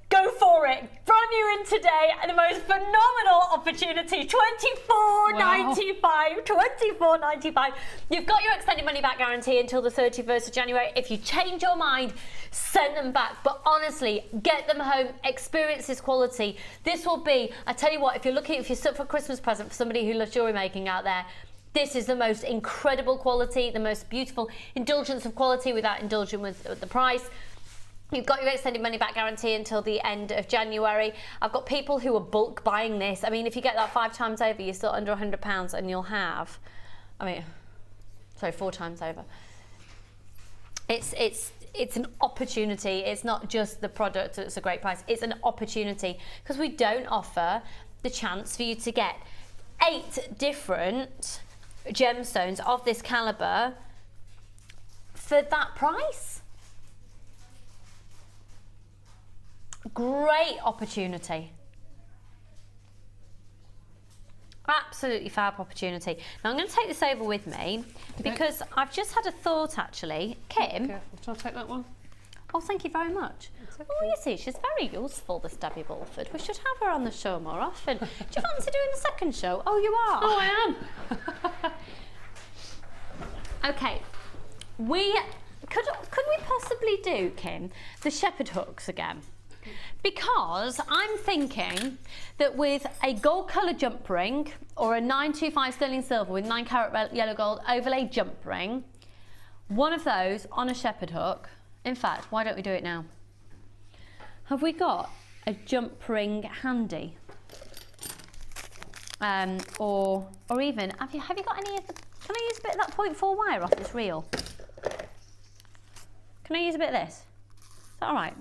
Go for it. Brand new in today, and the most phenomenal opportunity. $24.95. $24.95. You've got your extended money back guarantee until the 31st of January. If you change your mind, send them back. But honestly, get them home. Experience this quality. This will be, I tell you what, if you're stuck for a Christmas present for somebody who loves jewellery making out there, this is the most incredible quality, the most beautiful indulgence of quality without indulging with the price. You've got your extended money back guarantee until the end of January. I've got people who are bulk buying this. I mean, if you get that 5 times over, you're still under £100 and you'll have, 4 times over. It's an opportunity. It's not just the product that's a great price. It's an opportunity because we don't offer the chance for you to get 8 different gemstones of this calibre for that price. Great opportunity. Absolutely fab opportunity. Now I'm going to take this over with me because I've just had a thought actually. Kim. Careful. Shall I take that one? Oh, thank you very much. Okay. Oh, you see, she's very useful, this Debbie Bulford. We should have her on the show more often. Do you fancy doing the second show? Oh, you are? Oh, I am. Okay. Could we possibly do, Kim, the shepherd hooks again? Because I'm thinking that with a gold coloured jump ring or a 925 sterling silver with 9 carat yellow gold overlay jump ring, one of those on a shepherd hook. In fact, why don't we do it now? Have we got a jump ring handy? Or even, have you got any of the, can I use a bit of that 0.4 wire off this reel? Can I use a bit of this? Is that all right?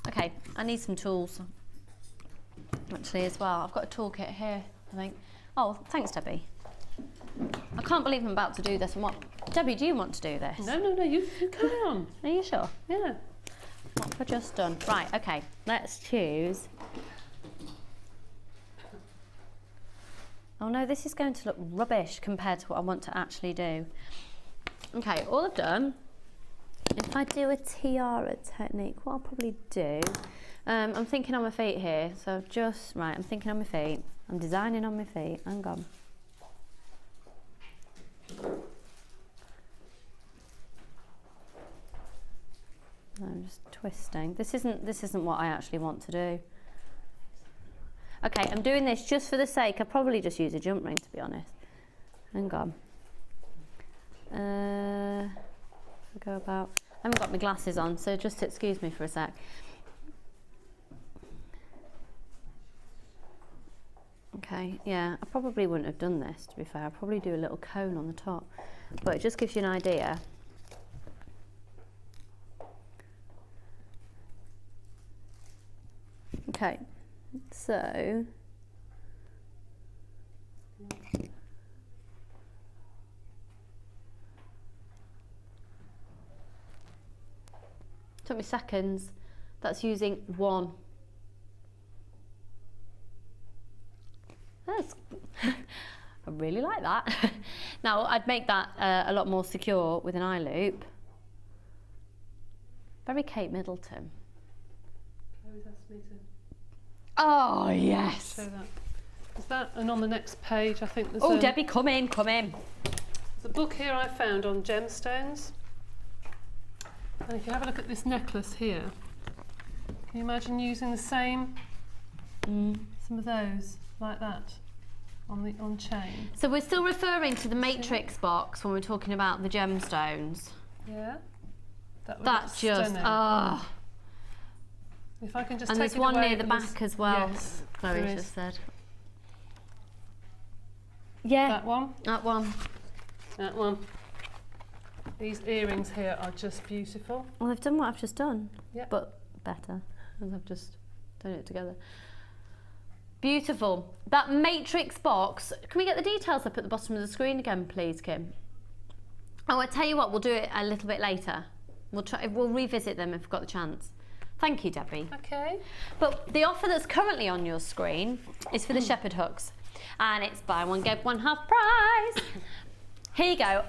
Okay, I need some tools actually as well. I've got a toolkit here, I think. Oh, thanks, Debbie. I can't believe I'm about to do this. Debbie, do you want to do this? No, you carry on. Are you sure? Yeah. What have I just done? Right, okay, let's choose. Oh no, this is going to look rubbish compared to what I want to actually do. Okay, all I've done, if I do a tiara technique, what I'll probably do, I'm thinking on my feet here, so I'm thinking on my feet. I'm designing on my feet, hang on. I'm just twisting. This isn't what I actually want to do. Okay, I'm doing this just for the sake. I'd probably just use a jump ring, to be honest. Hang on. Go about. I haven't got my glasses on, so just excuse me for a sec. Okay, yeah, I probably wouldn't have done this, to be fair. I'd probably do a little cone on the top, but it just gives you an idea. Okay, so took me seconds. That's using one. That's I really like that. Now I'd make that a lot more secure with an eye loop. Very Kate Middleton. Chloe's asked me to. Oh yes. Show that. Is that, and on the next page I think there's Debbie, come in. There's a book here I found on gemstones. And if you have a look at this necklace here, can you imagine using the same, some of those, like that, on chain? So we're still referring to the matrix box when we're talking about the gemstones. Yeah. That's just, If I can just and take there's it one away near the back as well. Yes, Chloe there just is. said. Yeah. That one. That one. That one. These earrings here are just beautiful. Well, they've done what I've just done, but better, as I've just done it together. Beautiful. That matrix box, can we get the details up at the bottom of the screen again, please, Kim? Oh, I tell you what, we'll do it a little bit later. We'll revisit them if we've got the chance. Thank you, Debbie. Okay. But the offer that's currently on your screen is for the shepherd hooks, and it's buy one get one half price. Here you go.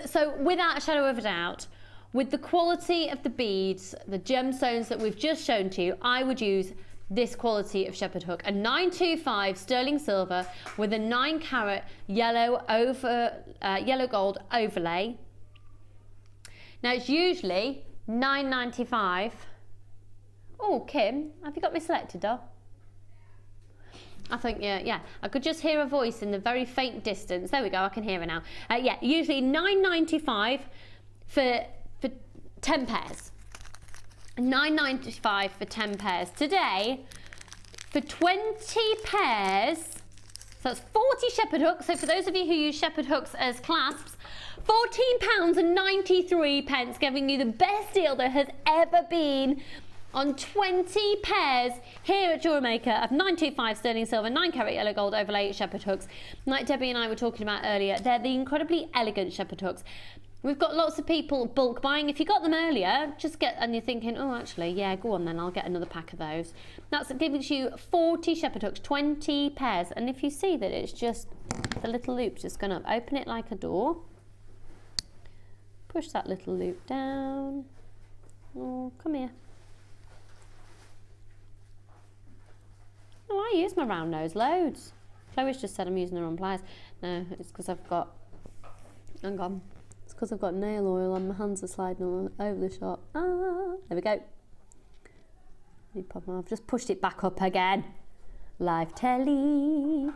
So without a shadow of a doubt, with the quality of the beads, the gemstones that we've just shown to you, I would use this quality of shepherd hook, a 925 sterling silver with a 9 carat yellow gold overlay. Now it's usually £9.95. Oh, Kim, have you got me selected, doll? I think, yeah. I could just hear a voice in the very faint distance. There we go, I can hear her now. Yeah, usually £9.95 for 10 pairs. £9.95 for 10 pairs. Today, for 20 pairs, so that's 40 shepherd hooks. So for those of you who use shepherd hooks as clasps, £14.93, giving you the best deal there has ever been on 20 pairs here at Jewellery Maker of 925 sterling silver, 9 carat yellow gold overlay shepherd hooks. Like Debbie and I were talking about earlier, they're the incredibly elegant shepherd hooks. We've got lots of people bulk buying. If you got them earlier, just get, and you're thinking, oh, actually, yeah, go on then, I'll get another pack of those. That's giving you 40 shepherd hooks, 20 pairs. And if you see that it's just, the little loop's just gone up, open it like a door. Push that little loop down. Oh, come here. Oh, I use my round nose loads. Chloe's just said I'm using the wrong pliers. No, it's because I've got, hang on. It's because I've got nail oil and my hands are sliding all over the shop. Ah, there we go. I've just pushed it back up again. Live telly.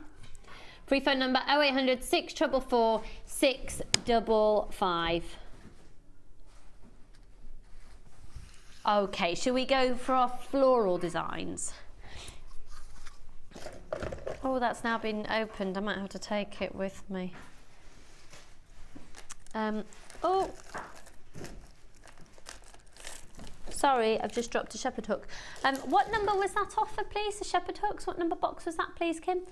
Free phone number 0800 644 655. Okay, shall we go for our floral designs? Oh, that's now been opened. I might have to take it with me. Oh, sorry, I've just dropped a shepherd hook. What number was that offer, please? The shepherd hooks. What number box was that, please, Kim?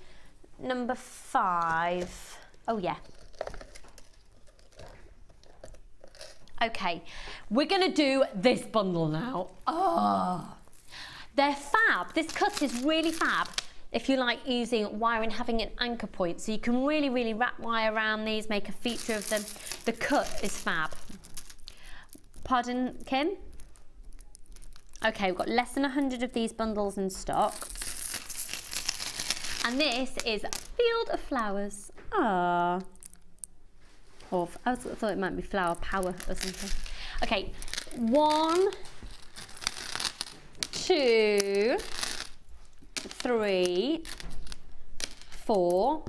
Number 5. Oh, yeah. Okay, we're gonna do this bundle now. Oh, they're fab. This cut is really fab. If you like using wire and having an anchor point, so you can really wrap wire around these, make a feature of them. The cut is fab. Pardon, Kim? Okay, we've got less than 100 of these bundles in stock. And this is Field of Flowers. Ah. Or I thought it might be Flower Power or something. Okay, 1, 2, 3, 4,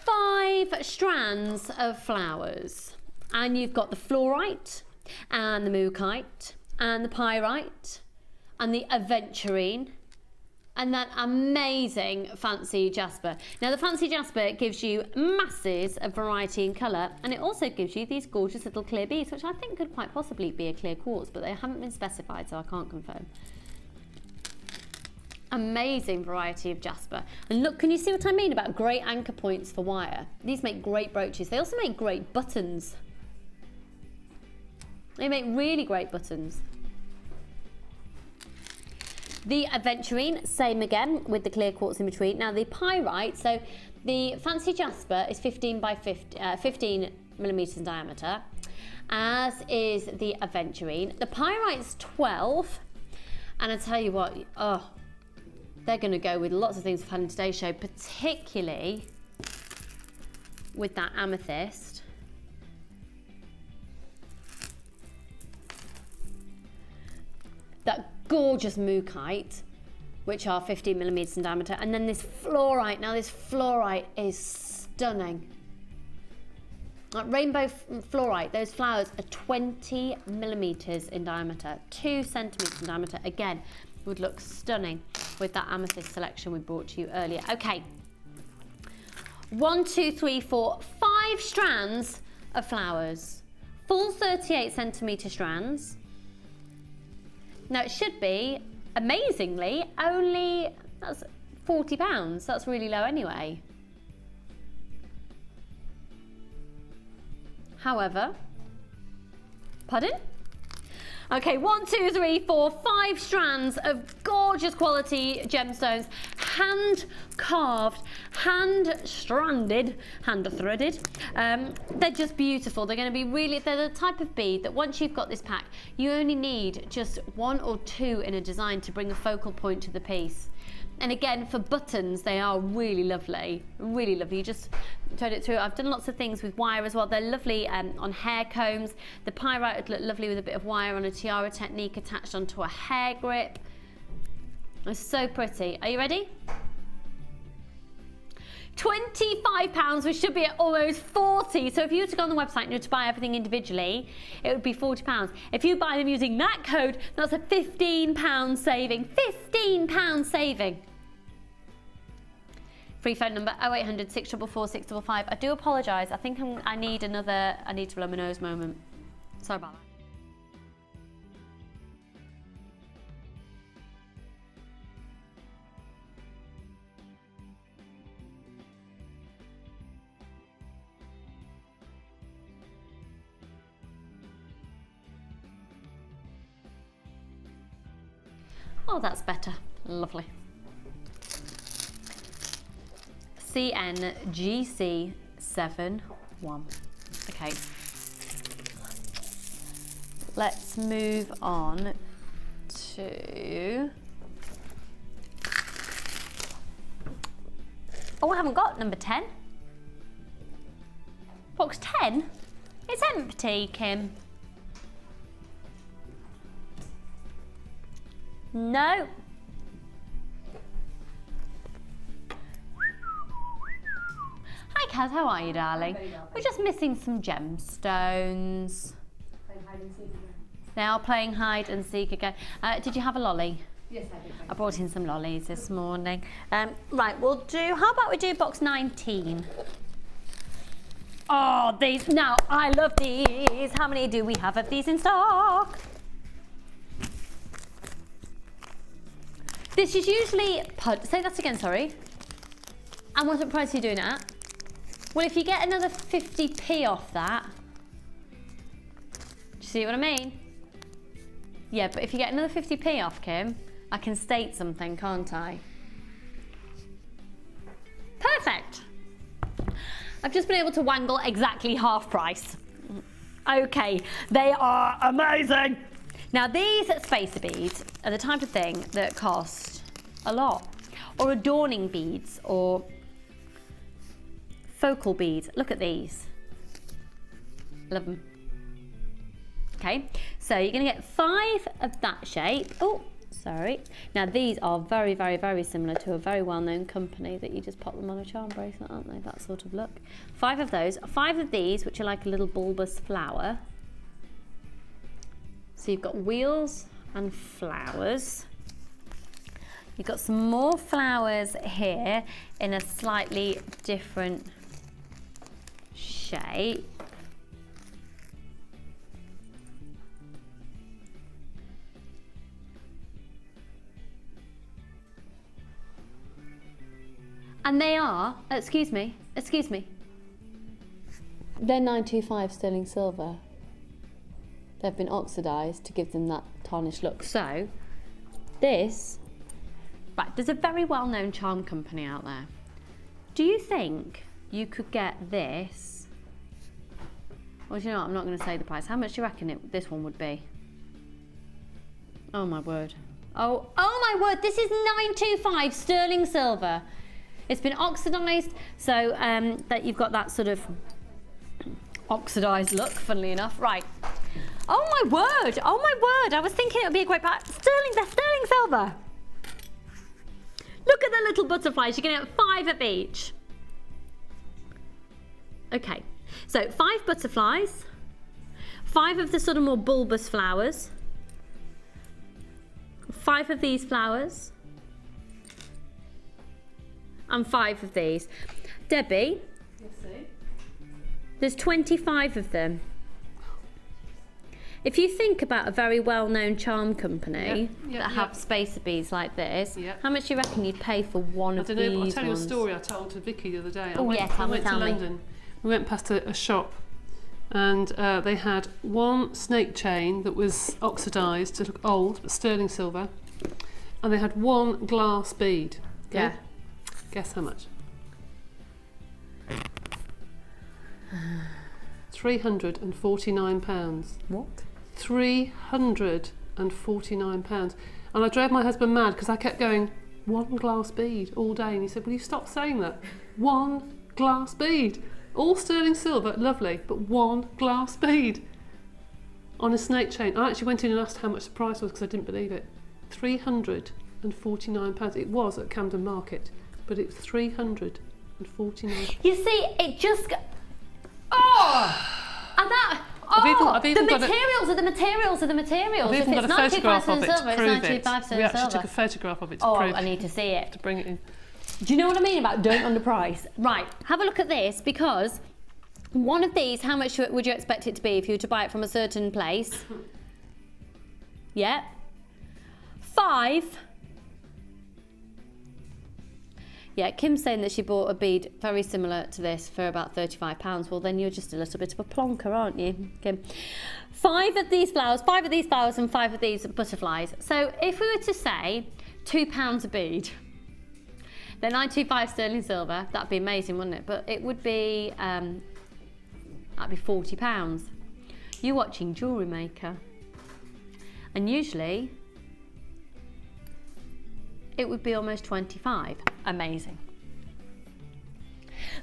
5 strands of flowers. And you've got the fluorite and the mookaite and the pyrite and the aventurine and that amazing fancy jasper. Now the fancy jasper gives you masses of variety in colour, and it also gives you these gorgeous little clear beads, which I think could quite possibly be a clear quartz, but they haven't been specified, so I can't confirm. Amazing variety of jasper. And look, can you see what I mean about great anchor points for wire? These make great brooches. They also make great buttons. They make really great buttons. The aventurine, same again with the clear quartz in between. Now the pyrite, so the fancy jasper is 15 millimeters in diameter, as is the aventurine. The pyrite's 12, and I tell you what, oh, they're going to go with lots of things we've had in today's show, particularly with that amethyst. That gorgeous mookaite, which are 15 millimeters in diameter, and then this fluorite. Now this fluorite is stunning. Like rainbow fluorite, those flowers are 20 millimeters in diameter, 2 centimeters in diameter. Again, would look stunning with that amethyst selection we brought to you earlier. Okay, 1, 2, 3, 4, 5 strands of flowers, full 38 centimeter strands. Now it should be, amazingly, only, that's £40. That's really low anyway. However, pardon? Okay, 1, 2, 3, 4, 5 strands of gorgeous quality gemstones, hand carved, hand stranded, hand threaded. They're just beautiful. They're going to be really, they're the type of bead that once you've got this pack, you only need just 1 or 2 in a design to bring a focal point to the piece. And again, for buttons, they are really lovely, really lovely. You just turn it through. I've done lots of things with wire as well. They're lovely on hair combs. The pyrite would look lovely with a bit of wire on a tiara technique attached onto a hair grip. It's so pretty. Are you ready? £25, which should be at almost 40. So if you were to go on the website and you were to buy everything individually, it would be £40. If you buy them using that code, that's a £15 saving. £15 saving. Free phone number 0800 644 655. I do apologise. I think I need another I need to blow my nose moment. Sorry about that. Oh, that's better. Lovely. CNGC71. Okay. Let's move on to... Oh, I haven't got number 10. Box 10? It's empty, Kim. No. Hi Kaz, how are you, darling? We're just missing some gemstones. They are playing hide and seek again. Did you have a lolly? Yes, I did. I brought in some lollies this morning. Right, we'll do, how about we do box 19? Oh, these, now I love these. How many do we have of these in stock? This is usually, say that again, sorry. And what price are you doing it at? Well, if you get another 50p off that, do you see what I mean? Yeah, but if you get another 50p off, Kim, I can state something, can't I? Perfect. I've just been able to wangle exactly half price. Okay, they are amazing. Now these spacer beads are the type of thing that cost a lot, or adorning beads, or focal beads. Look at these. Love them. Okay, so you're going to get 5 of that shape. Oh, Sorry. Now these are very, very, very similar to a very well-known company that you just pop them on a charm bracelet, aren't they? That sort of look. 5 of those. 5 of these, which are like a little bulbous flower. So you've got wheels and flowers. You've got some more flowers here in a slightly different shape. And they are, excuse me, they're 925 sterling silver. They've been oxidised to give them that tarnished look. So, this, right, there's a very well-known charm company out there. Do you think you could get this? Well, do you know what, I'm not going to say the price. How much do you reckon this one would be? Oh my word. Oh my word, this is 925 sterling silver. It's been oxidised, so that you've got that sort of oxidised look, funnily enough. Right. Oh my word, I was thinking it would be a great price. They're sterling silver. Look at the little butterflies, you're going to get 5 of each. Okay, so 5 butterflies, 5 of the sort of more bulbous flowers, 5 of these flowers, and 5 of these. Debbie, there's 25 of them. If you think about a very well-known charm company that have spacer beads like this, how much do you reckon you'd pay for one of these ones? I'll tell you a story I told to Vicky the other day. I went to me. London. We went past a shop and they had one snake chain that was oxidised to look old, but sterling silver, and they had one glass bead. Okay? Yeah. Guess how much? £349. What? £349. And I drove my husband mad because I kept going, 1 glass bead all day. And he said, will you stop saying that? 1 glass bead. All sterling silver, lovely, but 1 glass bead on a snake chain. I actually went in and asked how much the price was because I didn't believe it. £349. It was at Camden Market, but it's £349. You see, it just... Oh! And that... Oh, the materials are the materials are the materials. I've even got a photograph of it to prove it. We actually took a photograph of it to prove it. I need to see it. To bring it in. Do you know what I mean about don't underprice? Right, have a look at this, because one of these, how much would you expect it to be if you were to buy it from a certain place? Yeah. 5. Yeah, Kim's saying that she bought a bead very similar to this for about £35. Well, then you're just a little bit of a plonker, aren't you, Kim? 5 of these flowers, 5 of these flowers and 5 of these butterflies. So if we were to say £2 a bead, they're 925 sterling silver, that'd be amazing, wouldn't it? But it would be, that'd be £40. You're watching Jewellery Maker. And usually, it would be almost 25. Amazing.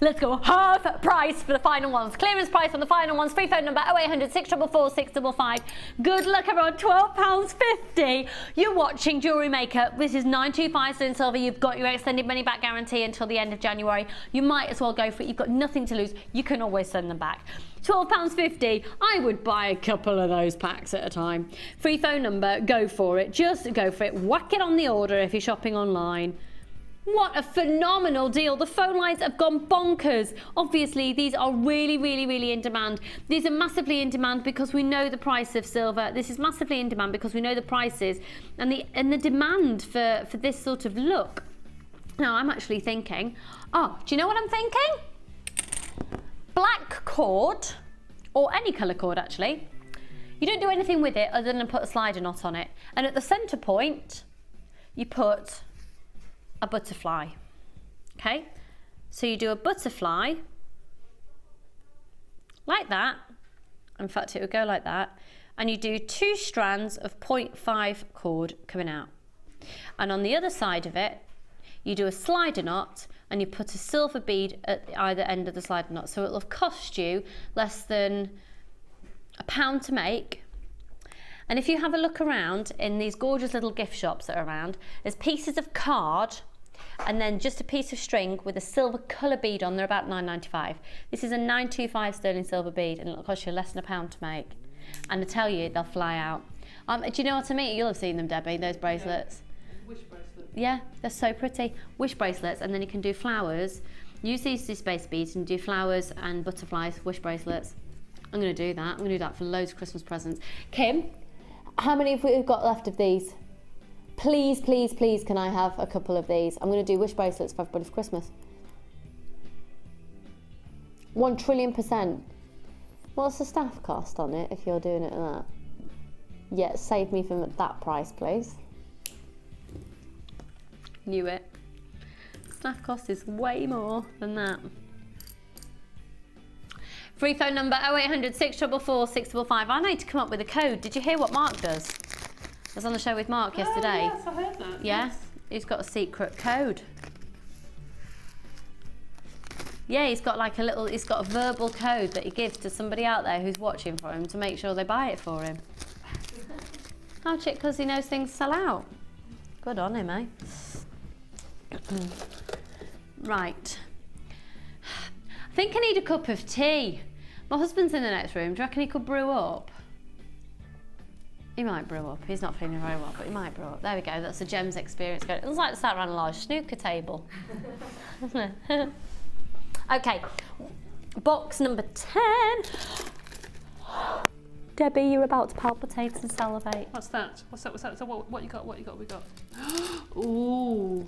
Let's go half price for the final ones. Clearance price on the final ones. Free phone number 0800 644 655. Good luck, everyone. £12.50. You're watching Jewellery Maker. This is 925 sterling silver. You've got your extended money back guarantee until the end of January. You might as well go for it. You've got nothing to lose. You can always send them back. £12.50. I would buy a couple of those packs at a time. Free phone number. Go for it. Just go for it. Whack it on the order if you're shopping online. What a phenomenal deal. The phone lines have gone bonkers. Obviously, these are really, really, really in demand. These are massively in demand because we know the price of silver. This is massively in demand because we know the prices and the demand for this sort of look. Now, I'm actually thinking, do you know what I'm thinking? Black cord, or any colour cord actually. You don't do anything with it other than put a slider knot on it. And at the centre point, you put a butterfly. Okay, so you do a butterfly like that. In fact, it would go like that, and you do 2 strands of 0.5 cord coming out, and on the other side of it you do a slider knot and you put a silver bead at either end of the slider knot, so it'll have cost you less than £1 to make. And if you have a look around in these gorgeous little gift shops that are around, there's pieces of card and then just a piece of string with a silver colour bead on. They're about £9.95. This is a 925 sterling silver bead and it'll cost you less than £1 to make. And I tell you, they'll fly out. Do you know what I mean? You'll have seen them, Debbie, those bracelets. Yeah. Wish bracelets. Yeah, they're so pretty. Wish bracelets, and then you can do flowers. Use these space beads and do flowers and butterflies, wish bracelets. I'm going to do that. I'm going to do that for loads of Christmas presents. Kim, how many have we got left of these? Please, please, please, can I have a couple of these? I'm going to do wish bracelets for everybody for Christmas. 1 trillion%. What's the staff cost on it if you're doing it like that? Yeah, save me from that price, please. Knew it. Staff cost is way more than that. Free phone number 0800 644 655. I need to come up with a code. Did you hear what Mark does? I was on the show with Mark yesterday. Oh, yes, I heard that. Yeah, yes. He's got a secret code. Yeah, he's got like he's got a verbal code that he gives to somebody out there who's watching for him to make sure they buy it for him. Oh, chick, because he knows things sell out. Good on him, eh? Right. I think I need a cup of tea. My husband's in the next room. Do you reckon he could brew up? He might brew up. He's not feeling very well, but he might brew up. There we go. That's a Gems experience. It looks like sat around a large snooker table. Okay. Box number 10. Debbie, you're about to palpitate and salivate. What's that? What's that? What's that? So what you got? What you got? We got. Ooh.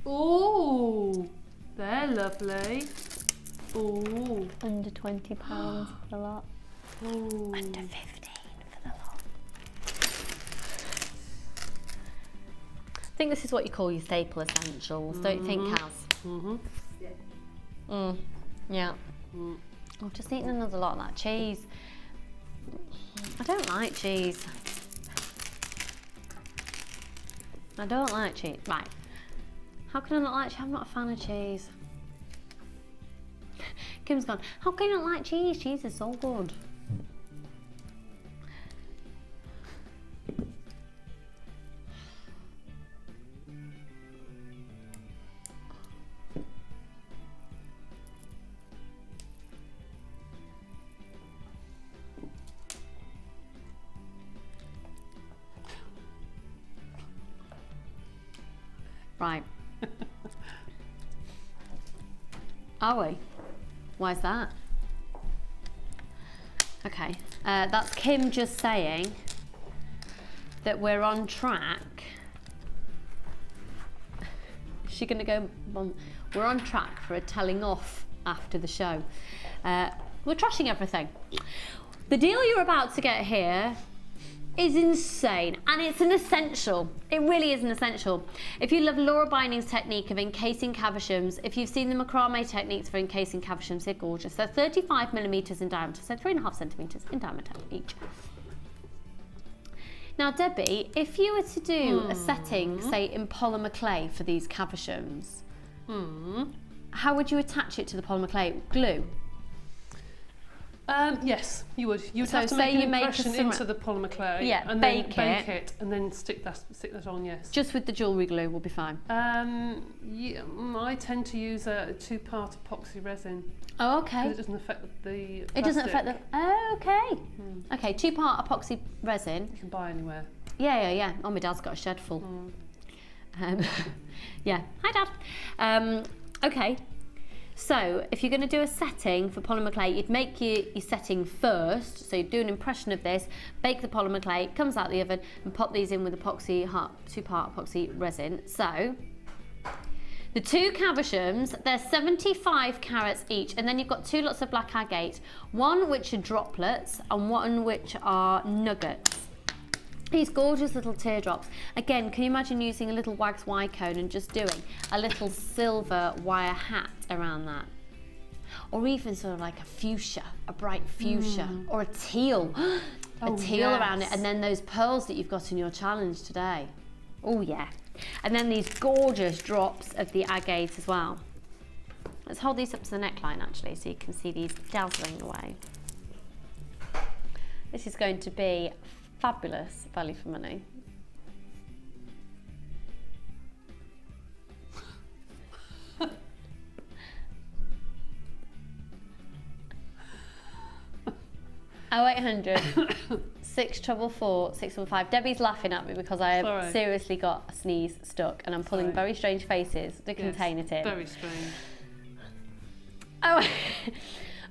Ooh. They're lovely. Ooh. Under £20 for the lot. Ooh. Under 15 for the lot. I think this is what you call your staple essentials, don't you think, Kaz? Mm-hmm. Yeah. Yeah. I've just eaten another lot of that cheese. I don't like cheese. I don't like cheese. Right. How can I not like cheese? I'm not a fan of cheese. Kim's gone, how can you not like cheese? Cheese is so good. Right. Are we? Why is that? Okay, that's Kim just saying that we're on track. Is she gonna go, we're on track for a telling off after the show. We're trashing everything. The deal you're about to get here is insane, and it's an essential. It really is an essential. If you love Laura Binding's technique of encasing cabochons, if you've seen the macrame techniques for encasing cabochons, they're gorgeous. They're 35mm in diameter, so 3.5 centimetres in diameter each. Now, Debbie, if you were to do a setting, say in polymer clay for these cabochons, how would you attach it to the polymer clay? Glue? Yes, you would. You would have to make an impression into the polymer clay, and then bake it, and then stick that on. Yes. Just with the jewellery glue will be fine. Yeah, I tend to use a 2-part epoxy resin. Oh, okay. It doesn't affect the plastic. It doesn't affect the. Oh, okay. Okay, 2-part epoxy resin. You can buy anywhere. Yeah. Oh, my dad's got a shed full. Yeah. Hi, Dad. Okay. So, if you're going to do a setting for polymer clay, you'd make your setting first. So, you'd do an impression of this, bake the polymer clay, it comes out the oven, and pop these in with epoxy, 2-part epoxy resin. So, the 2 cabochons, they're 75 carats each, and then you've got 2 lots of black agate, one which are droplets and one which are nuggets. These gorgeous little teardrops. Again, can you imagine using a little wax wire cone and just doing a little silver wire hat around that? Or even sort of like a fuchsia, a bright fuchsia, or a teal. Teal around it, and then those pearls that you've got in your challenge today. Oh yeah. And then these gorgeous drops of the agate as well. Let's hold these up to the neckline actually so you can see these dazzling away. This is going to be fabulous value for money. Oh, 0800 644 615. Debbie's laughing at me because I have seriously got a sneeze stuck and I'm pulling very strange faces to contain it in. Very strange. Oh,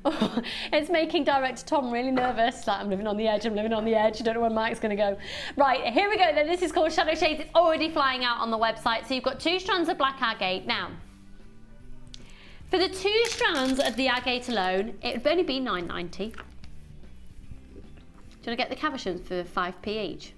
oh, it's making director Tom really nervous. Like, I'm living on the edge, I'm living on the edge. I don't know where Mike's going to go. Right, here we go then. This is called Shadow Shades. It's already flying out on the website. So you've got 2 strands of black agate. Now, for the 2 strands of the agate alone, it would only be $9.90. Do you want to get the cabochons for 5p each?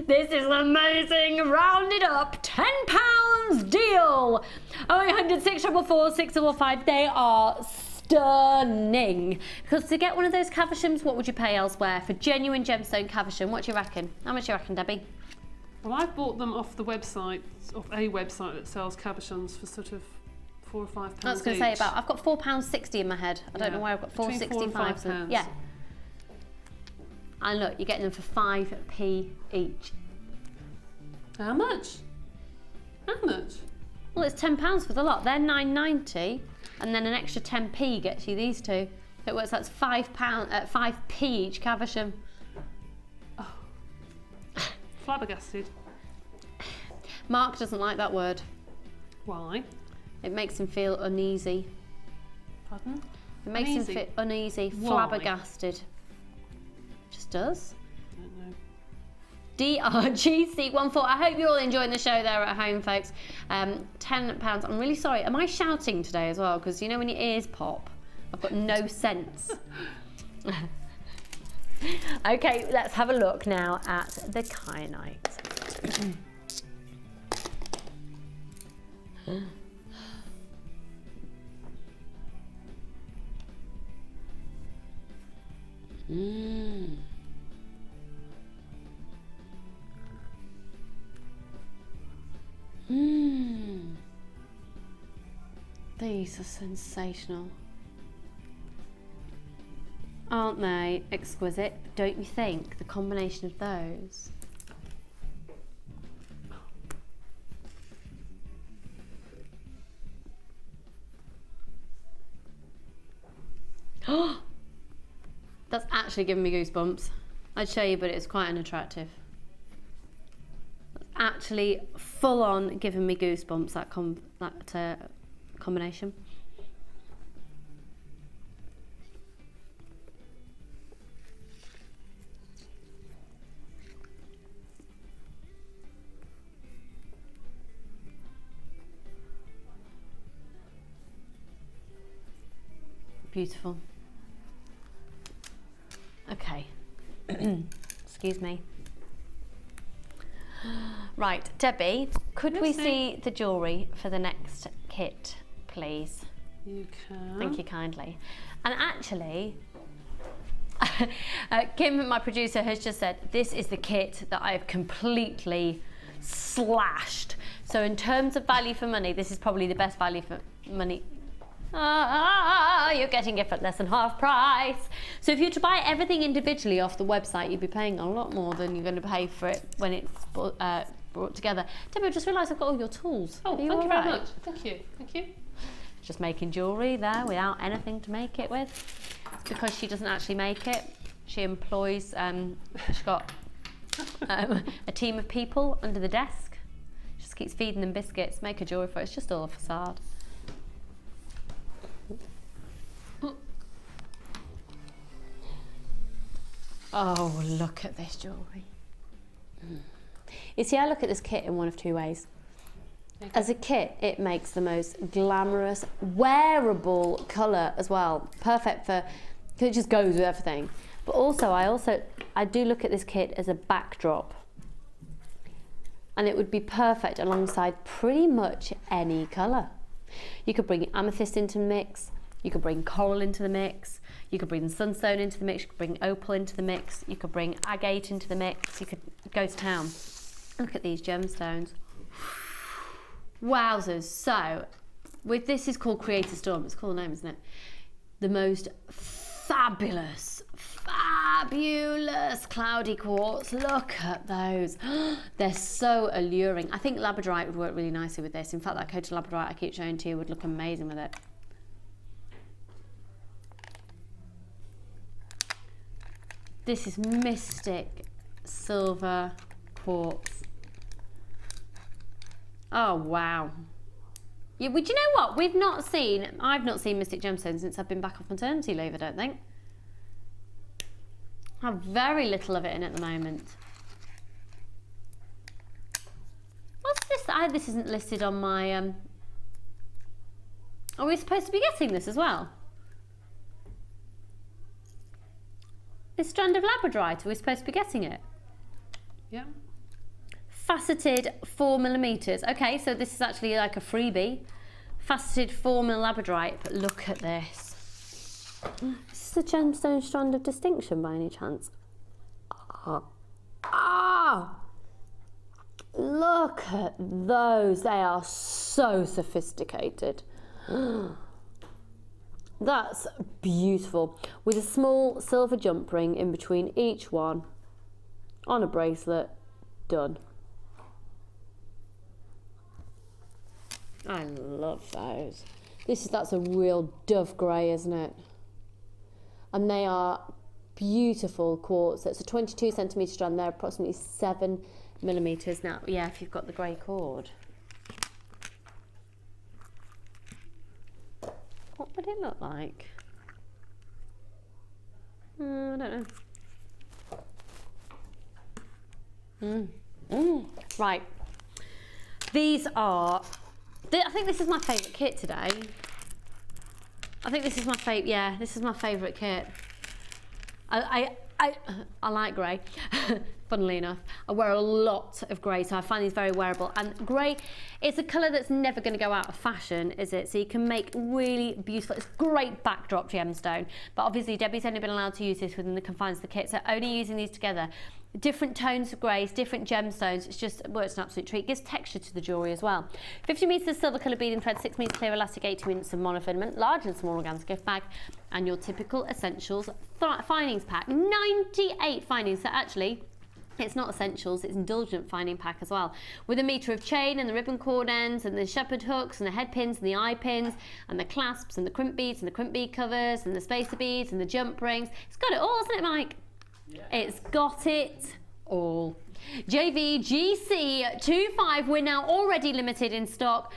This is amazing, rounded up, £10 deal. 0800 644 655. They are stunning. Because to get one of those cabochons, what would you pay elsewhere? For genuine gemstone cabochon, what do you reckon? How much do you reckon, Debbie? Well, I've bought them off the website, off a website that sells cabochons for sort of £4 or £5 I was going to say about, I've got £4.60 in my head. I don't know why I've got £4.65. £4 and £5. Yeah. And look, you're getting them for 5p each. How much? How much? Well, it's £10 for the lot. They're $9.90, and then an extra 10p gets you these 2. So it works. That's £5p each cabochon. Oh. Flabbergasted. Mark doesn't like that word. Why? It makes him feel uneasy. Pardon? It makes him feel uneasy, flabbergasted. Just does. I don't know. DRGC14. I hope you're all enjoying the show there at home, folks. £10. I'm really sorry. Am I shouting today as well? Because you know when your ears pop, I've got no sense. Okay, let's have a look now at the kyanite. These are sensational. Aren't they exquisite? Don't you think? The combination of those. That's actually giving me goosebumps. I'd show you, but it's quite unattractive. That's actually full on giving me goosebumps, that combination. Beautiful. Okay. Excuse me. Right, Debbie, could we see the jewellery for the next kit, please? You can. Thank you kindly. And actually, Kim, my producer, has just said this is the kit that I've completely slashed. So in terms of value for money, this is probably the best value for money. You're getting it for less than half price. So if you were to buy everything individually off the website, you'd be paying a lot more than you're going to pay for it when it's brought together. Debbie, I just realised I've got all your tools. Oh, thank you very much. Thank you. Thank you. Just making jewellery there without anything to make it with. Because she doesn't actually make it. She employs, she's got a team of people under the desk. She just keeps feeding them biscuits, make her jewellery for it. It's just all a facade. Oh, look at this jewellery. You see, I look at this kit in one of 2 ways. Okay. As a kit, it makes the most glamorous, wearable colour as well. Perfect for, because it just goes with everything. But also, I do look at this kit as a backdrop. And it would be perfect alongside pretty much any colour. You could bring amethyst into the mix. You could bring coral into the mix. You could bring sunstone into the mix. You could bring opal into the mix. You could bring agate into the mix. You could go to town. Look at these gemstones. Wowzers. So, with this is called Creator Storm. It's a cool name, isn't it? The most fabulous, fabulous cloudy quartz. Look at those. They're so alluring. I think Labradorite would work really nicely with this. In fact, that coated Labradorite I keep showing to you would look amazing with it. This is Mystic Silver Quartz. Oh, wow. Yeah, well, do you know what? I've not seen Mystic Gemstone since I've been back off maternity leave, I don't think. I have very little of it in at the moment. What's this? This isn't listed on my... Are we supposed to be getting this as well? This strand of Labradorite, are we supposed to be getting it? Yeah. Faceted 4mm. Okay, so this is actually like a freebie. Faceted 4mm Labradorite, but look at this. Is this a gemstone strand of distinction by any chance? Look at those. They are so sophisticated. That's beautiful. With a small silver jump ring in between each one on a bracelet. Done. I love those. That's a real dove grey, isn't it? And they are beautiful quartz. It's a 22cm strand. They're approximately 7mm. Now, yeah, if you've got the grey cord. What would it look like? I don't know. Right. These are... I think this is my favourite kit today. I think this is my favourite... Yeah, this is my favourite kit. I like grey. Funnily enough, I wear a lot of grey, so I find these very wearable. And grey is a colour that's never going to go out of fashion, is it? So you can make really beautiful, it's great backdrop gemstone. But obviously Debbie's only been allowed to use this within the confines of the kit, so only using these together. Different tones of greys, different gemstones, it's an absolute treat. It gives texture to the jewellery as well. 50 metres of silver colour beading thread, 6 metres clear elastic, 80 metres of monofilament, large and small organza gift bag, and your typical essentials findings pack. 98 findings, so actually, it's not essentials, it's indulgent finding pack as well. With a metre of chain and the ribbon cord ends and the shepherd hooks and the head pins and the eye pins and the clasps and the crimp beads and the crimp bead covers and the spacer beads and the jump rings. It's got it all, hasn't it, Mike? Yeah. It's got it all. JVGC25, we're now already limited in stock.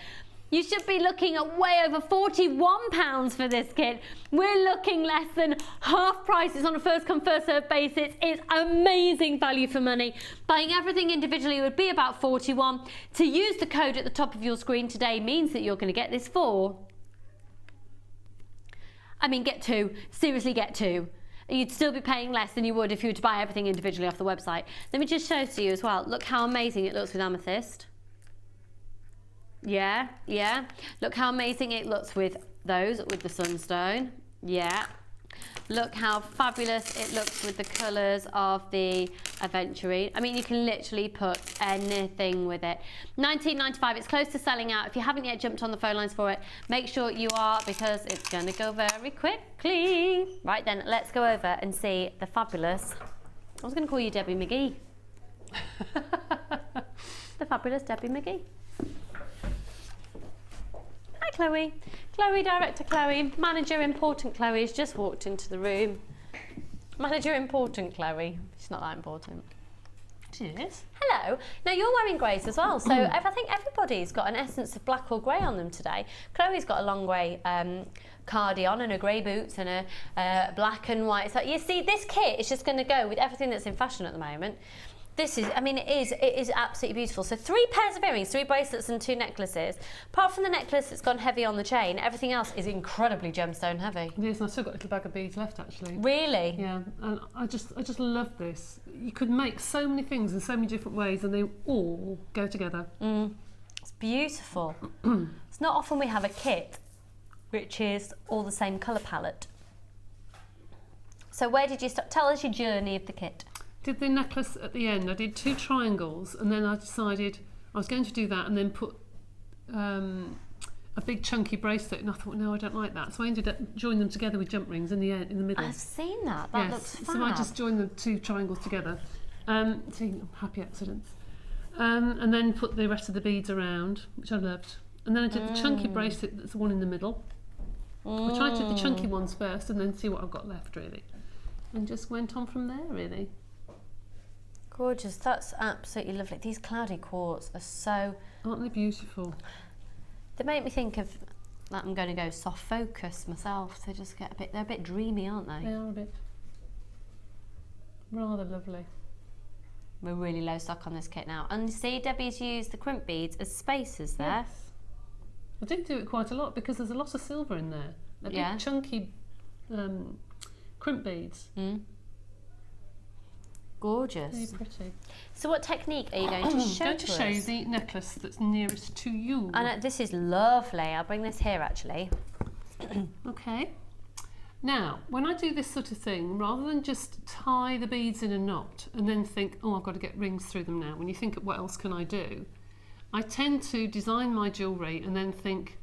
You should be looking at way over £41 for this kit. We're looking less than half price. It's on a first come first served basis. It's amazing value for money. Buying everything individually would be about £41. To use the code at the top of your screen today means that you're going to get this for... I mean, get two. Seriously, get two. You'd still be paying less than you would if you were to buy everything individually off the website. Let me just show to you as well. Look how amazing it looks with Amethyst. Yeah, yeah. Look how amazing it looks with those, with the Sunstone. Yeah. Look how fabulous it looks with the colours of the Aventurine. I mean, you can literally put anything with it. £19.95, it's close to selling out. If you haven't yet jumped on the phone lines for it, make sure you are, because it's going to go very quickly. Right then, let's go over and see the fabulous... I was going to call you Debbie McGee. The fabulous Debbie McGee. Hi, Chloe. Chloe, director Chloe, manager important Chloe has just walked into the room. Manager important Chloe. She's not that important. She is. Hello. Now you're wearing greys as well, so I think everybody's got an essence of black or grey on them today. Chloe's got a long grey cardi on and her grey boots and a black and white. So you see, this kit is just going to go with everything that's in fashion at the moment. This is, I mean, it is absolutely beautiful. So 3 pairs of earrings, 3 bracelets and 2 necklaces. Apart from the necklace that's gone heavy on the chain, everything else is incredibly gemstone heavy. Yes, I've still got a little bag of beads left actually. Really? Yeah, and I just love this. You could make so many things in so many different ways and they all go together. It's beautiful. It's not often we have a kit which is all the same colour palette. So where did you start? Tell us your journey of the kit. Did the necklace at the end. I did 2 triangles and then I decided I was going to do that and then put a a big chunky bracelet, and I thought, no, I don't like that. So I ended up joining them together with jump rings in the middle. I've seen that. That looks fab. So I just joined the two triangles together. See, happy accidents. And then put the rest of the beads around, which I loved. And then I did the chunky bracelet, that's the one in the middle. I tried to do the chunky ones first and then see what I've got left, really. And just went on from there, really. Gorgeous. That's absolutely lovely. These cloudy quartz are so... Aren't they beautiful? They make me think of, like, I'm going to go soft focus myself. They just get a bit, they're a bit dreamy, aren't they? They are a bit. Rather lovely. We're really low stock on this kit now. And see, Debbie's used the crimp beads as spacers there. Yes. I did do it quite a lot because there's a lot of silver in there. A big chunky crimp beads. Gorgeous. Very pretty. So what technique are you going to show I'm going to show you the necklace that's nearest to you. And this is lovely. I'll bring this here actually. Okay. Now, when I do this sort of thing, rather than just tie the beads in a knot and then think, oh, I've got to get rings through them now, when you think, what else can I do? I tend to design my jewellery and then think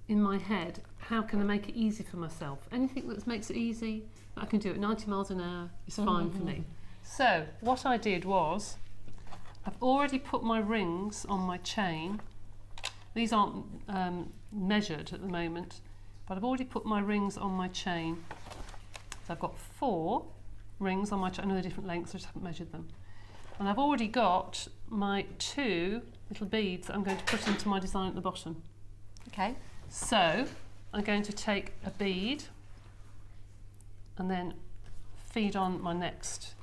in my head, how can I make it easy for myself? Anything that makes it easy, I can do it 90 miles an hour is fine for me. So, what I did was, I've already put my rings on my chain. These aren't measured at the moment, but I've already put my rings on my chain. So I've got 4 rings on my chain. I know they're different lengths, I just haven't measured them. And I've already got my 2 little beads that I'm going to put into my design at the bottom. Okay. So I'm going to take a bead and then feed on my next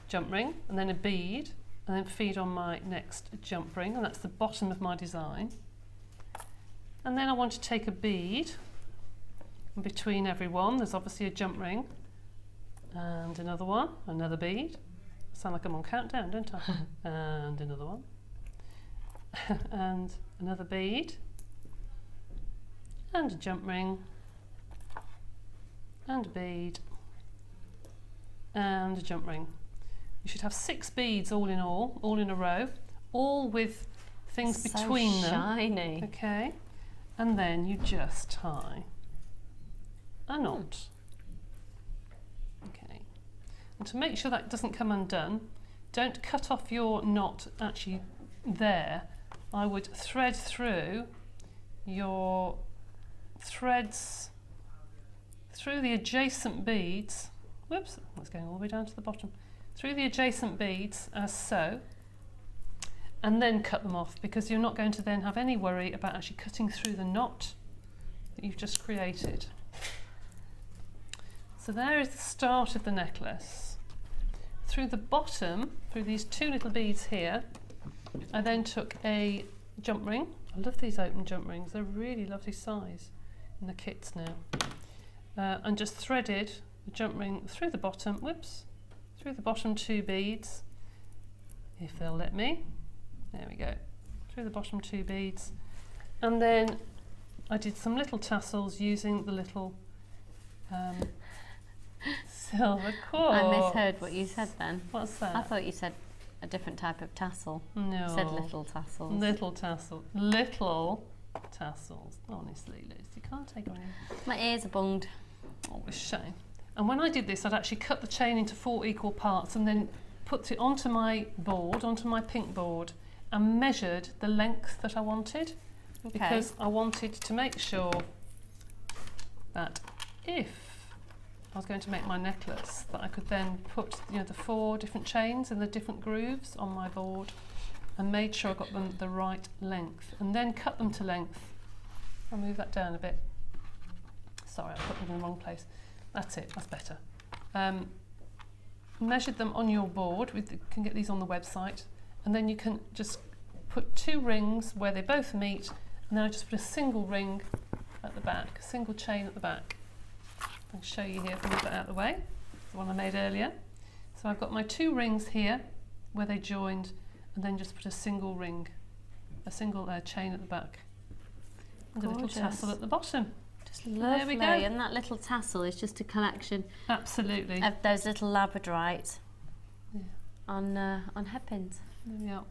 jump ring, and then a bead, and then feed on my next jump ring, and that's the bottom of my design. And then I want to take a bead, and between every one there's obviously a jump ring, and another one, another bead. I sound like I'm on countdown, don't I? And another one, and another bead, and a jump ring, and a bead, and a jump ring. You should have 6 beads all in a row, all with things between them. Shiny. Okay, and then you just tie a knot. Okay, and to make sure that doesn't come undone, don't cut off your knot actually there. I would thread through your threads through the adjacent beads. Whoops, that's going all the way down to the bottom. Through the adjacent beads, as so, and then cut them off, because you're not going to then have any worry about actually cutting through the knot that you've just created. So there is the start of the necklace. Through the bottom, through these 2 little beads here, I then took a jump ring. I love these open jump rings, they're really lovely size in the kits now. And just threaded the jump ring through the bottom, through the bottom 2 beads, if they'll let me. There we go, through the bottom 2 beads. And then I did some little tassels using the little silver quartz. I misheard what you said then. What's that? I thought you said a different type of tassel. No. You said little tassels. Little tassel. Little tassels. Honestly, Liz, you can't take on any. My ears are bunged. Oh, it's a shame. And when I did this, I'd actually cut the chain into 4 equal parts and then put it onto my board, onto my pink board, and measured the length that I wanted. Okay. Because I wanted to make sure that if I was going to make my necklace, that I could then put, you know, the 4 different chains in the different grooves on my board, and made sure I got them the right length, and then cut them to length. I'll move that down a bit. Sorry, I put them in the wrong place. That's it, that's better. Measured them on your board, you can get these on the website, and then you can just put 2 rings where they both meet, and then I just put a single ring at the back, a single chain at the back. I'll show you here if I move that out of the way, the one I made earlier. So I've got my 2 rings here where they joined, and then just put a single ring, a single chain at the back, and Gorgeous. A little tassel at the bottom. Just lovely. There we go. And that little tassel is just a collection Absolutely. of those little Labradorite Yeah. on hairpins. There we are.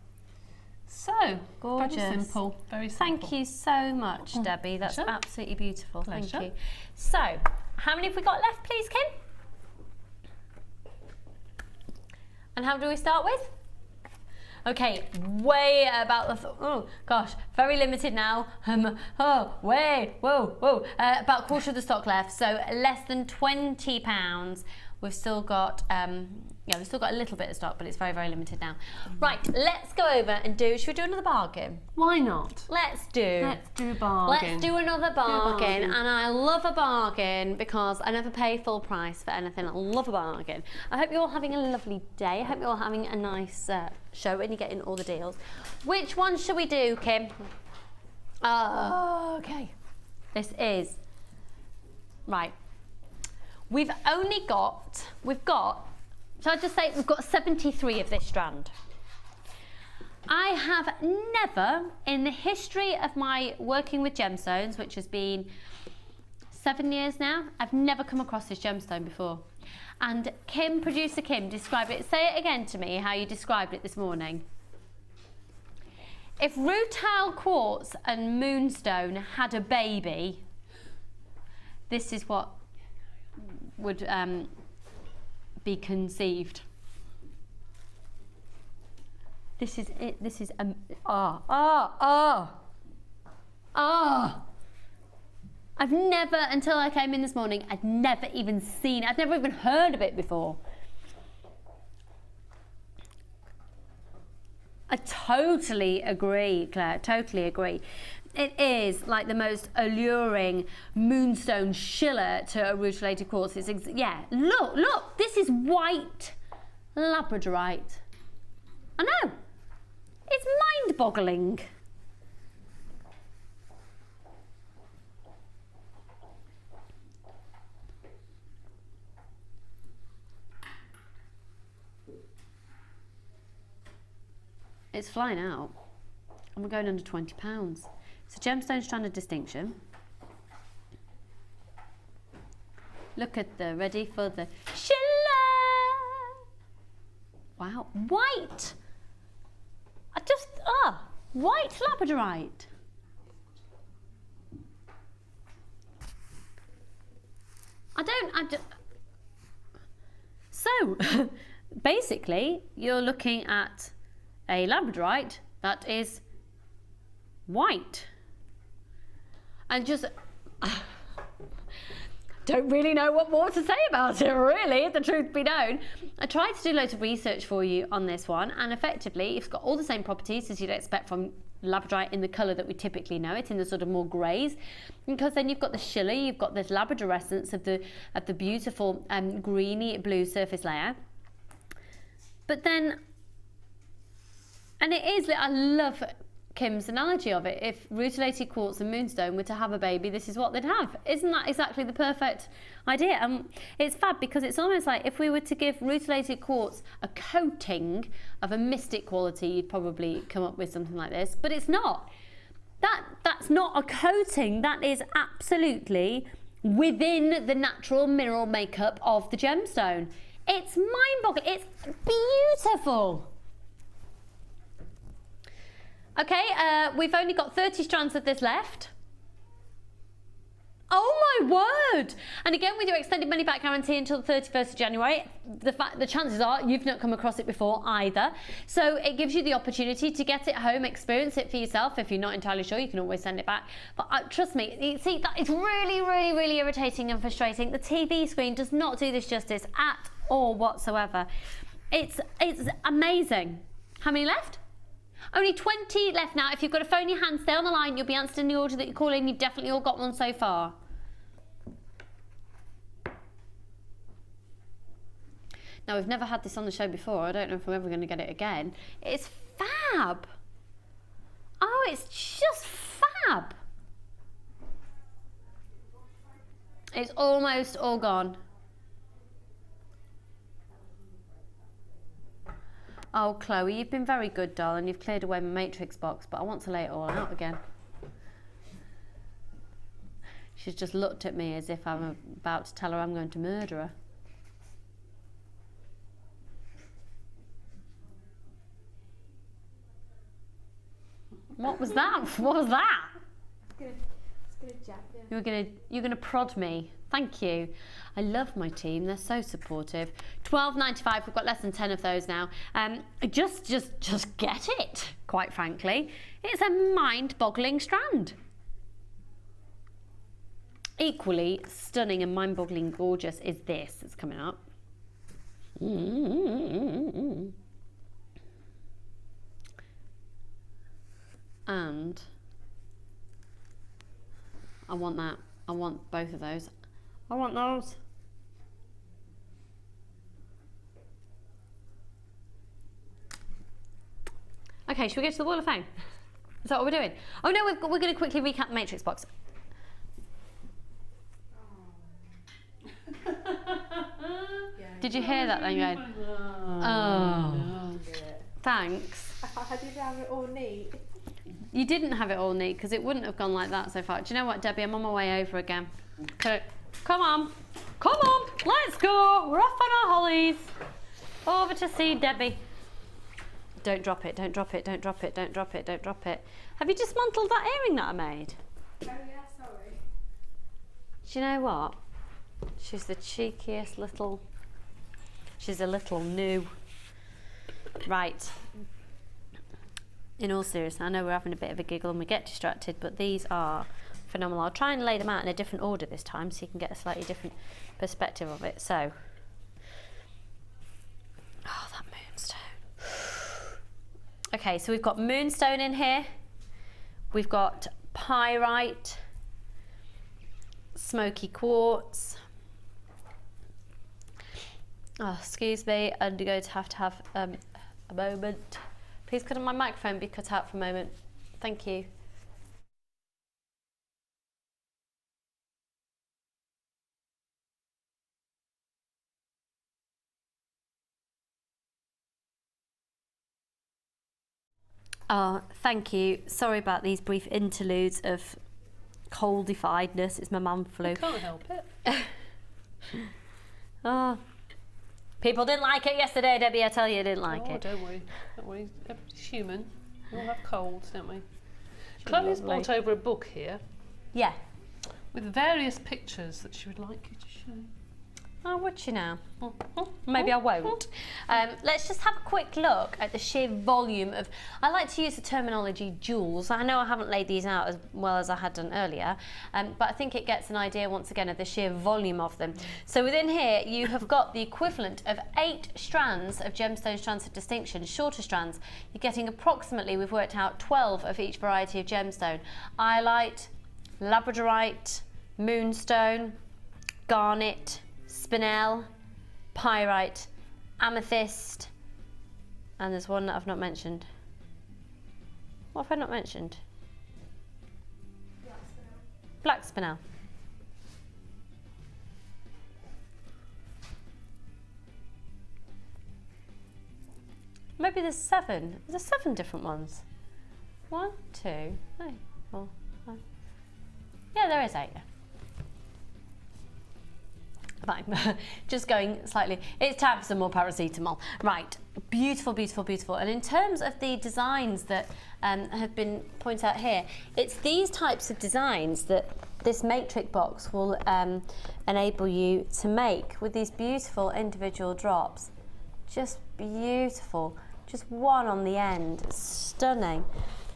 So, gorgeous. Very simple, very simple. Thank you so much, Debbie. That's Pleasure. absolutely beautiful. Pleasure. Thank you. So, how many have we got left, please, Kim? And how do we start with? Okay, way about the, oh gosh, very limited now. About a quarter of the stock left, so less than £20. We've still got, yeah, we've still got a little bit of stock, but it's very, very limited now. Right, let's go over and should we do another bargain? Why not? Let's do a bargain. Let's do another bargain. And I love a bargain because I never pay full price for anything. I love a bargain. I hope you're all having a lovely day. I hope you're all having a nice show and you're getting all the deals. Which one should we do, Kim? Okay. This is, right. We've got, shall I just say, we've got 73 of this strand. I have never, in the history of my working with gemstones, which has been 7 years now, I've never come across this gemstone before. And Kim, producer Kim, described it. Say it again to me, how you described it this morning. If rutile quartz and moonstone had a baby, this is what would be conceived. This is it. This is I've never, until I came in this morning, I'd never even seen, I'd never even heard of it before. I totally agree, Claire, totally agree. It is like the most alluring moonstone shiller to a rutilated quartz. It's yeah, look, this is white Labradorite. I know, it's mind-boggling. It's flying out, and we're going under £20. It's a gemstone strand of distinction. Look at the, ready for the shiller. Wow, white. White Labradorite. So, basically, you're looking at a Labradorite that is white. And just don't really know what more to say about it, really, if the truth be known. I tried to do loads of research for you on this one, and effectively it's got all the same properties as you'd expect from Labradorite in the colour that we typically know it, in the sort of more greys, because then you've got the shiller, you've got this Labradorescence of the beautiful greeny blue surface layer. But then, and it is, I love Kim's analogy of it. If rutilated quartz and moonstone were to have a baby, this is what they'd have. Isn't that exactly the perfect idea? It's fab because it's almost like if we were to give rutilated quartz a coating of a mystic quality, you'd probably come up with something like this, but it's not. That's not a coating. That is absolutely within the natural mineral makeup of the gemstone. It's mind-boggling. It's beautiful. Okay, we've only got 30 strands of this left. Oh my word! And again, with your extended money back guarantee until the 31st of January, the chances are you've not come across it before either. So it gives you the opportunity to get it home, experience it for yourself. If you're not entirely sure, you can always send it back. But trust me, you see, that it's really, really, really irritating and frustrating. The TV screen does not do this justice at all whatsoever. It's amazing. How many left? Only 20 left now. If you've got a phone in your hand, stay on the line. You'll be answered in the order that you call in. You've definitely all got one so far. Now, we've never had this on the show before. I don't know if we're ever going to get it again. It's fab. Oh, it's just fab. It's almost all gone. Oh, Chloe, you've been very good, darling. You've cleared away my matrix box, but I want to lay it all out again. She's just looked at me as if I'm about to tell her I'm going to murder her. What was that? What was that? It's gonna jab you. You're gonna prod me. Thank you. I love my team. They're so supportive. £12.95. We've got less than 10 of those now. Just get it. Quite frankly, it's a mind-boggling strand. Equally stunning and mind-boggling gorgeous is this that's coming up. And I want that. I want both of those. I want those. Okay, should we go to the Wall of Fame? Is that what we're doing? Oh no, we're going to quickly recap the matrix box. Did you hear that then going? Oh. No. Thanks. I didn't have it all neat. You didn't have it all neat because it wouldn't have gone like that so far. Do you know what, Debbie? I'm on my way over again. Okay. Come on. Come on. Let's go. We're off on our hollies. Over to see Debbie. Don't drop it. Don't drop it. Don't drop it. Don't drop it. Don't drop it. Have you dismantled that earring that I made? Oh yeah, sorry. Do you know what? She's the cheekiest little... She's a little new. Right. In all seriousness, I know we're having a bit of a giggle and we get distracted, but these are phenomenal. I'll try and lay them out in a different order this time so you can get a slightly different perspective of it. So, oh, that moonstone. Okay, so we've got moonstone in here. We've got pyrite, smoky quartz. Oh, excuse me, I'm going to have a moment. Please could my microphone be cut out for a moment? Thank you. Oh, thank you. Sorry about these brief interludes of coldifiedness. It's my man flu. I can't help it. Oh. People didn't like it yesterday, Debbie. I tell you, didn't like it. Don't worry. Don't worry. Everybody's human. We all have colds, don't we? Chloe's brought over a book here. Yeah. With various pictures that she would like you to show. Oh, would she now? Maybe I won't. Let's just have a quick look at the sheer volume of... I like to use the terminology jewels. I know I haven't laid these out as well as I had done earlier, but I think it gets an idea once again of the sheer volume of them. So within here, you have got the equivalent of 8 strands of gemstone strands of distinction, shorter strands. You're getting approximately, we've worked out, 12 of each variety of gemstone. Iolite, Labradorite, Moonstone, Garnet, Spinel, Pyrite, Amethyst, and there's one that I've not mentioned. What have I not mentioned? Black Spinel. Maybe there's 7. There's 7 different ones. 1, 2, 3, 4, 5. Yeah, there is 8. Fine, just going slightly. It's time for some more paracetamol. Right, beautiful, beautiful, beautiful. And in terms of the designs that have been pointed out here, it's these types of designs that this matrix box will enable you to make with these beautiful individual drops. Just beautiful. Just one on the end. Stunning.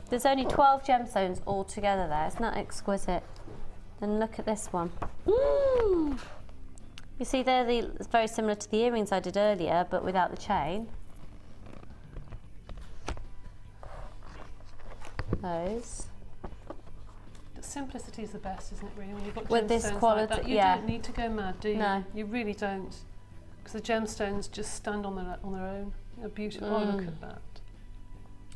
There's only 12 gemstones all together there. Isn't that exquisite? And look at this one. Ooh. You see there, it's very similar to the earrings I did earlier, but without the chain. Those. The simplicity is the best, isn't it, really? When you've got with this quality, like that, you don't need to go mad, do you? No. You really don't. Because the gemstones just stand on their own. They're beautiful. Oh, look at that.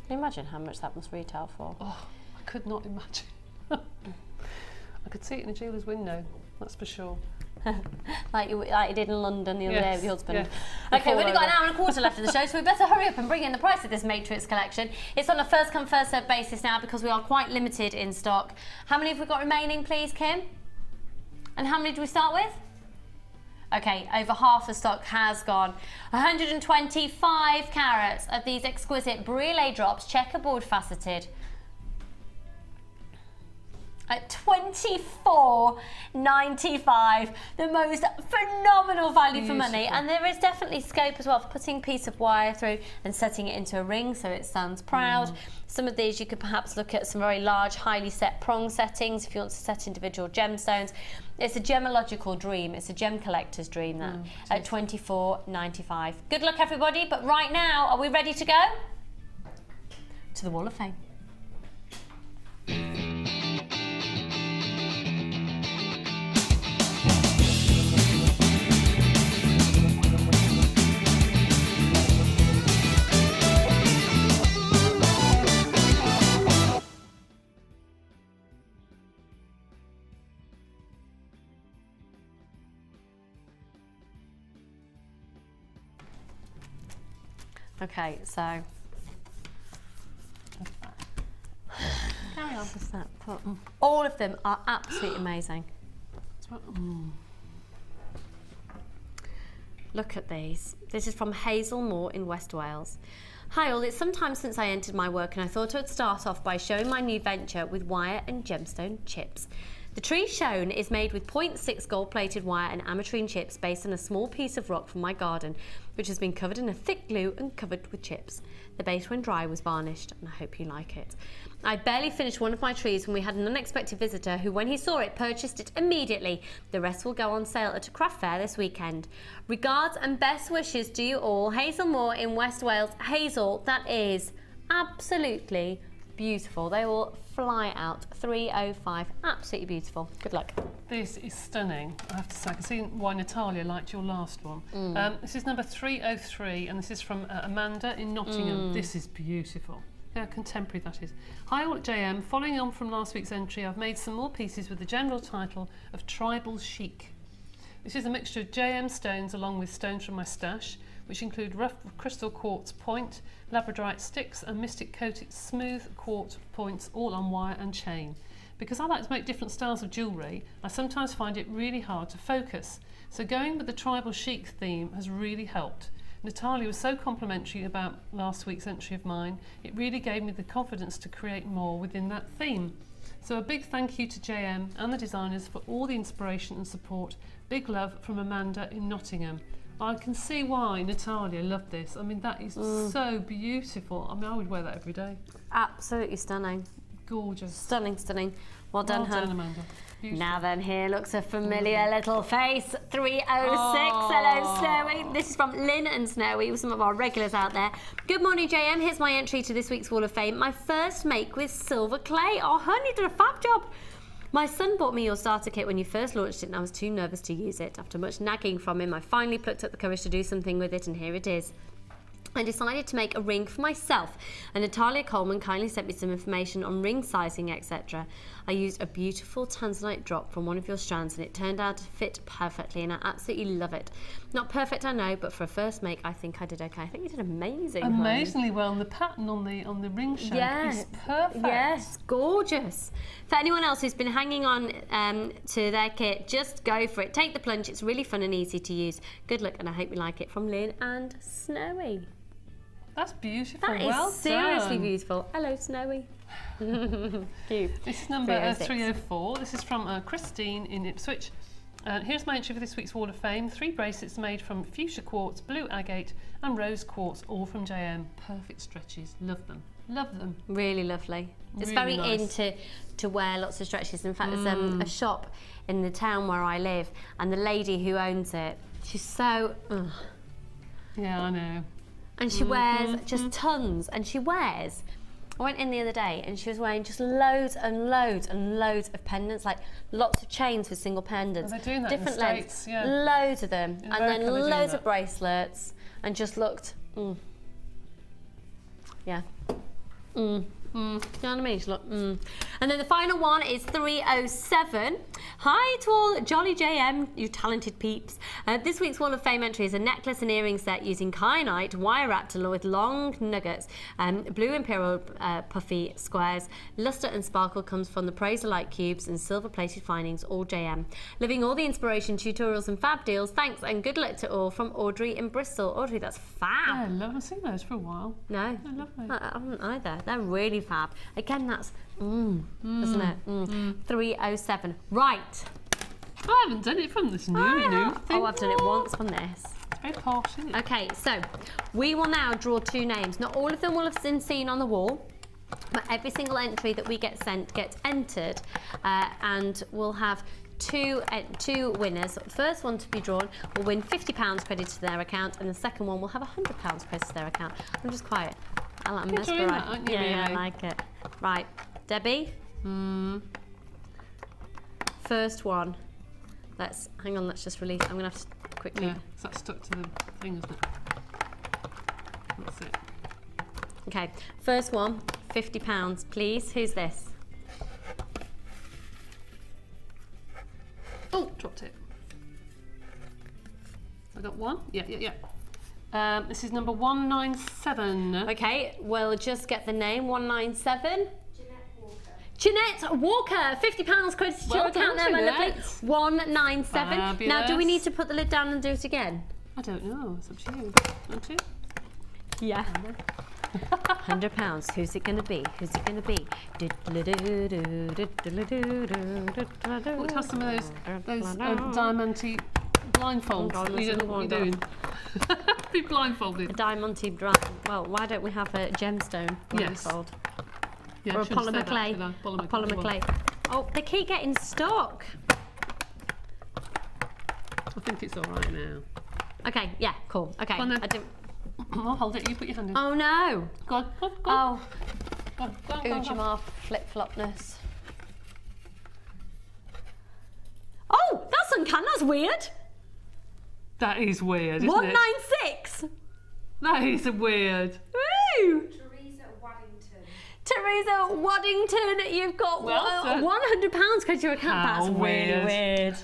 Can you imagine how much that must retail for? Oh, I could not imagine. I could see it in a jeweller's window, that's for sure. like you did in London the other day with your husband. Yes. Okay, we've only got an hour and a quarter left of the show, so we better hurry up and bring in the price of this Matrix collection. It's on a first come first served basis now because we are quite limited in stock. How many have we got remaining, please, Kim? And how many do we start with? Okay, over half the stock has gone. 125 carats of these exquisite brûlée drops, checkerboard faceted. at $24.95. The most phenomenal value for money, and there is definitely scope as well for putting a piece of wire through and setting it into a ring so it stands proud. Some of these you could perhaps look at some very large, highly set prong settings if you want to set individual gemstones. It's a gemological dream. It's a gem collector's dream, that, at $24.95. Good luck, everybody, but right now, are we ready to go? To the Wall of Fame. Okay, so carry on with that. All of them are absolutely amazing. Look at these. This is from Hazel Moore in West Wales. Hi all, it's some time since I entered my work and I thought I would start off by showing my new venture with wire and gemstone chips. The tree shown is made with 0.6 gold-plated wire and ametrine chips based on a small piece of rock from my garden, which has been covered in a thick glue and covered with chips. The base, when dry, was varnished, and I hope you like it. I barely finished one of my trees when we had an unexpected visitor who, when he saw it, purchased it immediately. The rest will go on sale at a craft fair this weekend. Regards and best wishes to you all. Hazel Moore in West Wales. Hazel, that is absolutely beautiful. They will fly out. 305, absolutely beautiful. Good luck. This is stunning, I have to say. I can see why Natalia liked your last one. This is number 303, and this is from Amanda in Nottingham. This is beautiful. How contemporary that is. Hi all at JM, following on from last week's entry, I've made some more pieces with the general title of Tribal Chic. This is a mixture of JM stones along with stones from my stash, which include rough crystal quartz point, Labradorite sticks and mystic coated smooth quartz points, all on wire and chain. Because I like to make different styles of jewellery, I sometimes find it really hard to focus. So going with the tribal chic theme has really helped. Natalia was so complimentary about last week's entry of mine, it really gave me the confidence to create more within that theme. So a big thank you to JM and the designers for all the inspiration and support. Big love from Amanda in Nottingham. I can see why Natalia loved this. I mean, that is so beautiful. I mean, I would wear that every day. Absolutely stunning. Gorgeous. Stunning, stunning. Well done, Well done, Amanda. Beautiful. Now then, here looks a familiar little face. 306. Hello, Snowy. This is from Lynn and Snowy, with some of our regulars out there. Good morning, JM. Here's my entry to this week's Wall of Fame. My first make with silver clay. Oh, honey, you did a fab job. My son bought me your starter kit when you first launched it, and I was too nervous to use it. After much nagging from him, I finally plucked up the courage to do something with it, and here it is. I decided to make a ring for myself, and Natalia Coleman kindly sent me some information on ring sizing, etc. I used a beautiful tanzanite drop from one of your strands, and it turned out to fit perfectly, and I absolutely love it. Not perfect, I know, but for a first make, I think I did okay. I think you did amazing. Amazingly well, and the pattern on the ring shape is perfect. Yes, gorgeous. For anyone else who's been hanging on to their kit, just go for it. Take the plunge. It's really fun and easy to use. Good luck, and I hope you like it. From Lynn and Snowy. That's beautiful. That is seriously beautiful. Hello, Snowy. Cute. This is number 304. This is from Christine in Ipswich. Here's my entry for this week's Wall of Fame. 3 bracelets made from fuchsia quartz, blue agate and rose quartz, all from JM. Perfect stretches. Love them. Love them. Really lovely. It's Really very nice. in to wear lots of stretches. In fact, there's a shop in the town where I live, and the lady who owns it, she's so... Yeah, I know. And she wears just tons, and she wears... I went in the other day and she was wearing just loads and loads and loads of pendants, like lots of chains with single pendants. They're doing that different in the lengths, States, yeah. loads of them, In and then America, they're doing loads that. of bracelets, and just looked, yeah. Do you know what I mean? Just look, And then the final one is 307. Hi to all Jolly JM, you talented peeps. This week's Wall of Fame entry is a necklace and earring set using kyanite, wire wrapped with long nuggets, blue imperial puffy squares. Luster and sparkle comes from the Praiser-like cubes and silver-plated findings, all JM. Living all the inspiration, tutorials and fab deals. Thanks and good luck to all from Audrey in Bristol. Audrey, that's fab. Yeah, I love them. I've seen those for a while. No, They're lovely. I haven't either. They're really really fab. Again, that's, isn't it? 307. Right. I haven't done it from this new thing. Oh, I've done it once on this. It's very posh, isn't it? Okay, so we will now draw 2 names. Not all of them will have been seen on the wall, but every single entry that we get sent gets entered, and we'll have two winners. The first one to be drawn will win £50 credit to their account, and the second one will have £100 credit to their account. I'm just quiet. I'm mesmerised. Yeah, I like it. Right, Debbie. First one. Hang on, let's just release. I'm gonna have to quickly. Yeah, so that's stuck to the thing, isn't it? That's it. Okay, first one, £50, please. Who's this? Oh, dropped it. I got one. Yeah. This is number 197. Okay, we'll just get the name. 197. Jeanette Walker, £50 credited to your account there, my lovely. 197. Fabulous. Now, do we need to put the lid down and do it again? I don't know. It's up to you. Want to? Yeah. £100. Who's it going to be? Who's it going to be? Oh, it has some of those diamante blindfolds. You don't know what you're doing. Be blindfolded. A diamante well, why don't we have a gemstone blindfold? Yes. Yeah, or a polymer clay. Polymer clay. Oh, they keep getting stuck. I think it's all right now. Okay, yeah, cool. Okay. Go on then. I didn't... I'll hold it. You put your hand in. Oh no. Go on. Oh. Go on. Ujima flip-flopness. Oh, that's uncanny. That's weird. That is weird, isn't it? 196. That is weird. Woo! Teresa Waddington. Teresa Waddington, you've got £100 credit to your account. How That's really weird.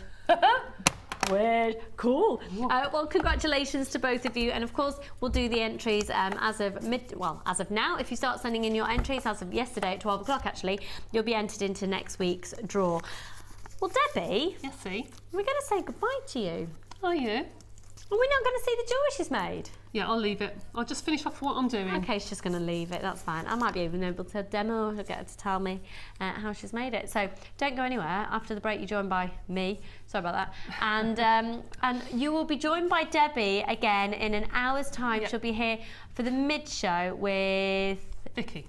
Weird. Cool. Well, congratulations to both of you, and of course we'll do the entries as of now. If you start sending in your entries as of yesterday at 12 o'clock, actually, you'll be entered into next week's draw. Well, Debbie. Yes, see. We're going to say goodbye to you. Are you? Are we not going to see the jewellery she's made? Yeah, I'll leave it. I'll just finish off what I'm doing. Okay, she's just going to leave it. That's fine. I might be even able to demo or get her to tell me how she's made it. So don't go anywhere. After the break, you're joined by me. Sorry about that. And and you will be joined by Debbie again in an hour's time. Yep. She'll be here for the mid-show with Vicky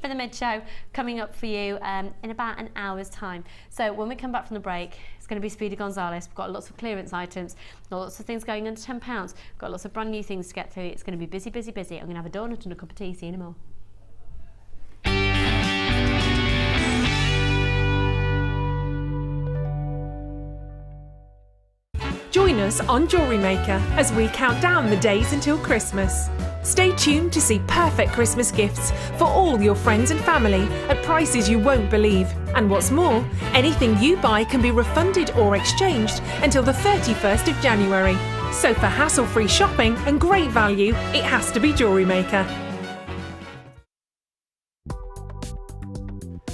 for the mid-show, coming up for you in about an hour's time. So when we come back from the break, it's going to be Speedy Gonzalez. We've got lots of clearance items, lots of things going under £10. We've got lots of brand new things to get through. It's going to be busy, busy, busy. I'm going to have a donut and a cup of tea. See you in a more. Join us on Jewellery Maker as we count down the days until Christmas. Stay tuned to see perfect Christmas gifts for all your friends and family at prices you won't believe. And what's more, anything you buy can be refunded or exchanged until the 31st of January. So for hassle-free shopping and great value, it has to be Jewellery Maker.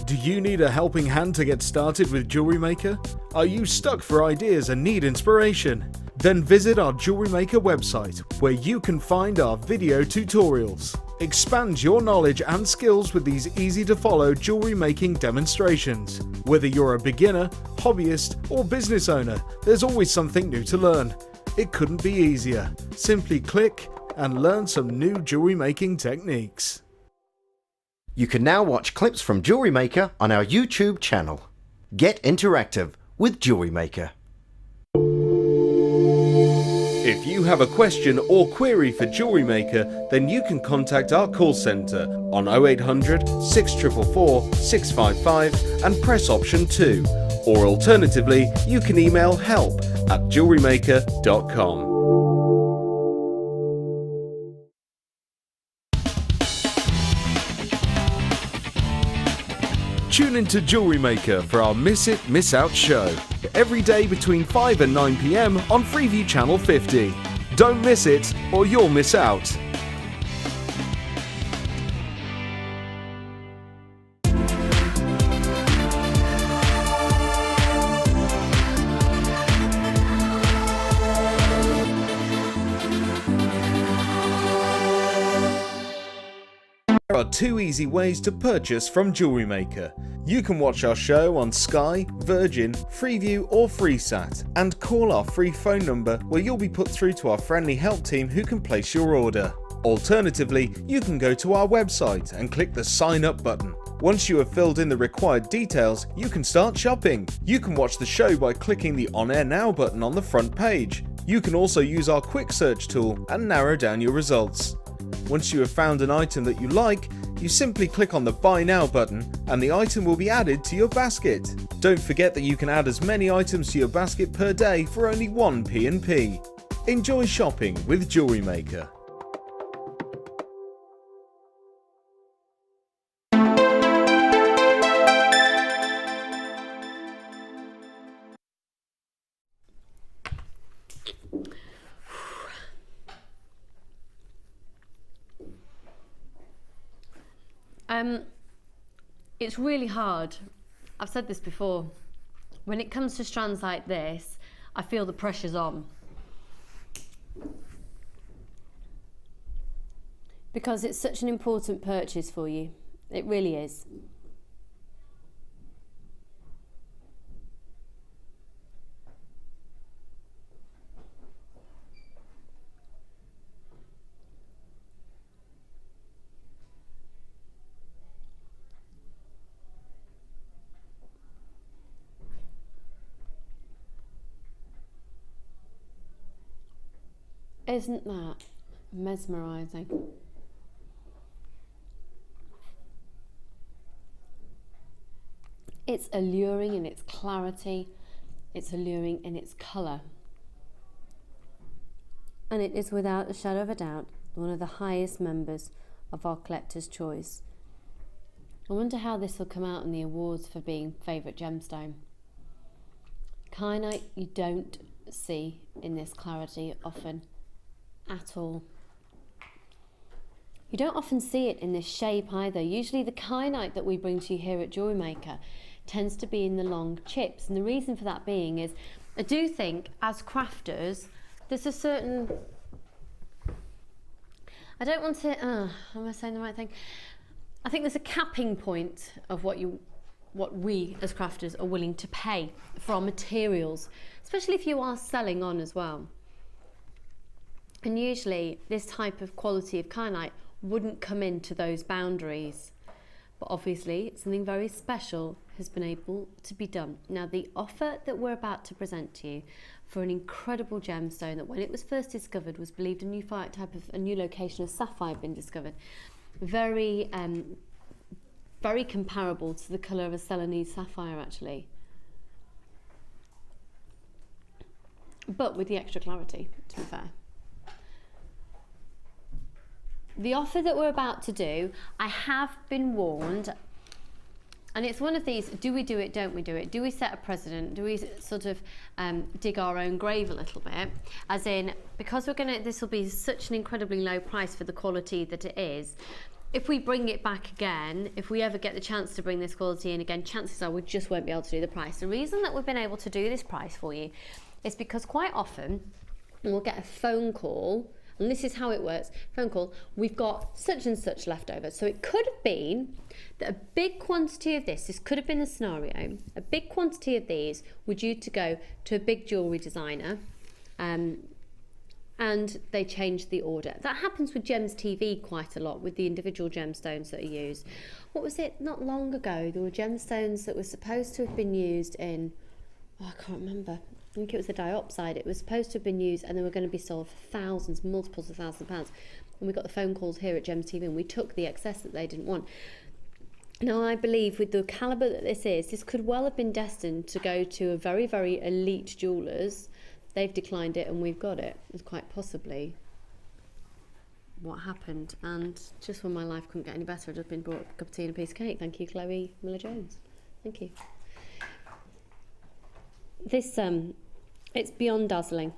Do you need a helping hand to get started with Jewellery Maker? Are you stuck for ideas and need inspiration? Then visit our Jewellery Maker website, where you can find our video tutorials. Expand your knowledge and skills with these easy-to-follow jewellery making demonstrations. Whether you're a beginner, hobbyist, or business owner, there's always something new to learn. It couldn't be easier. Simply click and learn some new jewellery making techniques. You can now watch clips from Jewellery Maker on our YouTube channel. Get interactive with Jewellery Maker. If you have a question or query for Jewellery Maker, then you can contact our call centre on 0800 644 655 and press option 2. Or alternatively, you can email help@jewellerymaker.com. Tune into Jewellery Maker for our Miss It, Miss Out show. Every day between 5 and 9 PM on Freeview Channel 50. Don't miss it or you'll miss out. are 2 easy ways to purchase from Jewellery Maker. You can watch our show on Sky, Virgin, Freeview or FreeSat and call our free phone number where you'll be put through to our friendly help team who can place your order. Alternatively, you can go to our website and click the sign up button. Once you have filled in the required details, you can start shopping. You can watch the show by clicking the On Air Now button on the front page. You can also use our quick search tool and narrow down your results. Once you have found an item that you like, you simply click on the Buy Now button and the item will be added to your basket. Don't forget that you can add as many items to your basket per day for only 1 P&P. Enjoy shopping with Jewellery Maker. It's really hard. I've said this before. When it comes to strands like this, I feel the pressure's on. Because it's such an important purchase for you. It really is. Isn't that mesmerising? It's alluring in its clarity, it's alluring in its colour. And it is without a shadow of a doubt one of the highest members of our collector's choice. I wonder how this will come out in the awards for being favourite gemstone. Kyanite you don't see in this clarity often at all. You don't often see it in this shape either. Usually the kyanite that we bring to you here at Jewellery Maker tends to be in the long chips, and the reason for that being is I do think as crafters there's a certain, I don't want to, am I saying the right thing? I think there's a capping point of what we as crafters are willing to pay for our materials, especially if you are selling on as well. And usually this type of quality of kyanite wouldn't come into those boundaries. But obviously something very special has been able to be done. Now the offer that we're about to present to you for an incredible gemstone that when it was first discovered was believed a new location of sapphire had been discovered. Very very comparable to the colour of a Celanese sapphire actually. But with the extra clarity, to be fair. The offer that we're about to do, I have been warned, and it's one of these, do we do it, don't we do it? Do we set a precedent? Do we sort of dig our own grave a little bit? As in, because this will be such an incredibly low price for the quality that it is, if we bring it back again, if we ever get the chance to bring this quality in again, chances are we just won't be able to do the price. The reason that we've been able to do this price for you is because quite often we'll get a phone call. And this is how it works, phone call, we've got such and such left over. So it could have been that a big quantity of this could have been a scenario, a big quantity of these were due to go to a big jewellery designer and they changed the order. That happens with Gems TV quite a lot with the individual gemstones that are used. What was it, not long ago, there were gemstones that were supposed to have been used in, I can't remember. I think it was the diopside. It was supposed to have been used and they were going to be sold for thousands, multiples of £1,000s. And we got the phone calls here at Gems TV and we took the excess that they didn't want. Now I believe with the calibre that this is, this could well have been destined to go to a very, very elite jewellers. They've declined it and we've got it. It's quite possibly what happened. And just when my life couldn't get any better, I'd just been brought a cup of tea and a piece of cake. Thank you, Chloe Miller-Jones. Thank you. This, it's beyond dazzling.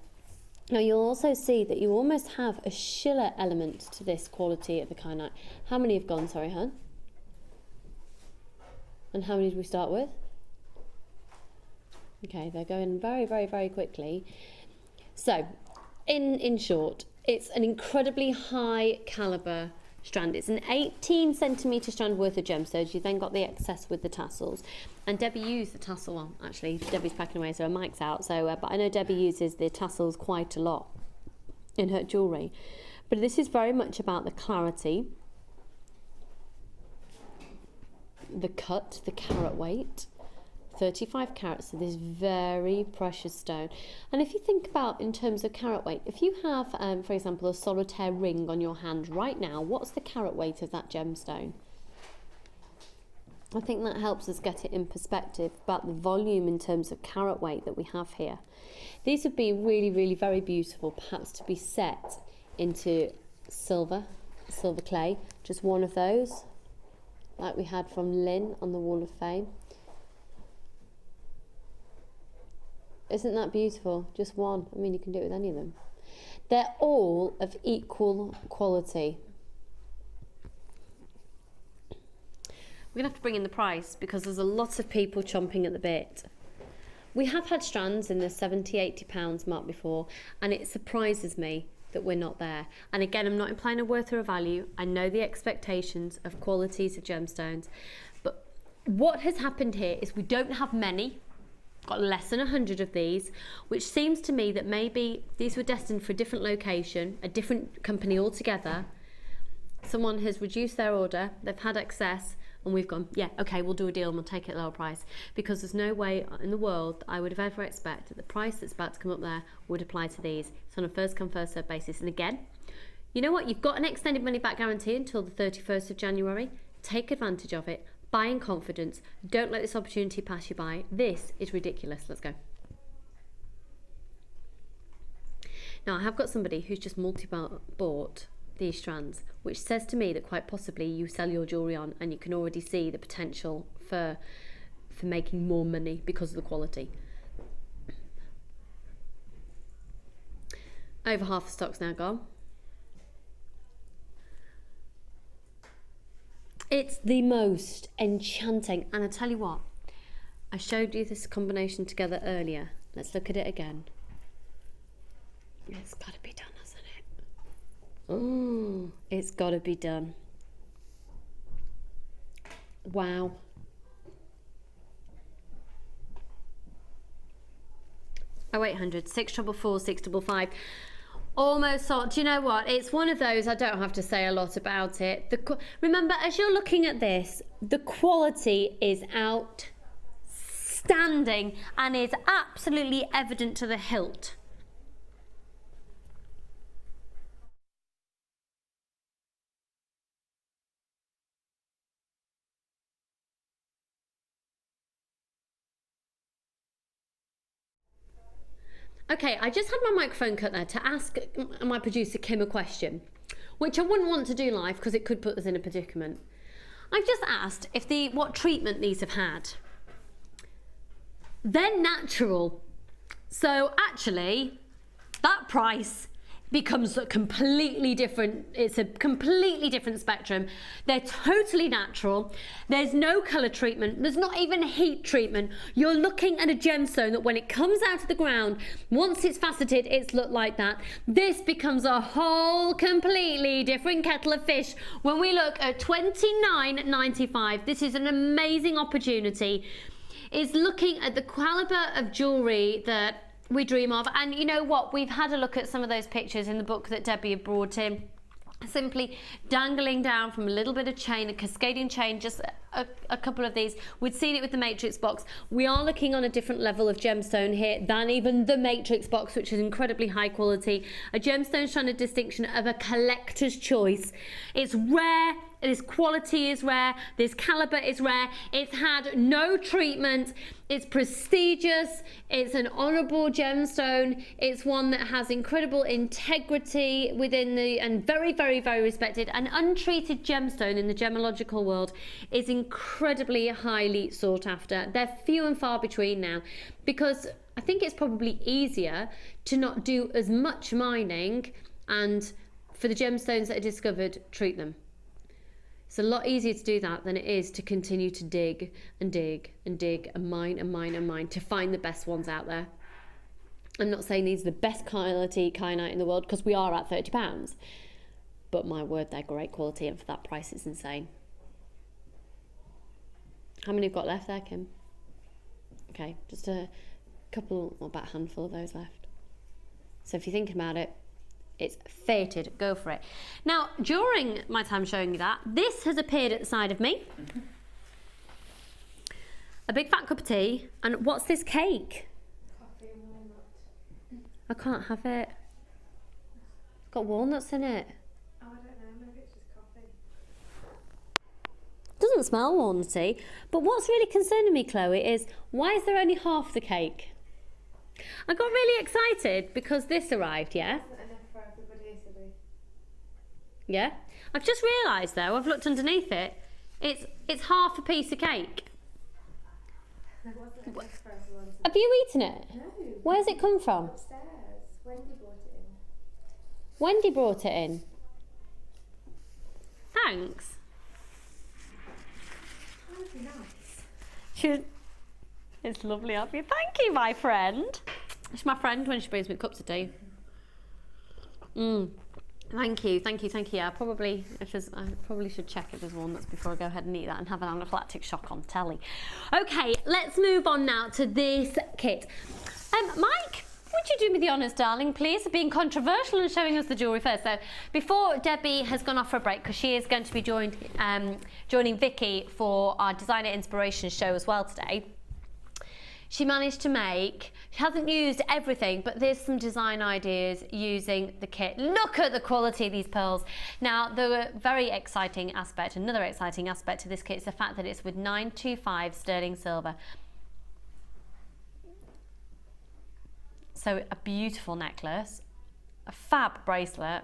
Now you'll also see that you almost have a shiller element to this quality of the kyanite. How many have gone, sorry, hun? And how many did we start with? Okay, they're going very, very, very quickly. So, in short, it's an incredibly high calibre strand. It's an 18 centimetre strand worth of gemstones. You then got the excess with the tassels. And Debbie used the tassel, well, actually, Debbie's packing away, so her mic's out. So, but I know Debbie uses the tassels quite a lot in her jewellery. But this is very much about the clarity, the cut, the carat weight. 35 carats of this very precious stone. And if you think about in terms of carat weight, if you have, for example, a solitaire ring on your hand right now, what's the carat weight of that gemstone? I think that helps us get it in perspective about the volume in terms of carat weight that we have here. These would be really, really very beautiful, perhaps to be set into silver clay, just one of those, like we had from Lynn on the Wall of Fame. Isn't that beautiful? Just one. I mean, you can do it with any of them. They're all of equal quality. We're going to have to bring in the price because there's a lot of people chomping at the bit. We have had strands in the £70–80 mark before, and it surprises me that we're not there. And again, I'm not implying a worth or a value. I know the expectations of qualities of gemstones, but what has happened here is we don't have many. Got less than 100 of these, which seems to me that maybe these were destined for a different location, a different company altogether. Someone has reduced their order, they've had excess, and we've gone, yeah, okay, we'll do a deal and we'll take it at a lower price, because there's no way in the world I would have ever expected that the price that's about to come up there would apply to these. It's on a first come first served basis. And again, you know what, you've got an extended money back guarantee until the 31st of January. Take advantage of it. Buy in confidence. Don't let this opportunity pass you by. This is ridiculous. Let's go. Now, I have got somebody who's just multi-bought these strands, which says to me that quite possibly you sell your jewellery on and you can already see the potential for making more money because of the quality. Over half the stock's now gone. It's the most enchanting, and I tell you what, I showed you this combination together earlier. Let's look at it again. It's got to be done, hasn't it? Oh, it's got to be done. Wow. Oh, 0800 644 655. Almost sold. Do you know what? It's one of those, I don't have to say a lot about it. Remember, as you're looking at this, the quality is outstanding and is absolutely evident to the hilt. Okay, I just had my microphone cut there to ask my producer Kim a question, which I wouldn't want to do live because it could put us in a predicament. I've just asked if what treatment these have had. They're natural. So actually, that price becomes a completely different, it's a completely different spectrum. They're totally natural. There's no colour treatment. There's not even heat treatment. You're looking at a gemstone that when it comes out of the ground, once it's faceted, it's looked like that. This becomes a whole completely different kettle of fish. When we look at $29.95, this is an amazing opportunity. It's looking at the calibre of jewellery that we dream of. And you know what, we've had a look at some of those pictures in the book that Debbie had brought in, simply dangling down from a little bit of chain, a cascading chain, just a couple of these. We'd seen it with the matrix box. We are looking on a different level of gemstone here than even the matrix box, which is incredibly high quality. A gemstone strand, a distinction of a collector's choice. It's rare. This quality is rare, this calibre is rare, it's had no treatment, it's prestigious, it's an honourable gemstone, it's one that has incredible integrity within and very, very, very respected. An untreated gemstone in the gemological world is incredibly highly sought after. They're few and far between now, because I think it's probably easier to not do as much mining and for the gemstones that are discovered, treat them. It's a lot easier to do that than it is to continue to dig and dig and dig and mine and mine and mine to find the best ones out there. I'm not saying these are the best quality kyanite in the world, because we are at £30. but my word, they're great quality, and for that price, it's insane. How many have got left there, Kim? Okay, just a couple, or about a handful of those left. So if you're thinking about it, it's fated, go for it. Now, during my time showing you that, this has appeared at the side of me. A big fat cup of tea, and what's this cake? Coffee and walnut. I can't have it. It's got walnuts in it. Oh, I don't know, maybe it's just coffee. Doesn't smell walnutty, but what's really concerning me, Chloe, is why is there only half the cake? I got really excited because this arrived, yeah? Isn't enough for everybody, is it? Yeah. I've just realised though, I've looked underneath it, it's half a piece of cake. There wasn't enough for everyone. Have you eaten it? No. Where does it come from? Upstairs. Wendy brought it in. Wendy brought it in. Thanks. That would be nice. It's lovely of you. Thank you, my friend. She's my friend when she brings me cups of tea. Thank you. Yeah, I probably should check if there's walnuts before I go ahead and eat that and have an anaphylactic shock on telly. Okay, let's move on now to this kit. Mike, would you do me the honours, darling, please, of being controversial and showing us the jewellery first? So before Debbie has gone off for a break, because she is going to be joining Vicky for our Designer Inspiration show as well today, she managed to make, she hasn't used everything, but there's some design ideas using the kit. Look at the quality of these pearls. Now, the very exciting aspect, another exciting aspect to this kit is the fact that it's with 925 sterling silver. So a beautiful necklace, a fab bracelet.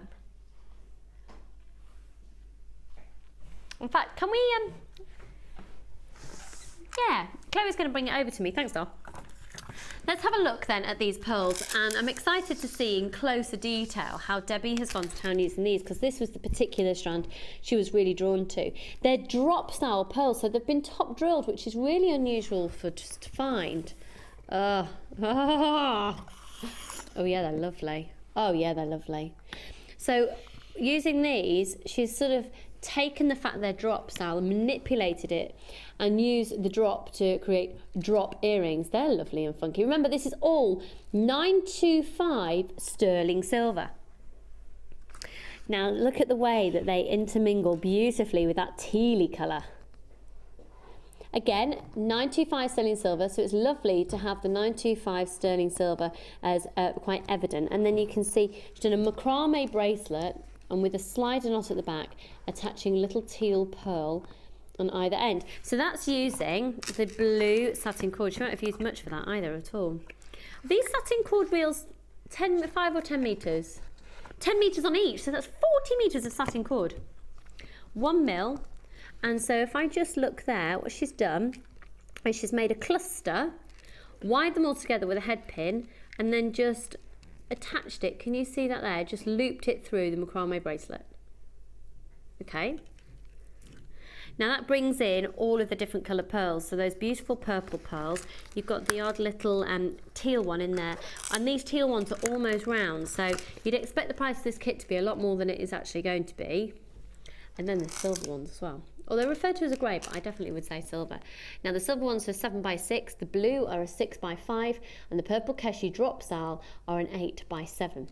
In fact, can we, yeah, Chloe's going to bring it over to me. Thanks, doll. Let's have a look then at these pearls, and I'm excited to see in closer detail how Debbie has gone to town using these, because this was the particular strand she was really drawn to. They're drop style pearls, so they've been top drilled, which is really unusual for just to find. Oh yeah, they're lovely. Oh yeah, they're lovely. So using these, she's sort of taken the fact they're drop style and manipulated it and used the drop to create drop earrings. They're lovely and funky. Remember, this is all 925 sterling silver. Now look at the way that they intermingle beautifully with that tealy colour. Again, 925 sterling silver, so it's lovely to have the 925 sterling silver as quite evident. And then you can see she's done a macrame bracelet, and with a slider knot at the back, attaching little teal pearl on either end. So that's using the blue satin cord. She won't have used much for that either at all. These satin cord wheels, 5 or 10 metres? 10 metres on each, so that's 40 metres of satin cord. 1 mil. And so if I just look there, what she's done is she's made a cluster, wired them all together with a head pin, and then just attached it. Can you see that there? Just looped it through the macrame bracelet. Okay. Now that brings in all of the different colour pearls. So those beautiful purple pearls. You've got the odd little teal one in there. And these teal ones are almost round. So you'd expect the price of this kit to be a lot more than it is actually going to be. And then the silver ones as well. Or they're referred to as a grey, but I definitely would say silver. Now the silver ones are 7x6, the blue are a 6x5, and the purple Keshi drop style are an 8x7.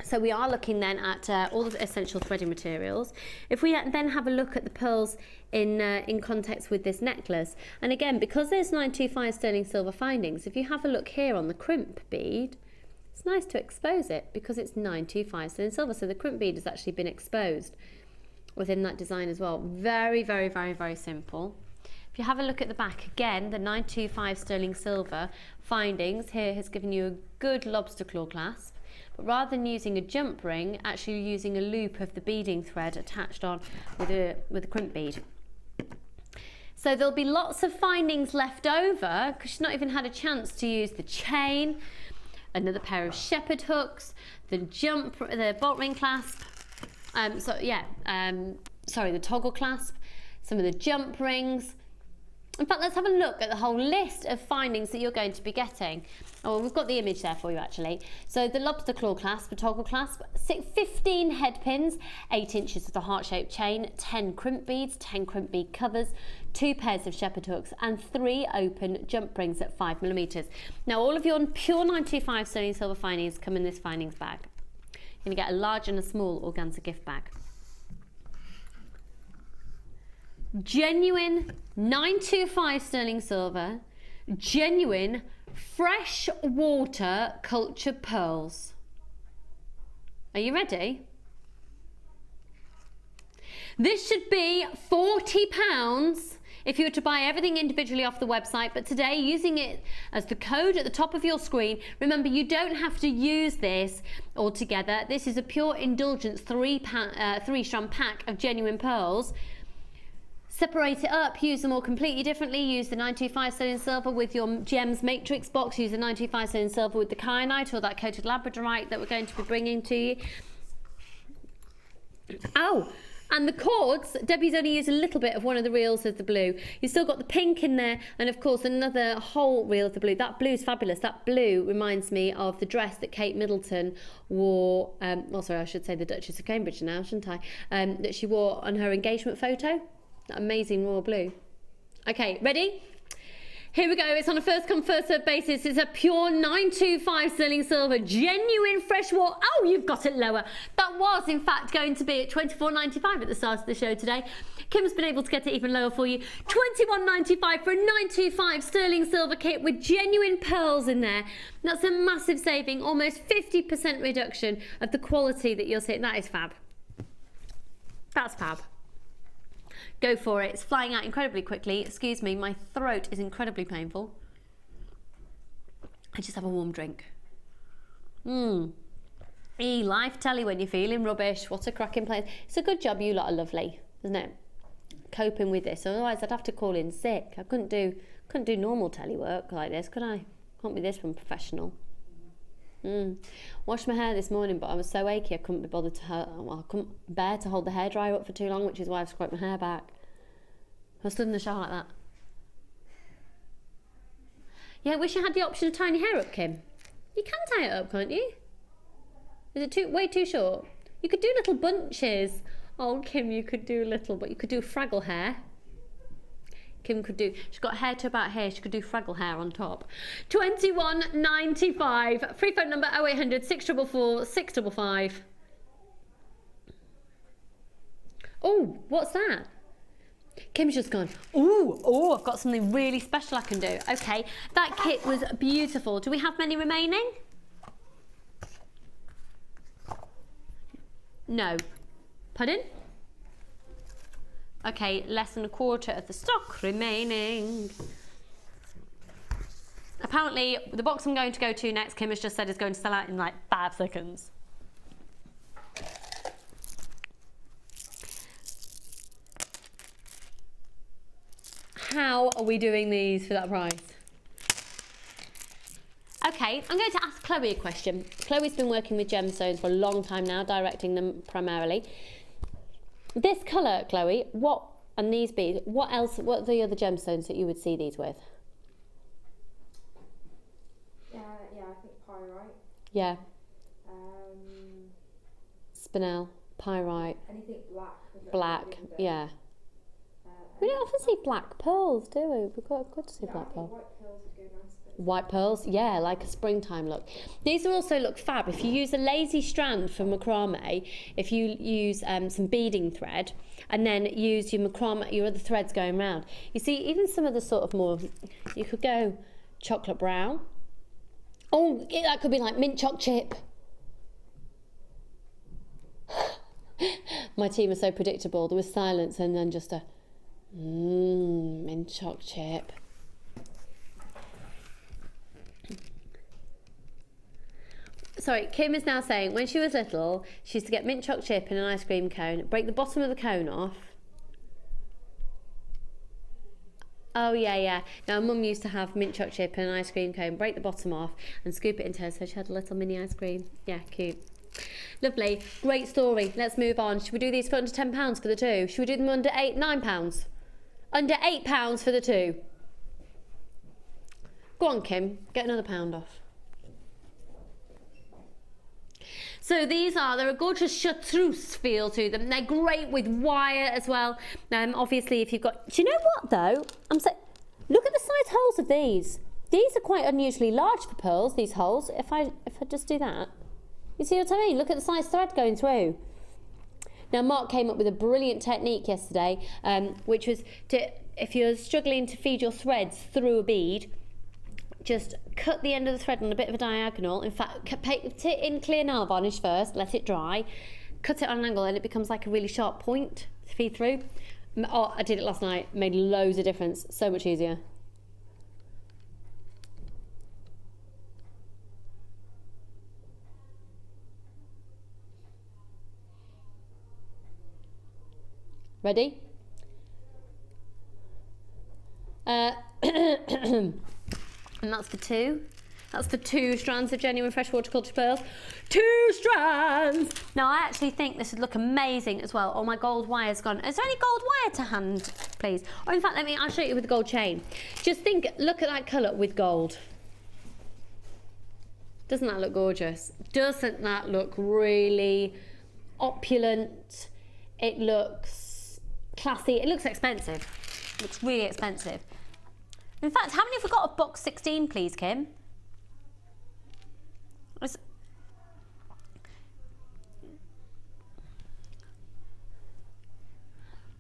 So we are looking then at all the essential threading materials. If we then have a look at the pearls in context with this necklace, and again, because there's 925 sterling silver findings, if you have a look here on the crimp bead, it's nice to expose it because it's 925 sterling silver. So the crimp bead has actually been exposed within that design as well. Very, very, very, very simple. If you have a look at the back again, the 925 sterling silver findings here has given you a good lobster claw clasp, but rather than using a jump ring, actually using a loop of the beading thread attached on with a crimp bead. So there'll be lots of findings left over because she's not even had a chance to use the chain, another pair of shepherd hooks, the bolt ring clasp, the toggle clasp, some of the jump rings, In fact, let's have a look at the whole list of findings that you're going to be getting. Oh, we've got the image there for you actually. So the lobster claw clasp, a toggle clasp, 15 head pins, 8 inches of the heart-shaped chain, 10 crimp beads, 10 crimp bead covers, 2 pairs of shepherd hooks and 3 open jump rings at 5mm. Now all of your pure 925 sterling silver findings come in this findings bag. You're going to get a large and a small organza gift bag. Genuine 925 sterling silver, genuine fresh water cultured pearls. Are you ready? This should be £40 if you were to buy everything individually off the website, but today, using it as the code at the top of your screen, remember you don't have to use this altogether. This is a pure indulgence 3-strand pack of genuine pearls. Separate it up, use them all completely differently. Use the 925 sterling silver with your gems matrix box. Use the 925 sterling silver with the kyanite or that coated labradorite that we're going to be bringing to you. Oh, and the cords, Debbie's only used a little bit of one of the reels of the blue. You've still got the pink in there and of course another whole reel of the blue. That blue is fabulous. That blue reminds me of the dress that Kate Middleton wore, well sorry I should say the Duchess of Cambridge now, shouldn't I? That she wore on her engagement photo. That amazing royal blue. Okay, ready? Here we go. It's on a first come first served basis. It's a pure 925 sterling silver, genuine fresh water. Oh, you've got it lower. That was in fact going to be at £24.95 at the start of the show today. Kim's been able to get it even lower for you. £21.95 for a 925 sterling silver kit with genuine pearls in there. That's a massive saving, almost 50% reduction of the quality that you'll see. That is fab. That's fab. Go for it. It's flying out incredibly quickly. Excuse me, my throat is incredibly painful. I just have a warm drink. Life telly when you're feeling rubbish. What a cracking place. It's a good job you lot are lovely, isn't it? Coping with this. Otherwise I'd have to call in sick. I couldn't do normal telly work like this, could I? Can't be this one professional. Washed my hair this morning, but I was so achy I couldn't be bothered to I couldn't bear to hold the hairdryer up for too long, which is why I've scraped my hair back. I stood in the shower like that. Yeah, I wish I had the option of tying your hair up, Kim. You can tie it up, can't you? Is it way too short? You could do little bunches. Oh, Kim, you could do little, but you could do Fraggle hair. Kim could do, she's got hair to about here, she could do Fraggle hair on top. £21.95. Free phone number 0800 644 655. Oh, what's that? Kim's just gone, oh, I've got something really special I can do. Okay, that kit was beautiful. Do we have many remaining? No. Pardon? Okay, less than a quarter of the stock remaining. Apparently, the box I'm going to go to next, Kim has just said, is going to sell out in like 5 seconds. How are we doing these for that price? Okay, I'm going to ask Chloe a question. Chloe's been working with gemstones for a long time now, directing them primarily. This colour, Chloe, and these beads, what are the other gemstones that you would see these with? Yeah, I think pyrite. Yeah. Spinel, pyrite. Anything black. Black, yeah. We don't often see black pearls, do we? We've got good to see black pearls. White pearls would go nice. White pearls, yeah, like a springtime look. These also look fab. If you use a lazy strand for macrame, if you use some beading thread, and then use your macrame, your other threads going round. You see, even some of the sort of more, you could go chocolate brown. Oh, that could be like mint choc chip. My team is so predictable. There was silence and then just a mint choc chip. Sorry, Kim is now saying when she was little, she used to get mint choc chip in an ice cream cone, break the bottom of the cone off. Oh yeah. Now, Mum used to have mint choc chip in an ice cream cone, break the bottom off and scoop it into her so she had a little mini ice cream. Yeah, cute. Lovely, great story. Let's move on. Should we do these for under £10 for the two? Should we do them under £9? Under £8 for the two. Go on, Kim, get another pound off. So these they're a gorgeous chartreuse feel to them. They're great with wire as well. Obviously, if you've got, do you know what though? Look at the size holes of these. These are quite unusually large for pearls, these holes. If I just do that, you see what I mean? Look at the size thread going through. Now Mark came up with a brilliant technique yesterday, which was if you're struggling to feed your threads through a bead, just cut the end of the thread on a bit of a diagonal. In fact, put it in clear nail varnish first, let it dry, cut it on an angle, and it becomes like a really sharp point to feed through. Oh, I did it last night, made loads of difference, so much easier. Ready? And that's for two. That's for 2 strands of genuine freshwater cultured pearls. 2 strands! Now I actually think this would look amazing as well. Oh, my gold wire's gone. Is there any gold wire to hand, please? Or in fact, I'll show you with the gold chain. Just look at that colour with gold. Doesn't that look gorgeous? Doesn't that look really opulent? It looks classy. It looks expensive. It looks really expensive. In fact, how many have we got of box 16, please, Kim?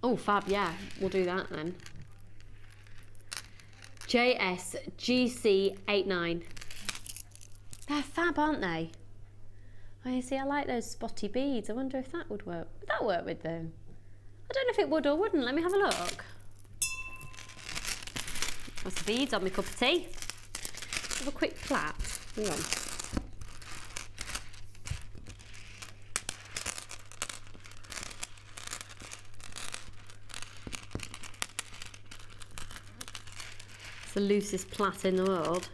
Oh, fab, yeah. We'll do that then. JSGC89. They're fab, aren't they? Oh, you see, I like those spotty beads. I wonder if that would work. Would that work with them? I don't know if it would or wouldn't. Let me have a look. That's the beads on my cup of tea. Have a quick plait. Hang on. It's the loosest plait in the world.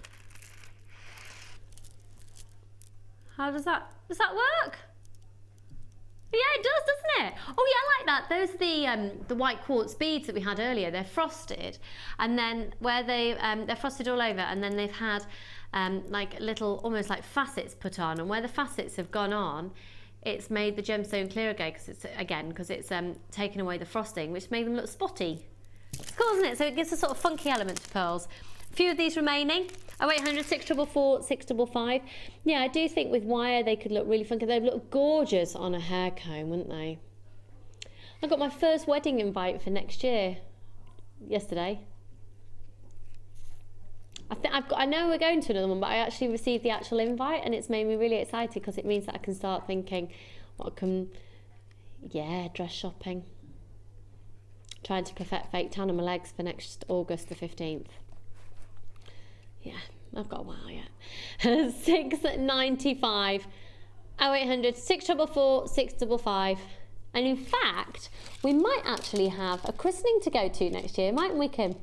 How does that work? Yeah, it does, doesn't it? Oh yeah, I like that. Those are the white quartz beads that we had earlier. They're frosted, and then where they're frosted all over, and then they've had like little, almost like facets put on, and where the facets have gone on, it's made the gemstone clear again because it's taken away the frosting, which made them look spotty. It's cool, isn't it? So it gives a sort of funky element to pearls. A few of these remaining. 0800 644 655. Yeah, I do think with wire they could look really funky. They'd look gorgeous on a hair comb, wouldn't they? I got my first wedding invite for next year yesterday. I know we're going to another one, but I actually received the actual invite, and it's made me really excited because it means that I can start thinking dress shopping. Trying to perfect fake tan on my legs for next August the 15th. Yeah, I've got a while yet. 695 0800 644 655. And in fact, we might actually have a christening to go to next year, mightn't we, Kim?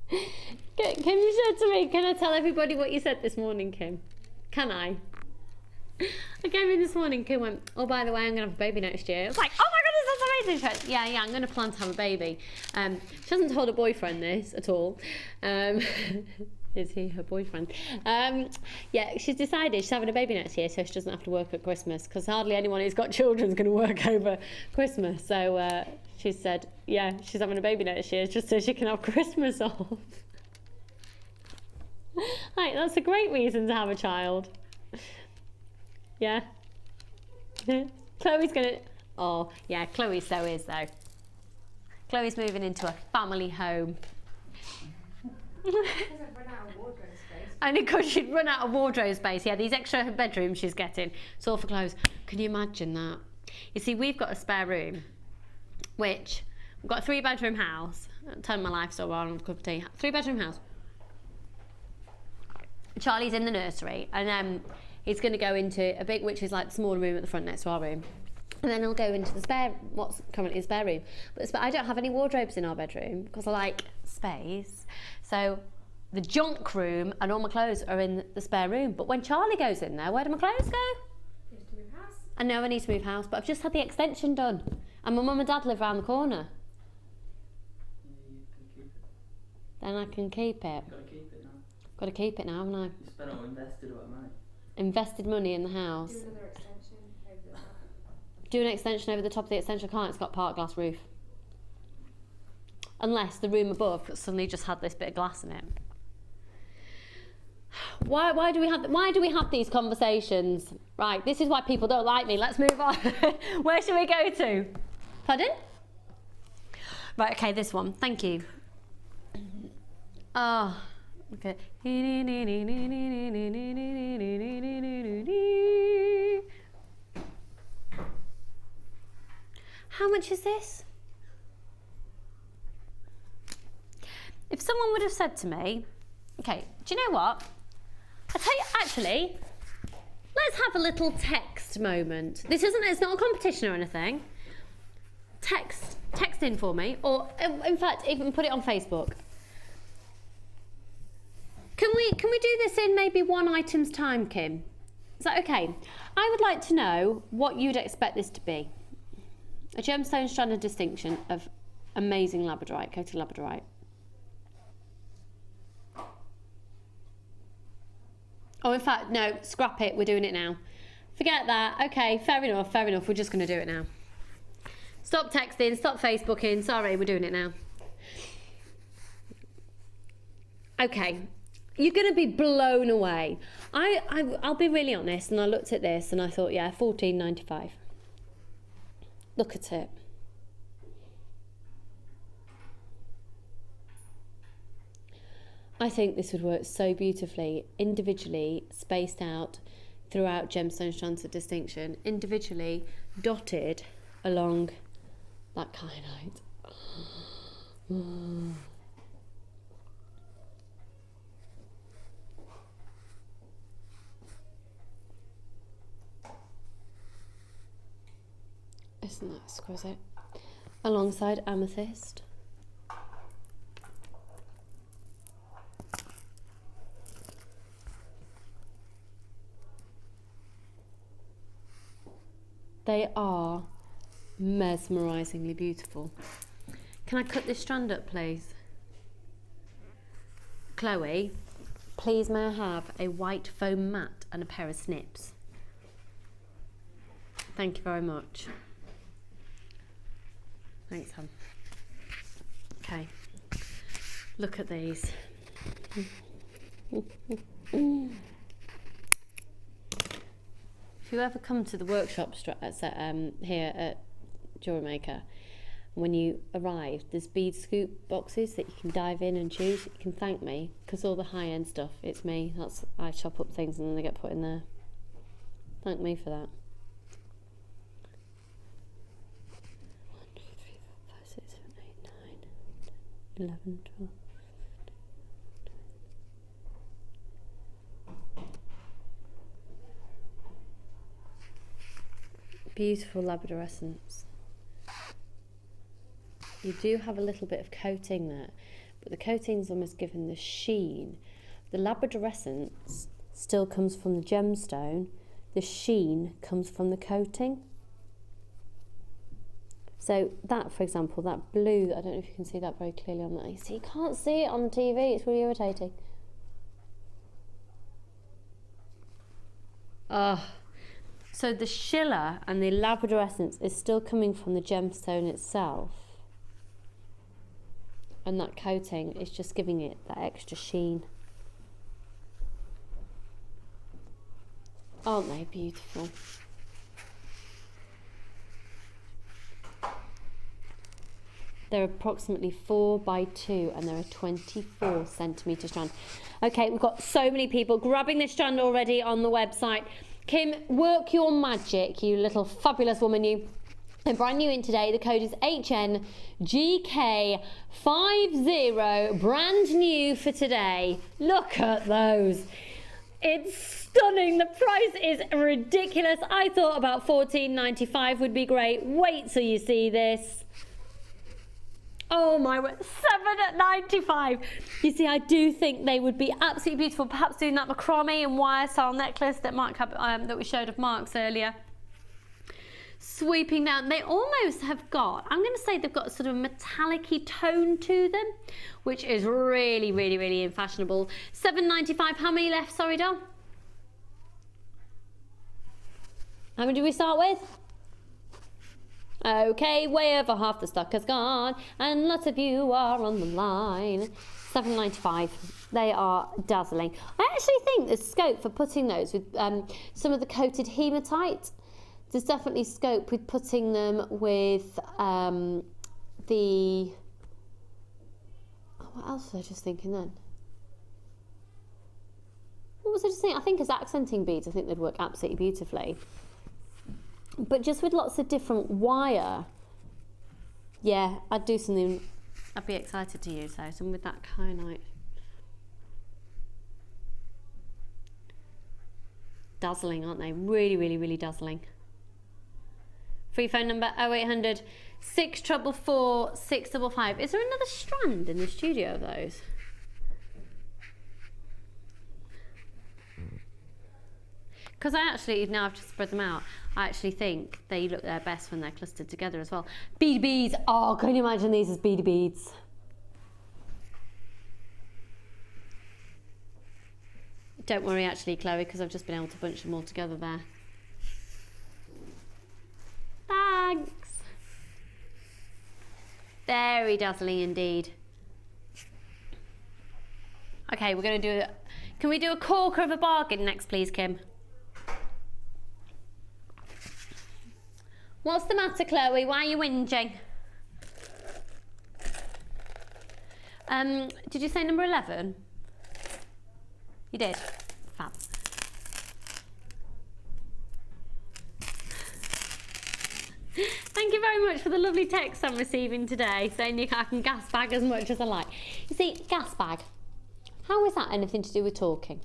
Kim, you said to me, can I tell everybody what you said this morning, Kim? Can I? I came in this morning, Kim went, oh, by the way, I'm going to have a baby next year. I was like, oh my goodness, that's amazing. She went, yeah, I'm going to plan to have a baby. She hasn't told her boyfriend this at all. Is he her boyfriend? Yeah, she's decided she's having a baby next year so she doesn't have to work at Christmas, because hardly anyone who's got children is going to work over Christmas. So she said, yeah, she's having a baby next year just so she can have Christmas off. Like, that's a great reason to have a child. Yeah. Chloe's gonna, oh yeah, Chloe so is though. Chloe's moving into a family home. Only because she'd run out of wardrobe space. Yeah, these extra bedrooms she's getting, it's all for clothes. Can you imagine that? You see, we've got a spare room, which, we've got a 3-bedroom house. Turn my life so on, a cup of tea. 3-bedroom house. Charlie's in the nursery, and he's going to go into a big, which is like the smaller room at the front next to our room. And then he'll go into the spare, what's currently a spare room. But I don't have any wardrobes in our bedroom because I like space. So the junk room and all my clothes are in the spare room. But when Charlie goes in there, where do my clothes go? You need to move house. I know I need to move house, but I've just had the extension done. And my mum and dad live around the corner. then I can keep it. Gotta keep it now. Got to keep it now, haven't I? You spent all invested what money. Invested money in the house. Do another extension over the top. Do an extension over the top of the extension. Can't. It's got part glass roof. Unless the room above suddenly just had this bit of glass in it. Why do we have these conversations? Right, this is why people don't like me. Let's move on. Where should we go to? Pardon? Right, okay, this one. Thank you. Oh, okay. How much is this? If someone would have said to me, okay, do you know what? I tell you, actually, let's have a little text moment. It's not a competition or anything. Text in for me, or in fact, even put it on Facebook. Can we do this in maybe one item's time, Kim? Is that okay? I would like to know what you'd expect this to be. A gemstone strand of distinction of amazing labradorite, coated labradorite. Oh, in fact, no, scrap it, we're doing it now. Forget that. Okay, fair enough, we're just going to do it now. Stop texting, stop Facebooking, sorry, we're doing it now. Okay, you're going to be blown away. I'll be really honest, and I looked at this and I thought, yeah, $14.95. Look at it. I think this would work so beautifully, individually spaced out throughout gemstone strands of distinction, individually dotted along that kyanite. Isn't that exquisite? Alongside amethyst. They are mesmerisingly beautiful. Can I cut this strand up, please? Chloe, please may I have a white foam mat and a pair of snips? Thank you very much. Thanks, hon. Okay, look at these. If you ever come to the workshop here at Jewellery Maker, when you arrive, there's bead scoop boxes that you can dive in and choose. You can thank me, because all the high-end stuff, it's me. I chop up things and then they get put in there. Thank me for that. 1, 2, 3, 4, 5, 6, 7, 8, 9, 10, 11, 12. Beautiful labradorescence. You do have a little bit of coating there, but the coating's almost given the sheen. The labradorescence still comes from the gemstone. The sheen comes from the coating. So that, for example, that blue, I don't know if you can see that very clearly on that. You see, you can't see it on TV, it's really irritating. So the schiller and the labradorescence is still coming from the gemstone itself. And that coating is just giving it that extra sheen. Aren't they beautiful? They're approximately 4 by 2 and they're a 24 centimetre strand. Okay, we've got so many people grabbing this strand already on the website. Kim, work your magic, you little fabulous woman, you. And brand new in today, the code is HNGK50, brand new for today. Look at those. It's stunning. The price is ridiculous. I thought about $14.95 would be great. Wait till you see this. Oh my word, $7.95. You see, I do think they would be absolutely beautiful. Perhaps doing that macrame and wire style necklace that that we showed of Mark's earlier. sweeping down. They almost have got, I'm going to say they've got sort of a metallic-y tone to them, which is really, really, really fashionable. £7.95. How many left? Sorry, Dom. How many do we start with? Okay, way over half the stock has gone, and lots of you are on the line. £7.95. They are dazzling. I actually think there's scope for putting those with some of the coated hematite. There's definitely scope with putting them with the... Oh, what else was I just thinking then? What was I just thinking? I think as accenting beads, I think they'd work absolutely beautifully. But just with lots of different wire, yeah, I'd do something. I'd be excited to use those, and with that kyanite. Dazzling, aren't they? Really, really, really dazzling. Free phone number 0800 644 655. Is there another strand in the studio of those? Because I actually, now I've just spread them out, I actually think they look their best when they're clustered together as well. Bead beads. Oh, can you imagine these as bead beads? Don't worry actually, Chloe, because I've just been able to bunch them all together there. Thanks. Very dazzling indeed. Okay, we're going to do can we do a corker of a bargain next, please, Kim? What's the matter, Chloe? Why are you whinging? Did you say number 11? You did? Fab. Thank you very much for the lovely text I'm receiving today, saying I can gas bag as much as I like. You see, gas bag, how is that anything to do with talking?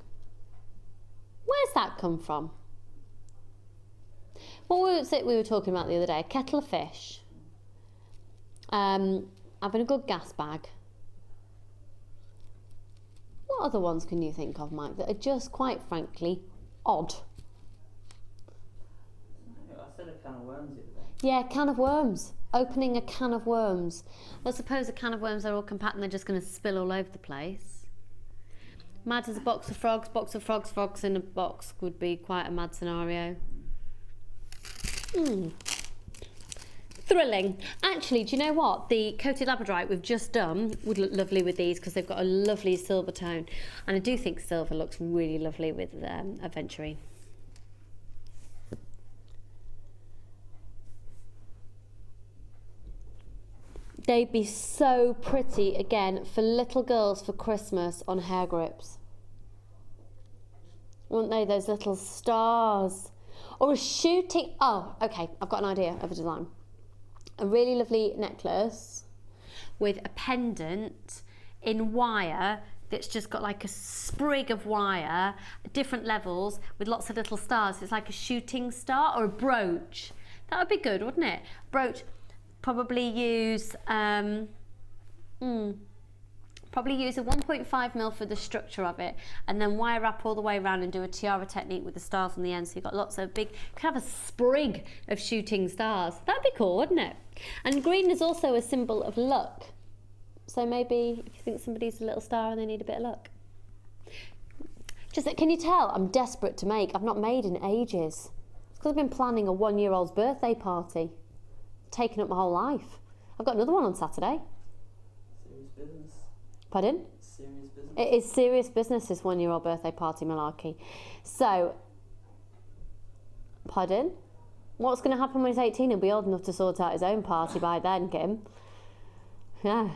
Where's that come from? What was it we were talking about the other day? A kettle of fish. Having a good gas bag. What other ones can you think of, Mike, that are just quite frankly odd? I said a can of worms the other day. Yeah, can of worms. Opening a can of worms. I suppose a can of worms are all compact and they're just going to spill all over the place. Mad as a box of frogs. Box of frogs. Frogs in a box would be quite a mad scenario. Thrilling. Actually, do you know what? The coated labradorite we've just done would look lovely with these because they've got a lovely silver tone, and I do think silver looks really lovely with aventurine. They'd be so pretty again for little girls for Christmas on hair grips, wouldn't they? Those little stars. Or a shooting, oh, okay, I've got an idea of a design. A really lovely necklace with a pendant in wire that's just got like a sprig of wire, different levels with lots of little stars. It's like a shooting star, or a brooch. That would be good, wouldn't it? Brooch, probably use, probably use a 1.5mm for the structure of it, and then wire wrap all the way around and do a tiara technique with the stars on the end, so you've got lots of big, you could have a sprig of shooting stars. That'd be cool, wouldn't it? And green is also a symbol of luck, so maybe if you think somebody's a little star and they need a bit of luck. Just, can you tell I'm desperate to make? I've not made in ages. It's because I've been planning a 1-year-old's birthday party, taking up my whole life. I've got another one on Saturday. Serious business. Pardon? Serious business. It is serious business, this 1-year-old birthday party malarkey. So, pardon? What's going to happen when he's 18? He'll be old enough to sort out his own party by then, Kim. Yeah.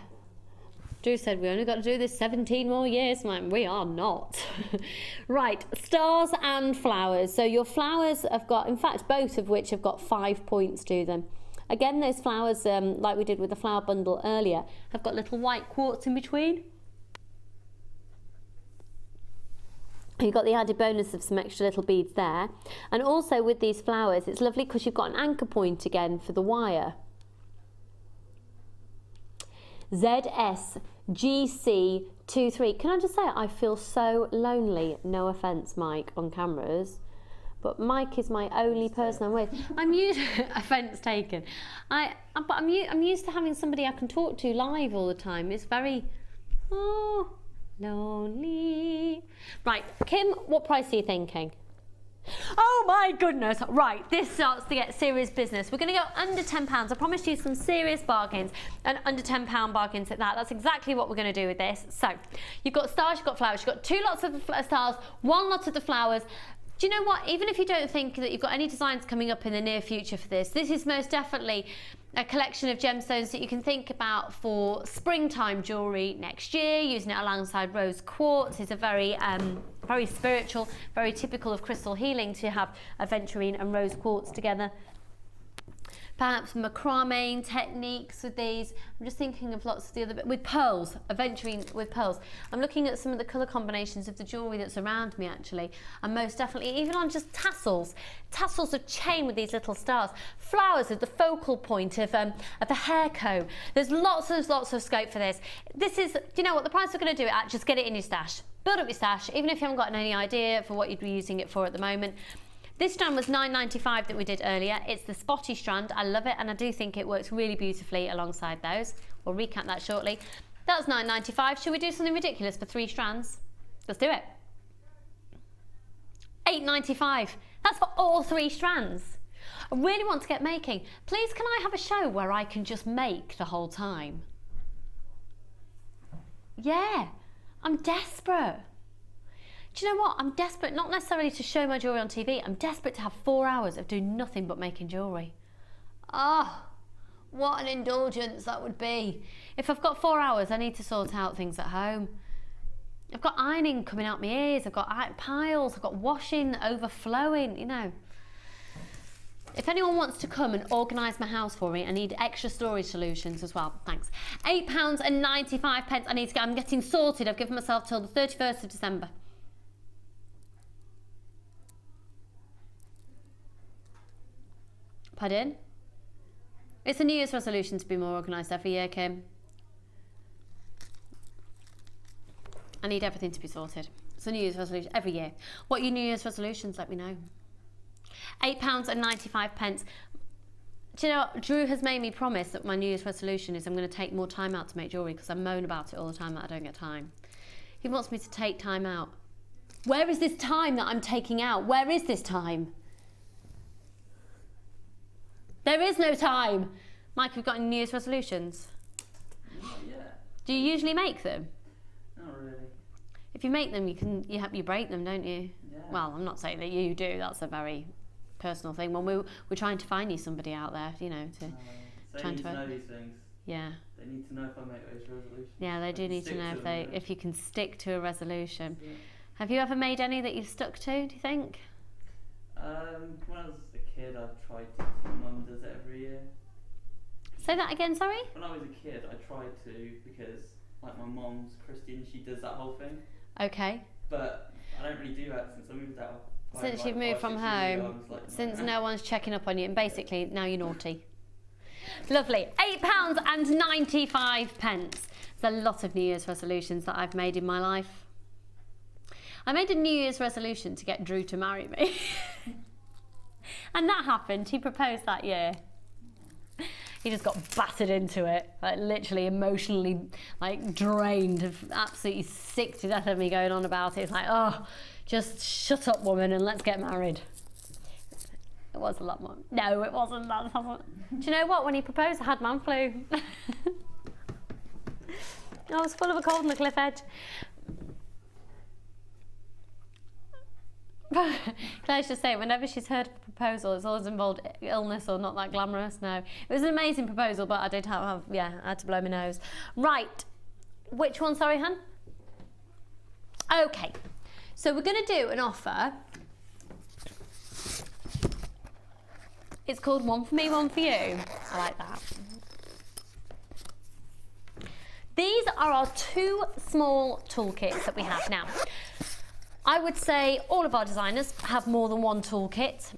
Drew said we only got to do this 17 more years. Man, we are not. Right, stars and flowers. So your flowers have got, in fact, both of which have got 5 points to them. Again, those flowers, like we did with the flower bundle earlier, have got little white quartz in between. You've got the added bonus of some extra little beads there. And also with these flowers, it's lovely because you've got an anchor point again for the wire. ZSGC23. Can I just say, I feel so lonely, no offence, Mike, on cameras, but Mike is my only person I'm with. I'm used offence taken. But I'm used to having somebody I can talk to live all the time. It's very lonely. Right, Kim, what price are you thinking? Oh my goodness, right, this starts to get serious business. We're going to go under £10. I promised you some serious bargains, and under £10 bargains at that. That's exactly what we're going to do with this. So, you've got stars, you've got flowers, you've got 2 lots of the stars, 1 lot of the flowers. Do you know what, even if you don't think that you've got any designs coming up in the near future for this is most definitely a collection of gemstones that you can think about for springtime jewellery next year. Using it alongside rose quartz is a very very spiritual, very typical of crystal healing to have aventurine and rose quartz together. Perhaps macrame techniques with these. I'm just thinking of lots of the other, with pearls, aventurine with pearls. I'm looking at some of the colour combinations of the jewellery that's around me actually, and most definitely even on just tassels of chain with these little stars. Flowers are the focal point of the hair comb. There's lots of scope for this. This is, do you know what, the price we're going to do it at, just get it in your stash. Build up your stash, even if you haven't got any idea for what you'd be using it for at the moment. This strand was £9.95 that we did earlier. It's the spotty strand. I love it, and I do think it works really beautifully alongside those. We'll recap that shortly. That was £9.95. Should we do something ridiculous for 3 strands? Let's do it. £8.95. That's for all 3 strands. I really want to get making. Please, can I have a show where I can just make the whole time? Yeah, I'm desperate. Do you know what? I'm desperate, not necessarily to show my jewellery on TV, I'm desperate to have 4 hours of doing nothing but making jewellery. Ah, what an indulgence that would be. If I've got 4 hours, I need to sort out things at home. I've got ironing coming out my ears, I've got piles, I've got washing overflowing, you know. If anyone wants to come and organise my house for me, I need extra storage solutions as well. Thanks. £8.95. I need to get, I'm getting sorted. I've given myself till the 31st of December. Pardon? It's a New Year's resolution to be more organised every year, Kim. I need everything to be sorted. It's a New Year's resolution every year. What are your New Year's resolutions? Let me know. £8.95. Do you know what? Drew has made me promise that my New Year's resolution is I'm going to take more time out to make jewellery, because I moan about it all the time that I don't get time. He wants me to take time out. Where is this time that I'm taking out? Where is this time? There is no time. Mike, have you got any New Year's resolutions? Not yet. Do you usually make them? Not really. If you make them, you break them, don't you? Yeah. Well, I'm not saying that you do. That's a very personal thing. Well, we're trying to find you somebody out there, you know, to so trying they need to know these things. Yeah. They need to know if I make those resolutions. Yeah, they do need to know if you can stick to a resolution. Yeah. Have you ever made any that you've stuck to, do you think? When I was a kid, I tried to. My mum does it every year. Say that again, sorry? When I was a kid, I tried to, because like my mum's Christian, she does that whole thing. Okay. But I don't really do that since I moved out. Since you've moved from home, since no one's checking up on you, and basically now you're naughty. Lovely. £8.95. There's a lot of New Year's resolutions that I've made in my life. I made a New Year's resolution to get Drew to marry me. And that happened. He proposed that year. He just got battered into it, like literally emotionally like drained, absolutely sick to death of me going on about it. It's like, oh, just shut up, woman, and let's get married. It was a lot more. No, it wasn't. That's not. Do you know what? When he proposed, I had man flu. I was full of a cold on the cliff edge. Claire's just saying, whenever she's heard of a proposal, it's always involved illness or not that glamorous. No, it was an amazing proposal, but I did have I had to blow my nose. Right, which one, sorry, hun? Okay, so we're going to do an offer. It's called One For Me, One For You. I like that. These are our 2 small toolkits that we have now. I would say all of our designers have more than one toolkit,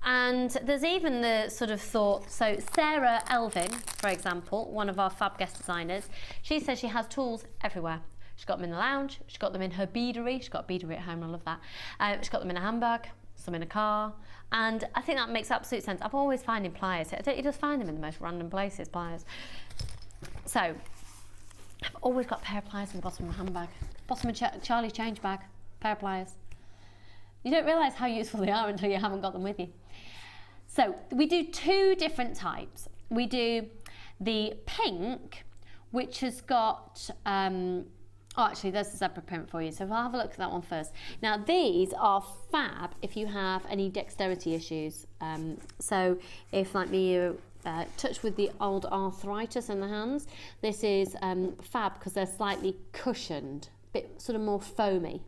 and there's even the sort of thought, so Sarah Elvin, for example, one of our fab guest designers, she says she has tools everywhere. She's got them in the lounge, she's got them in her beadery, she's got beadery at home, I love that. She's got them in a handbag, some in a car, and I think that makes absolute sense. I've always finding pliers. You just find them in the most random places, pliers. So I've always got a pair of pliers in the bottom of my handbag, bottom of Charlie's change bag, pair of pliers. You don't realise how useful they are until you haven't got them with you. So we do two different types. We do the pink, which has got, oh actually there's the zebra print for you, so I'll have a look at that one first. Now these are fab if you have any dexterity issues. So if like me you're touched with the old arthritis in the hands, this is fab because they're slightly cushioned, a bit sort of more foamy.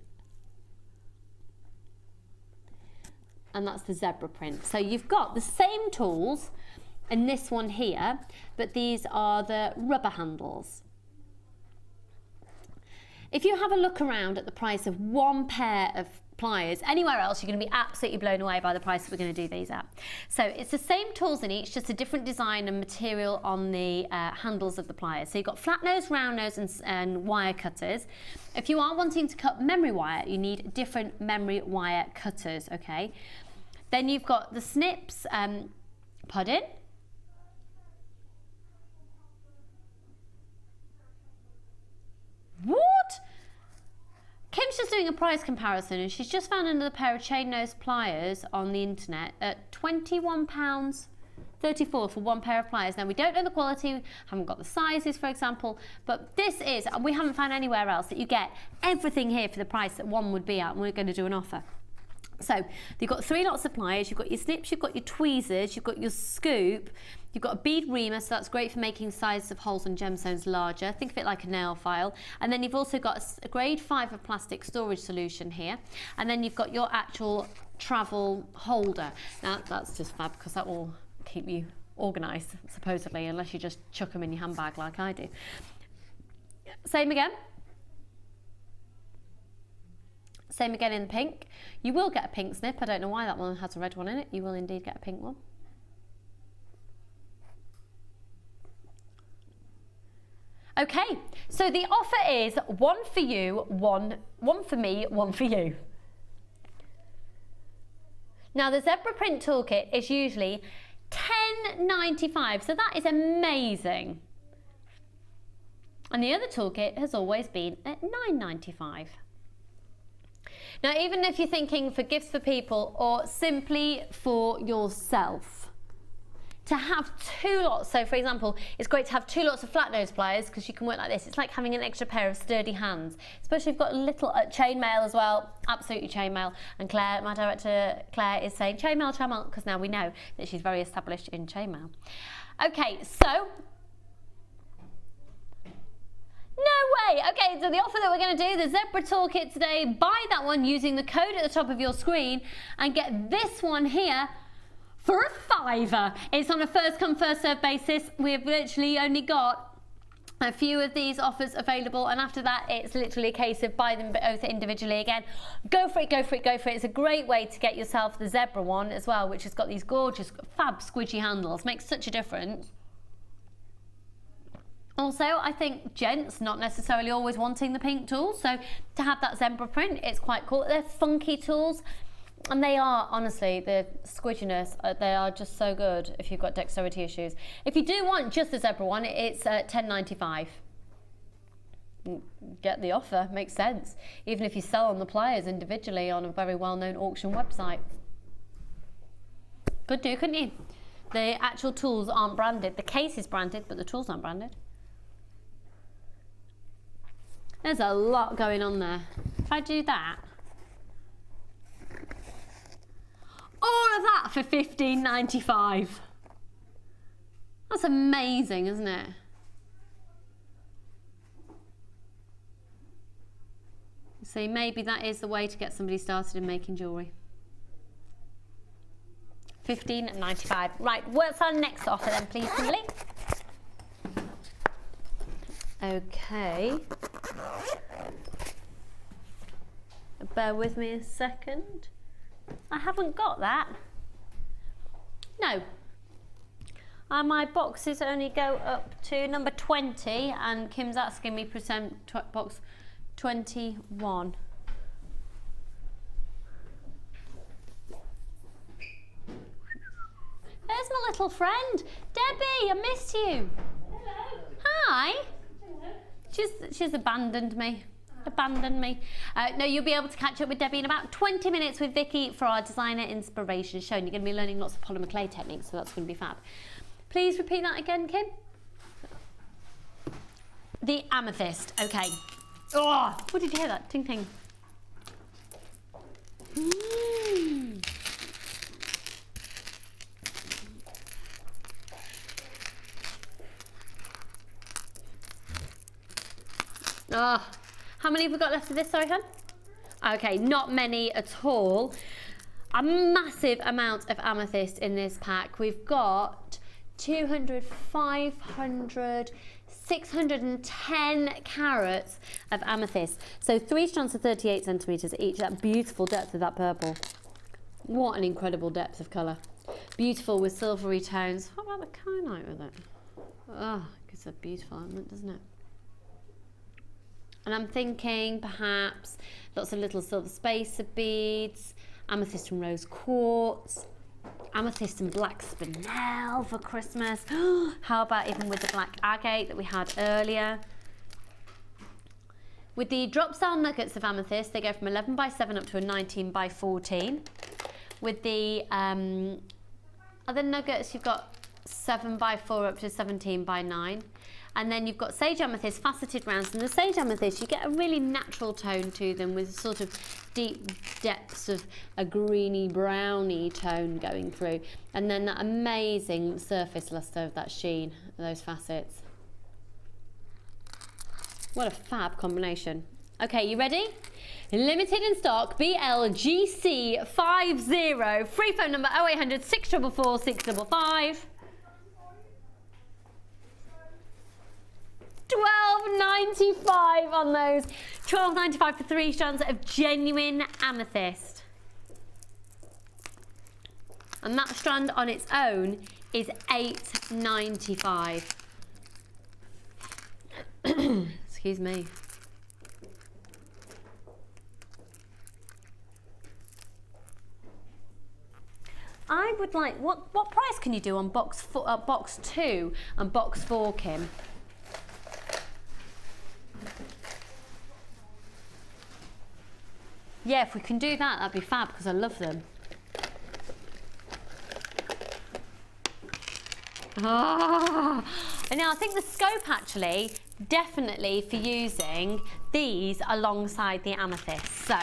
And that's the zebra print. So you've got the same tools in this one here, but these are the rubber handles. If you have a look around at the price of one pair of pliers, anywhere else you're going to be absolutely blown away by the price that we're going to do these at. So it's the same tools in each, just a different design and material on the handles of the pliers. So you've got flat nose, round nose and wire cutters. If you are wanting to cut memory wire, you need different memory wire cutters, okay? Then you've got the snips, pardon? What? Kim's just doing a price comparison and she's just found another pair of chain nose pliers on the internet at £21.34 for one pair of pliers. Now we don't know the quality, haven't got the sizes for example, but this is, we haven't found anywhere else that you get everything here for the price that one would be at, and we're going to do an offer. So you've got three lots of pliers, you've got your snips, you've got your tweezers, you've got your scoop, you've got a bead reamer, so that's great for making sizes of holes and gemstones larger. Think of it like a nail file. And then you've also got a grade 5 of plastic storage solution here. And then you've got your actual travel holder. Now that's just fab because that will keep you organised, supposedly, unless you just chuck them in your handbag like I do. Same again. Same again in the pink. You will get a pink snip. I don't know why that one has a red one in it. You will indeed get a pink one. Okay, so the offer is one for you, one for me, one for you. Now the zebra print toolkit is usually £10.95, so that is amazing. And the other toolkit has always been at £9.95. Now, even if you're thinking for gifts for people or simply for yourself, to have two lots, so for example, it's great to have two lots of flat nose pliers because you can work like this. It's like having an extra pair of sturdy hands, especially if you've got a little chainmail as well, absolutely chainmail. And Claire, my director, Claire, is saying chainmail, because now we know that she's very established in chainmail. Okay, so no way! Okay, so the offer that we're going to do, the Zebra Toolkit today, buy that one using the code at the top of your screen and get this one here for a £5. It's on a first come first serve basis. We've literally only got a few of these offers available, and after that it's literally a case of buy them both individually again. Go for it, go for it, go for it. It's a great way to get yourself the Zebra one as well, which has got these gorgeous fab squidgy handles. Makes such a difference. Also, I think gents not necessarily always wanting the pink tools, so to have that zebra print, it's quite cool. They're funky tools, and they are, honestly, the squidginess, they are just so good if you've got dexterity issues. If you do want just the zebra one, it's £10.95. Get the offer, makes sense. Even if you sell on the pliers individually on a very well-known auction website. Could do, couldn't you? The actual tools aren't branded. The case is branded, but the tools aren't branded. There's a lot going on there. If I do that, all of that for £15.95. That's amazing, isn't it? See, maybe that is the way to get somebody started in making jewellery. £15.95. Right, what's our next offer then, please, Kimberly? Okay. Bear with me a second. I haven't got that. No. My boxes only go up to number 20, and Kim's asking me present box 21. little friend. Debbie, I missed you. Hello. Hi. Hello. She's abandoned me. No, you'll be able to catch up with Debbie in about 20 minutes with Vicky for our designer inspiration show. And you're going to be learning lots of polymer clay techniques, so that's going to be fab. Please repeat that again, Kim. The amethyst. Okay. Oh, what did you hear that? Ting ting. Oh, how many have we got left of this, sorry, hon? Okay, not many at all. A massive amount of amethyst in this pack. We've got 200, 500, 610 carats of amethyst. So 3 strands of 38 centimetres each. That beautiful depth of that purple. What an incredible depth of colour. Beautiful with silvery tones. What about the kyanite with it? Oh, it's a beautiful element, doesn't it? And I'm thinking perhaps lots of little silver spacer beads, amethyst and rose quartz, amethyst and black spinel for Christmas. How about even with the black agate that we had earlier? With the drop style nuggets of amethyst, they go from 11 by 7 up to a 19 by 14. With the other nuggets, you've got 7 by 4 up to 17 by 9. And then you've got sage amethyst faceted rounds, and the sage amethyst, you get a really natural tone to them with sort of deep depths of a greeny browny tone going through, and then that amazing surface luster of that sheen, those facets. What a fab combination. Okay, you ready? Limited in stock, BLGC50, free phone number 0800 644 655. £12.95 on those. £12.95 for 3 strands of genuine amethyst. And that strand on its own is £8.95. Excuse me. I would like, what price can you do on box 2 and box 4, Kim? Yeah, if we can do that, that'd be fab, because I love them. Oh. And now I think the scope actually, definitely for using these alongside the amethyst. So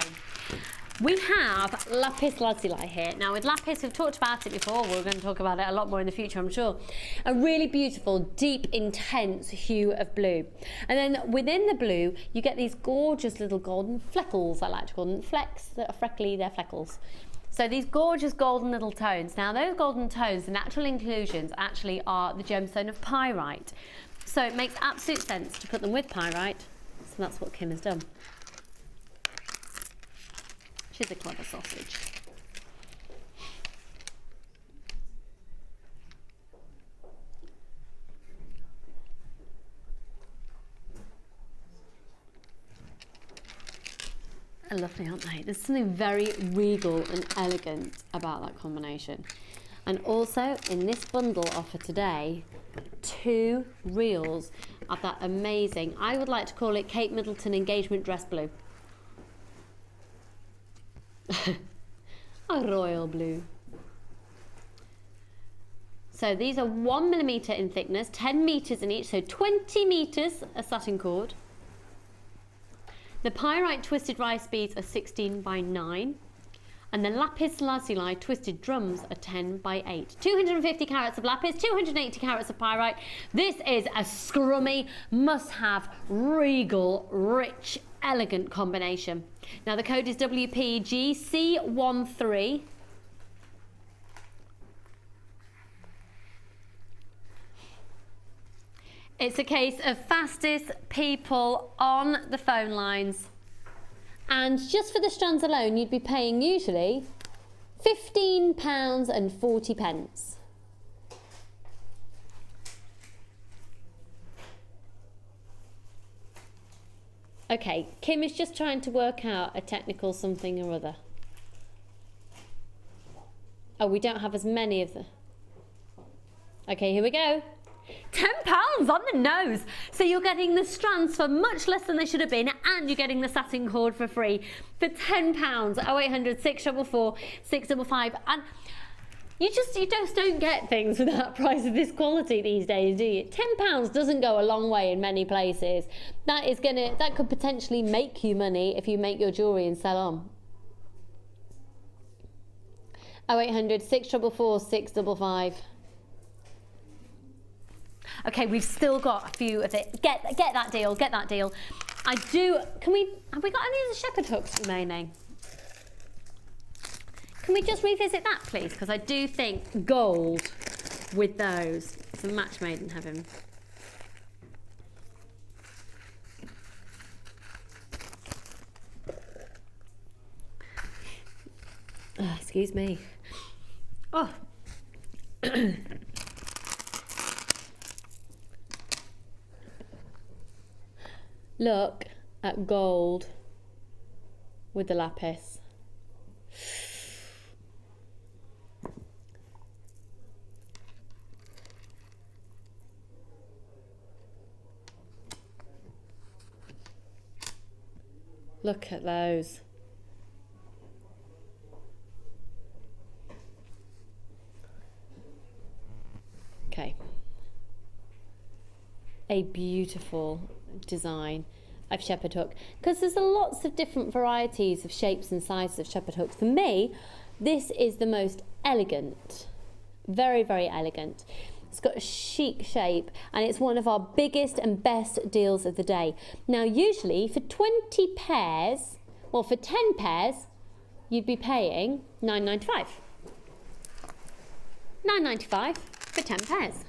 we have lapis lazuli here. Now with lapis, we've talked about it before. We're going to talk about it a lot more in the future, I'm sure. A really beautiful, deep, intense hue of blue. And then within the blue, you get these gorgeous little golden fleckles, I like to call them. Flecks that are freckly, they're fleckles. So these gorgeous golden little tones. Now those golden tones, the natural inclusions actually are the gemstone of pyrite. So it makes absolute sense to put them with pyrite. So that's what Kim has done. She's a clever sausage. They're lovely, aren't they? There's something very regal and elegant about that combination. And also in this bundle offer today, 2 reels of that amazing, I would like to call it Kate Middleton engagement dress blue. A royal blue. So these are 1mm in thickness, 10 meters in each, so 20 meters a satin cord. The pyrite twisted rice beads are 16 by 9, and the lapis lazuli twisted drums are 10 by 8. 250 carats of lapis, 280 carats of pyrite. This is a scrummy, must-have, regal, rich, elegant combination. Now the code is WPGC13. It's a case of fastest people on the phone lines. And just for the strands alone, you'd be paying usually £15.40. Okay, Kim is just trying to work out a technical something or other. Oh, we don't have as many of the... Okay, here we go. £10 on the nose. So you're getting the strands for much less than they should have been, and you're getting the satin cord for free for £10. 0800 644 655. And you just don't get things for that price of this quality these days, do you? £10 doesn't go a long way in many places. That could potentially make you money if you make your jewellery and sell on. 0800 644 655. Okay, we've still got a few of it. Get that deal, get that deal. Have we got any of the shepherd hooks remaining? Can we just revisit that, please? Because I do think gold with those. It's a match made in heaven. Oh, excuse me. Oh. Look at gold with the lapis. Look at those. Okay. A beautiful design of shepherd hook, because there's lots of different varieties of shapes and sizes of shepherd hooks. For me, this is the most elegant, very, very elegant. It's got a chic shape, and it's one of our biggest and best deals of the day. Now, usually for 20 pairs, well, for 10 pairs, you'd be paying £9.95. £9.95 for 10 pairs.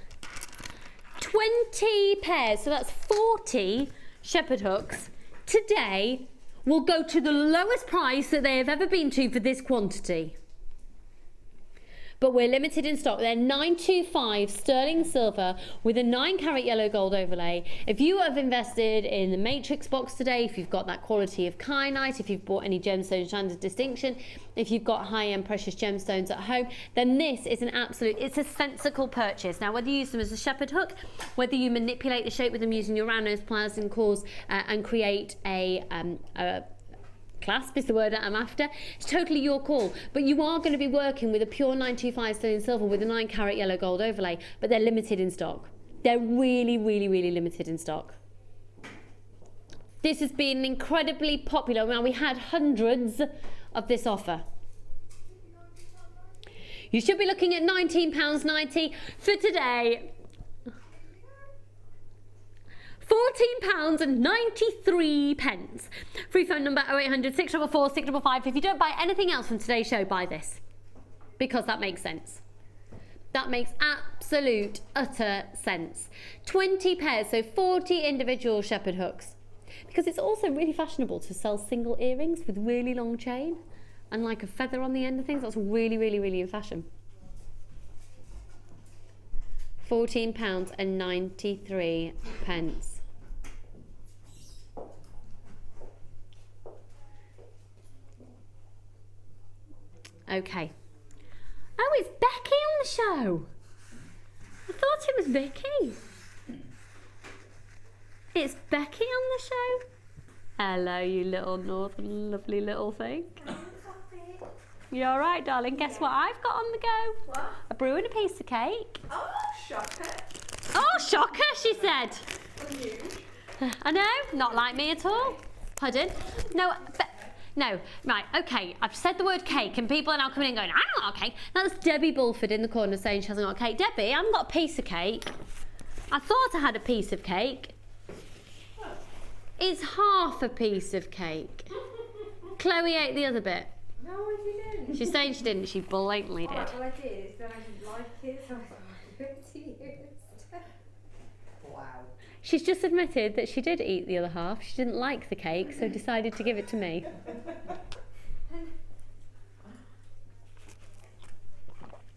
20 pairs, so that's 40 shepherd hooks today will go to the lowest price that they have ever been to for this quantity. But we're limited in stock. They're 925 sterling silver with a 9-carat yellow gold overlay. If you have invested in the Matrix box today, if you've got that quality of kyanite, if you've bought any gemstone standard distinction, if you've got high-end precious gemstones at home, then this is it's a sensible purchase. Now, whether you use them as a shepherd hook, whether you manipulate the shape with them using your round nose pliers and cores and create a clasp is the word that I'm after. It's totally your call, but you are going to be working with a pure 925 sterling silver with a 9-carat yellow gold overlay, but they're limited in stock. They're really, really, really limited in stock. This has been incredibly popular. Now, we had hundreds of this offer. You should be looking at £19.90 for today. £14.93. Free phone number 0800 644 655. If you don't buy anything else from today's show, buy this. Because that makes sense. That makes absolute, utter sense. 20 pairs, so 40 individual shepherd hooks. Because it's also really fashionable to sell single earrings with really long chain and like a feather on the end of things. That's really, really, really in fashion. £14.93. Okay. Oh, it's Becky on the show. I thought it was Vicky. It's Becky on the show. Hello, you little northern lovely little thing. You all right, darling? Guess what I've got on the go? What? A brew and a piece of cake. Oh, shocker. Oh, shocker, she said. Unusual. I know, not like me at all. Pardon? No, no, right, okay, I've said the word cake and people are now coming in going, I haven't got a cake. That's Debbie Bulford in the corner saying she hasn't got a cake. Debbie, I haven't got a piece of cake. I thought I had a piece of cake. It's half a piece of cake. Chloe ate the other bit. No, I didn't. She's saying she didn't, she blatantly did. Well, I did, it's that I didn't like it, so I thought I'd give it to you. Wow. She's just admitted that she did eat the other half. She didn't like the cake, so decided to give it to me.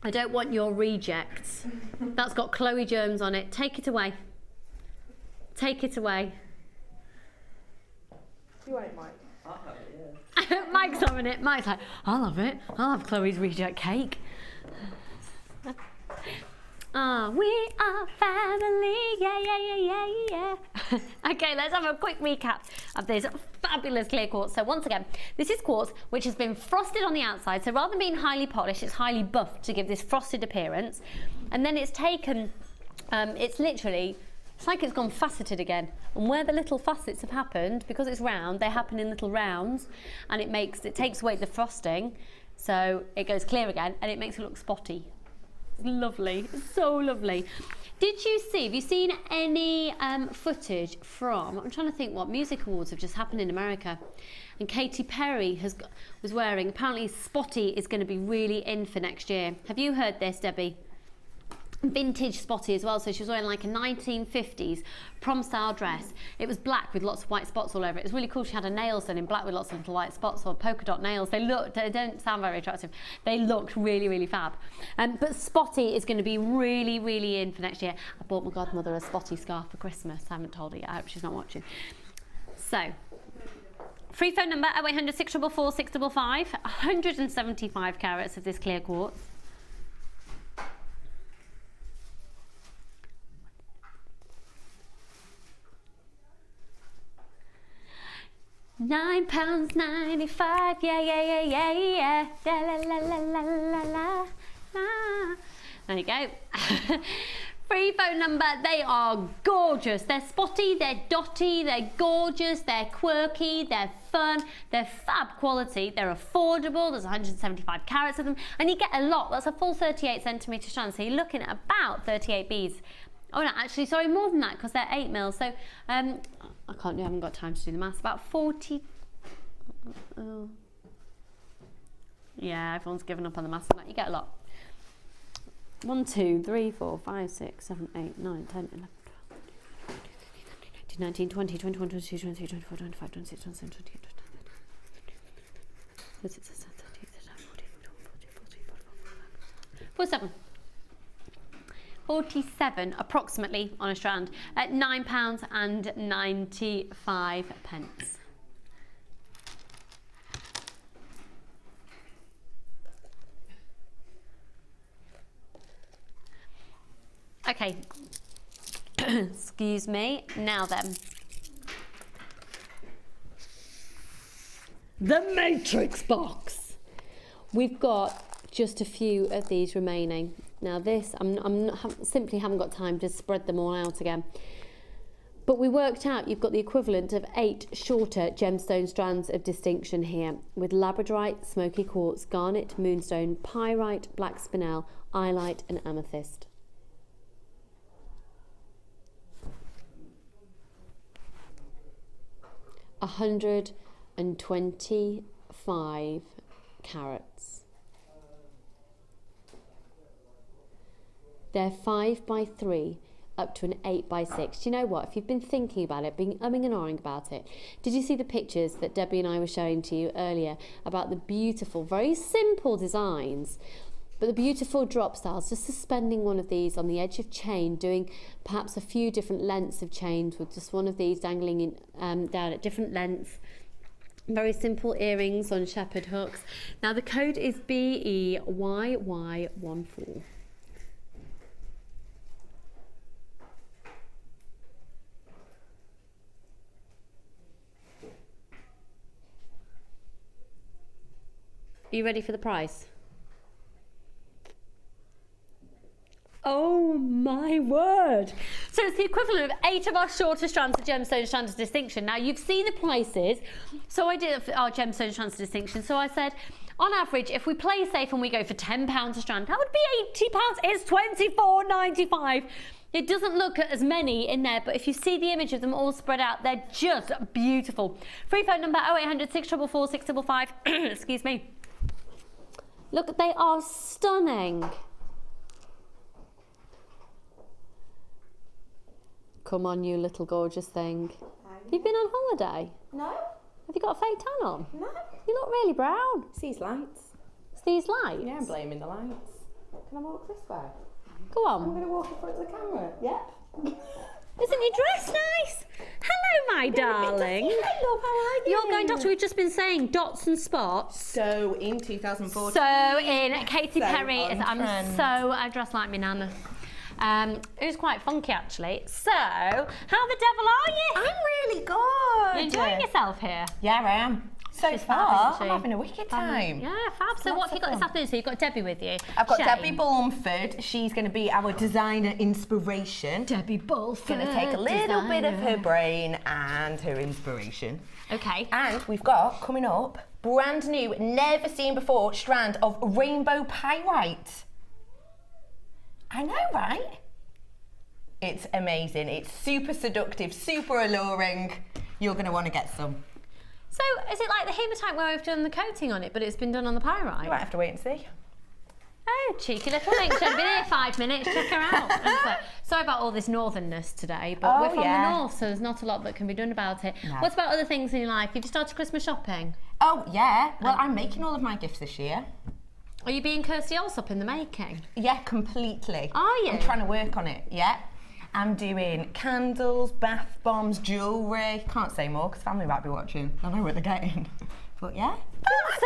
I don't want your rejects. That's got Chloe germs on it. Take it away. Take it away. You won't mind. I'll have it, yeah. Mike's having it. Mike's like, I'll have it. I'll have Chloe's reject cake. Ah, we are family, yeah, yeah, yeah, yeah, yeah. Okay, let's have a quick recap of this fabulous clear quartz. So once again, this is quartz which has been frosted on the outside. So rather than being highly polished, it's highly buffed to give this frosted appearance. And then it's taken, it's like it's gone faceted again. And where the little facets have happened, because it's round, they happen in little rounds, and it takes away the frosting. So it goes clear again, and it makes it look spotty. It's lovely, it's so lovely. Have you seen any footage from, I'm trying to think what music awards have just happened in America, and Katy Perry was wearing, apparently spotty is going to be really in for next year. Have you heard this, Debbie? Vintage spotty as well, so she was wearing like a 1950s prom style dress. It was black with lots of white spots all over it. It was really cool. She had her nails done in black with lots of little white spots, or polka dot nails. They don't sound very attractive. They looked really, really fab. But spotty is going to be really, really in for next year. I bought my godmother a spotty scarf for Christmas. I haven't told her yet. I hope she's not watching. So, free phone number 0800 644 655. 175 carats of this clear quartz. £9.95, yeah, yeah, yeah, yeah, yeah, la la la la la la la la. There you go. Free phone number. They are gorgeous. They're spotty, they're dotty, they're gorgeous, they're quirky, they're fun, they're fab quality, they're affordable. There's 175 carats of them, and you get a lot. That's a full 38 centimetre strand, so you're looking at about 38 beads. Oh no, actually, sorry, more than that, because they're 8 mils. So, I haven't got time to do the maths. About 40. Oh. Yeah, everyone's given up on the maths on that. You get a lot. 1, 2, 3, 4, 5, 6, 7, 8, 9, 10, 11, 12, 19, 20, 21, 22, 23, 24, 25, 26, 27, 28, 29, 47 approximately on a strand at £9.95. Okay, excuse me. Now then, the matrix box. We've got just a few of these remaining. Now this, simply haven't got time to spread them all out again. But we worked out you've got the equivalent of 8 shorter gemstone strands of distinction here, with Labradorite, smoky quartz, garnet, moonstone, pyrite, black spinel, iolite and amethyst. £125 carats. They're 5x3 up to an 8x6. Do you know what? If you've been thinking about it, been umming and ahhing about it, did you see the pictures that Debbie and I were showing to you earlier about the beautiful, very simple designs, but the beautiful drop styles, just suspending one of these on the edge of chain, doing perhaps a few different lengths of chains with just one of these dangling in, down at different lengths. Very simple earrings on shepherd hooks. Now the code is BEYY14. Are you ready for the price? Oh my word! So it's the equivalent of 8 of our shorter strands of gemstone strands of distinction. Now you've seen the prices, so I did our gemstone strands of distinction. So I said, on average, if we play safe and we go for £10 a strand, that would be £80. It's £24.95. It doesn't look at as many in there, but if you see the image of them all spread out, they're just beautiful. Free phone number 0800 644 655. Excuse me. Look, they are stunning. Come on, you little gorgeous thing. Have you been on holiday? No. Have you got a fake tan on? No. You look really brown. It's these lights. It's these lights? Yeah, I'm blaming the lights. Can I walk this way? Go on. I'm going to walk in front of the camera. Yep. Isn't your dress nice? Hello, my darling. Love, how are you? Your granddaughter, we've just been saying dots and spots. So in 2014. So in Katy Perry, on I'm trend. so I dress like my nana. It was quite funky actually. So, how the devil are you? I'm really good. You enjoying yourself here? Yeah, I am. So far, I'm having a wicked time. Yeah, fab. So what have you got this afternoon? So you've got Debbie with you. I've got Debbie Bulmford. She's going to be our designer inspiration. Debbie Bulmford. Going to take a little bit of her brain and her inspiration. Okay. And we've got, coming up, brand new, never seen before, strand of rainbow pyrite. I know, right? It's amazing. It's super seductive, super alluring. You're going to want to get some. So, is it like the hematite where we've done the coating on it, but it's been done on the pyrite? You might have to wait and see. Oh, cheeky little thing. She's been here 5 minutes, check her out. So, sorry about all this northernness today, but we're from the north, so there's not a lot that can be done about it. No. What about other things in your life? Have you started Christmas shopping? Oh, yeah. Well, I'm making all of my gifts this year. Are you being Kirsty Allsop in the making? Yeah, completely. Are you? I'm trying to work on it, yeah. I'm doing candles, bath bombs, jewellery. Can't say more because family might be watching. I know what they're getting. But yeah. That's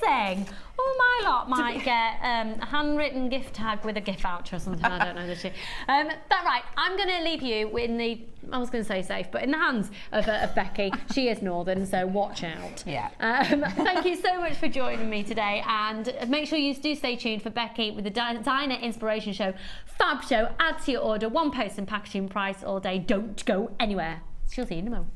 amazing. All my lot might get a handwritten gift tag with a gift voucher or something. I don't know this year. Right, I'm going to leave you in the, I was going to say safe, but in the hands of Becky. She is northern, so watch out. Yeah. Thank you so much for joining me today, and make sure you do stay tuned for Becky with the Designer Inspiration Show, Fab Show. Add to your order, one post and packaging price all day. Don't go anywhere. She'll see you in a moment.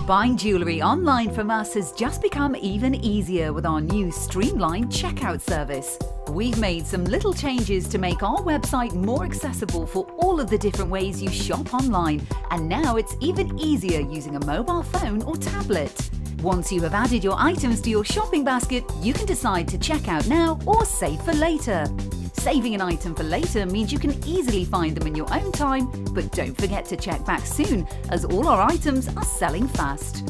Buying jewellery online from us has just become even easier with our new streamlined checkout service. We've made some little changes to make our website more accessible for all of the different ways you shop online, and now it's even easier using a mobile phone or tablet. Once you have added your items to your shopping basket, you can decide to check out now or save for later. Saving an item for later means you can easily find them in your own time, but don't forget to check back soon, as all our items are selling fast.